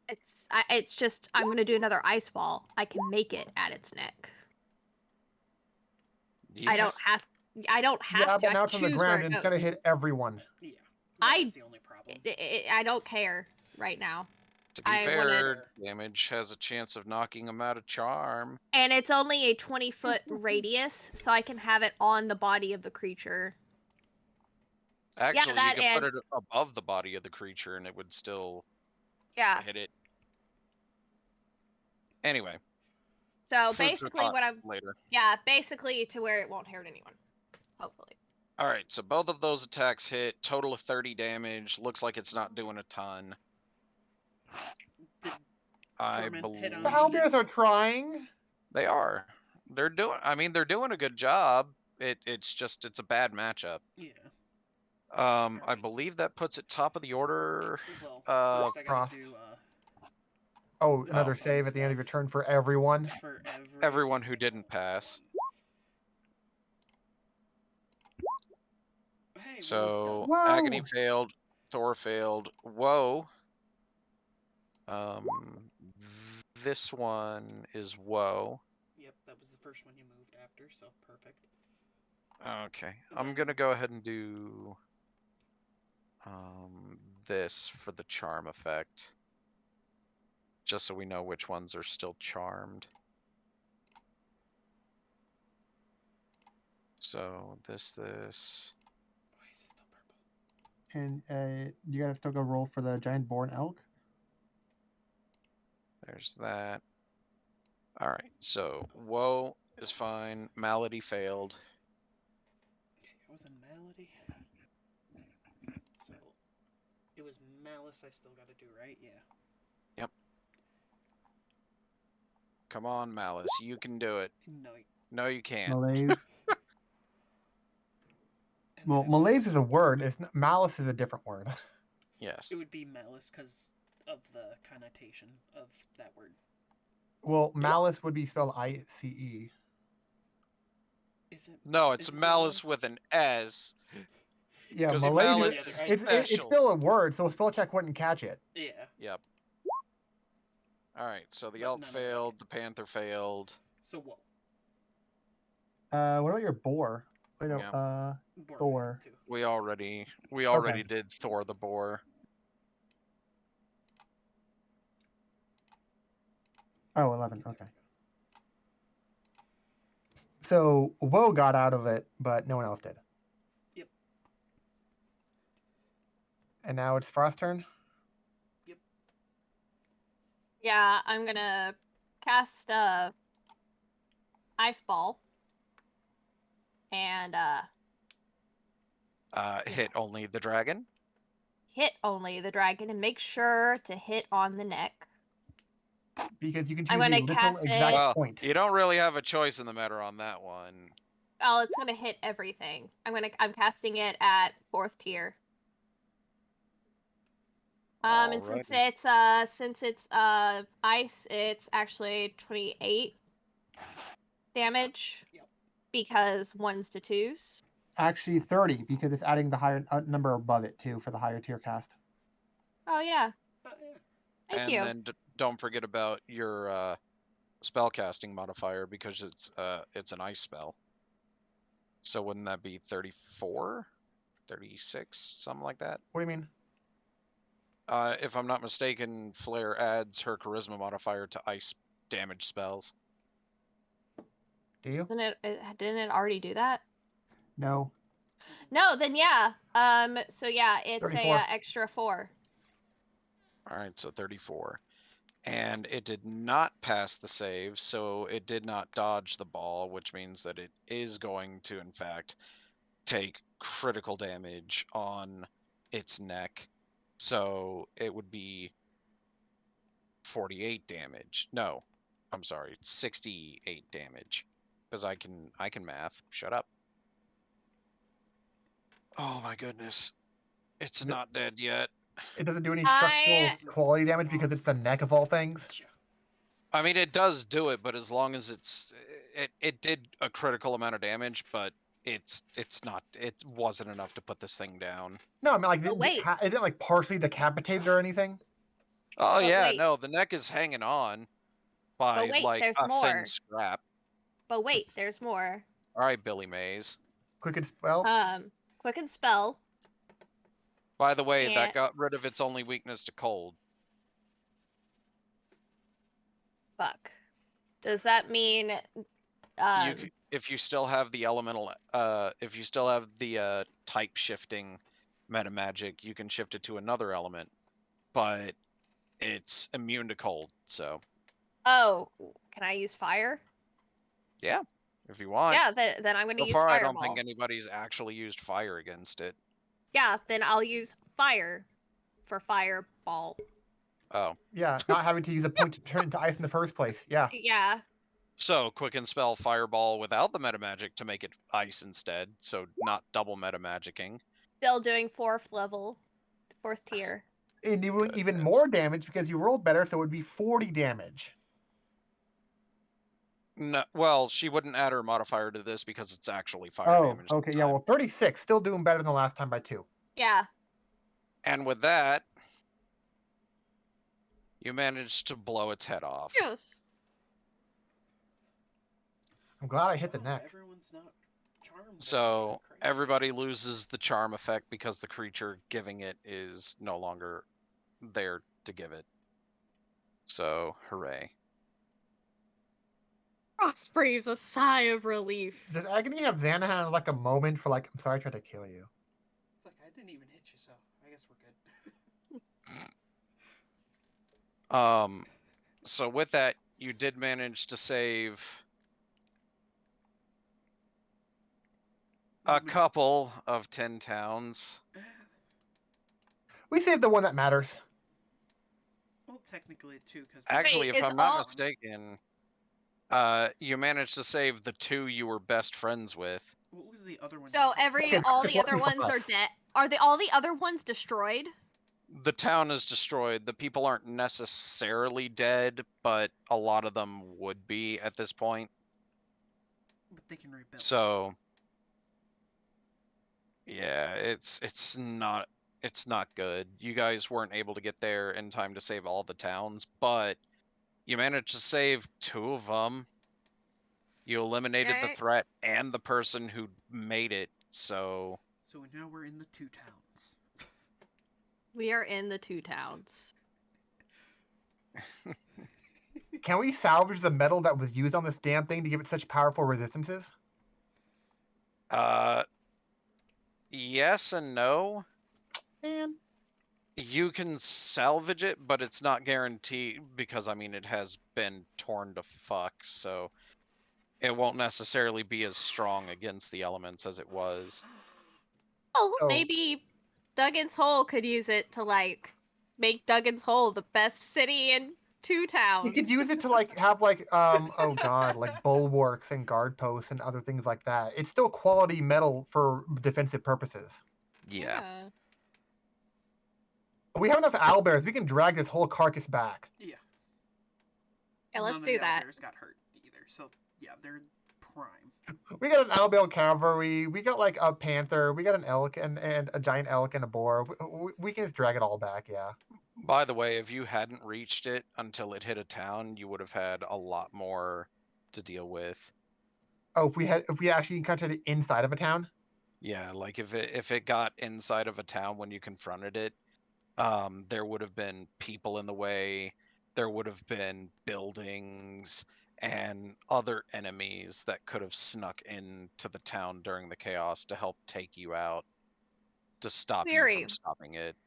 It's just I'm gonna do another ice ball. I can make it at its neck. I Yeah. don't have I don't have Yeah, to. but I now can it's on the choose ground where and it it's gonna goes. hit everyone. Yeah. I- That's the only problem. I don't care right now. To be I fair, wanna- damage has a chance of knocking him out of charm. And it's only a 20-foot radius, so I can have it on the body of the creature. Actually, that you could put and- it above the body of the creature and it would still Yeah. hit it. Anyway, So food for basically, thought what I'm later. basically to where it won't hurt anyone. Hopefully. All right, so both of those attacks hit. Total of 30 damage. Looks like it's not doing a ton. Did I Torment hit on The believe Owlbears are trying. they are. They're doing. I mean, they're doing a good job. It's a bad matchup. Yeah. I Alright. believe that puts it top of the order. Well, Uh, first I gotta Frost. do Oh, Oh, another fun save at the end of stuff. your turn for everyone. for Everyone who single didn't pass. one. Hey, So Whoa! Agony failed. Thor failed. Whoa. This one is whoa. Yep, that was the first one you moved after, so perfect. Okay, I'm gonna go ahead and do this for the charm effect, just so we know which ones are still charmed. So this. Why is it still purple? And you gotta still go roll for the giant boar and elk. There's that. All right, so woe is fine. Malady failed. Okay, it was a malady. So it was malice I still gotta do, right? Yeah. Come on, Malice, you can do it. No. No, you can't. Malaise. and Well, then it malaise was- is a word. It's not, malice is a different word. Yes. It would be malice because of the connotation of that word. Well, malice would be spelled I-C-E. Is it? No, it's Is it the malice other with an S. Yeah, 'Cause malaise. malice Is, is it's special. still a word, so a spell check wouldn't catch it. Yeah. Yep. All right, so the But elk none of that. failed, the panther failed. So what? What about your boar? Wait, no, Yeah. Boar Thor. failed, too. We already did Thor the boar. Oh, 11, okay. So, Woe got out of it, but no one else did. Yep. And now it's Frost's turn? Yeah, I'm gonna cast Ice Ball. And Hit only the dragon. hit only the dragon and make sure to hit on the neck. Because you can choose I'm the gonna literal cast exact it- Well, point. you don't really have a choice in the matter on that one. Oh, it's gonna hit everything. I'm casting it at 4th tier. And since it's ice, it's actually 28 damage. Yep. Because 1s to 2s. Actually, 30, because it's adding the higher number above it, too, for the higher tier cast. Oh yeah. Yeah. Thank and you. then don't forget about your spellcasting modifier because it's an ice spell. So wouldn't that be 34? 36? Something like that? What do you mean? If I'm not mistaken, Flare adds her charisma modifier to ice damage spells. Do you? Didn't it already do that? No. No, then yeah. So yeah, it's 34. a extra 4. All right, so 34. And it did not pass the save, so it did not dodge the ball, which means that it is going to, in fact, take critical damage on its neck. So it would be 48 damage. No, I'm sorry, 68 damage. Because I can math. Shut up. Oh my goodness. It's Is it- not dead yet. It doesn't do any structural I- quality damage because it's the neck of all things. Gotcha. I mean, it does do it, but as long as it did a critical amount of damage, but it wasn't enough to put this thing down. No, I mean, like, Oh, wait. is it like partially decapitated or anything? Oh But yeah, wait. no, the neck is hanging on by wait, like there's a more. thin scrap. But wait, there's more. All right, Billy Mays. Quicken spell. Quicken spell. By the way, And- that got rid of its only weakness to cold. Fuck. Does that mean If you still have the elemental, if you still have the type shifting meta magic, you can shift it to another element, but it's immune to cold. So oh, can I use fire? yeah, if you want. Yeah, then I'm gonna So use far, I fireball. don't think anybody's actually used fire against it. Yeah, then I'll use fire for fireball. Oh, Yeah, not having to use a point to turn into ice in the first place. Yeah. Yeah. so quicken spell fireball without the meta magic to make it ice instead. So not double meta magicking. Still doing 4th tier. And doing even Goodness. more damage because you rolled better, so it would be 40 damage. No, well, she wouldn't add her modifier to this because it's actually fire Oh, damage. this okay. Yeah, time. well, 36. Still doing better than the last time by 2. Yeah. And with that, you managed to blow its head off. Yes. I'm glad I hit the Oh, neck. Everyone's not charmed. So crazy. everybody loses the charm effect because the creature giving it is no longer there to give it. So hooray. Frost breathes a sigh of relief. Does Agony have Xanahan like a moment for like, I'm sorry I tried to kill you? It's like I didn't even hit you, so I guess we're good. So with that, you did manage to save a couple of 10 towns. We saved the one that matters. Well, technically too, because Actually, Wait, if is I'm not all- mistaken, you managed to save the 2 you were best friends with. What was the other one? So Okay, all just the other one for ones are us. dead. Are all the other ones destroyed? The town is destroyed. The people aren't necessarily dead, but a lot of them would be at this point. But they can rebuild. So yeah, it's not good. You guys weren't able to get there in time to save all the towns, but you managed to save 2 of them. You eliminated the Okay. threat and the person who made it. So now we're in the 2 towns. We are in the 2 towns. Can we salvage the metal that was used on this damn thing to give it such powerful resistances? yes and no. Man. You can salvage it, but it's not guaranteed because, I mean, it has been torn to fuck, so it won't necessarily be as strong against the elements as it was. Oh, So- maybe Duggan's Hole could use it to like make Duggan's Hole the best city in 2 towns. You could use it to like have like oh god, like bulwarks and guard posts and other things like that. It's still quality metal for defensive purposes. Yeah. We have enough owlbears. We can drag this whole carcass back. Yeah. Yeah, let's None of do the that. Owlbears got hurt either, so yeah, they're prime. We got an owlbear cavalry. We got like a panther. We got an elk and a giant elk and a boar. We can just drag it all back. Yeah. By the way, if you hadn't reached it until it hit a town, you would have had a lot more to deal with. Oh, if we actually encountered it inside of a town. Yeah, like if it got inside of a town when you confronted it, there would have been people in the way. There would have been buildings and other enemies that could have snuck into the town during the chaos to help take you out, to stop you Query. from stopping it.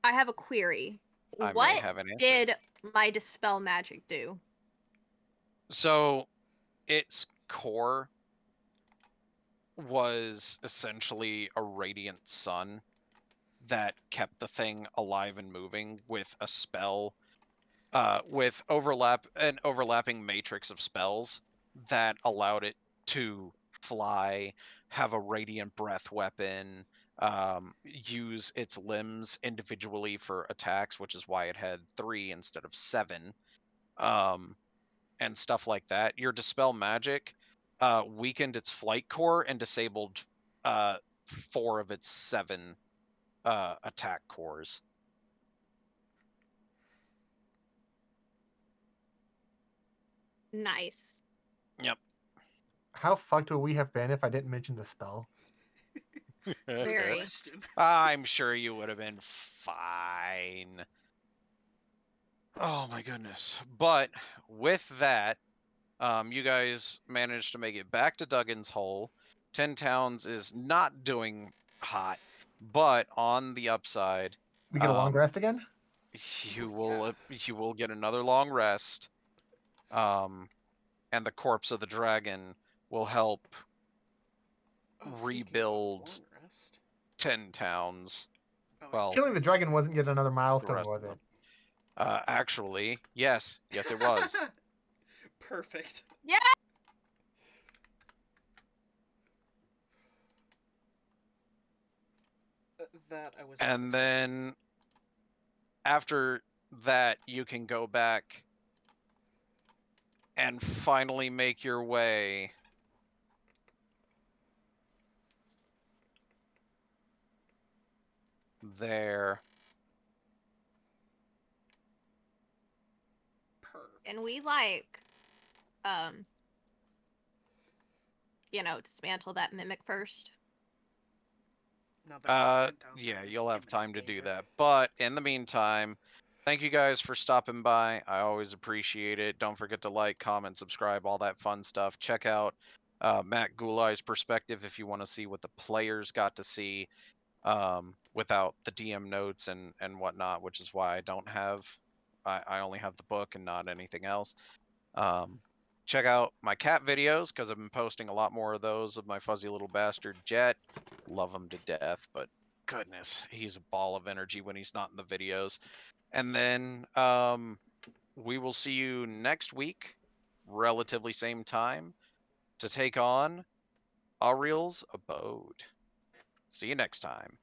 I have a query. I may What have an answer. did my dispel magic do? So, its core was essentially a radiant sun that kept the thing alive and moving with a spell, with an overlapping matrix of spells that allowed it to fly, have a radiant breath weapon, use its limbs individually for attacks, which is why it had 3 instead of 7, and stuff like that. Your dispel magic weakened its flight core and disabled 4 of its 7 attack cores. Nice. Yep. How fucked would we have been if I didn't mention the spell? Very. Question. I'm sure you would have been fine. Oh my goodness. But with that, you guys managed to make it back to Duggan's Hole. 10 Towns is not doing hot, but on the upside, We get a long Um, rest again. you Oh, will get another long rest. And the corpse of the dragon will help Oh, speaking of rebuild long rest. 10 Towns. Oh, Well, Killing the dragon wasn't yet another the milestone, rest was of them. it? Actually, yes, it was. Perfect. Yeah. That I was. not And expecting. then after that, you can go back and finally make your way there. Perfect. And we dismantle that mimic first. Now that 10 towns Yeah, are in you'll have imminent time to do danger. that. But in the meantime, thank you guys for stopping by. I always appreciate it. Don't forget to like, comment, subscribe, all that fun stuff. Check out Matt Gulai's perspective if you want to see what the players got to see without the DM notes and whatnot, which is why I only have the book and not anything else. Check out my cat videos because I've been posting a lot more of those of my fuzzy little bastard Jet. Love him to death, but goodness, he's a ball of energy when he's not in the videos. And then we will see you next week, relatively same time, to take on Ariel's Abode. See you next time.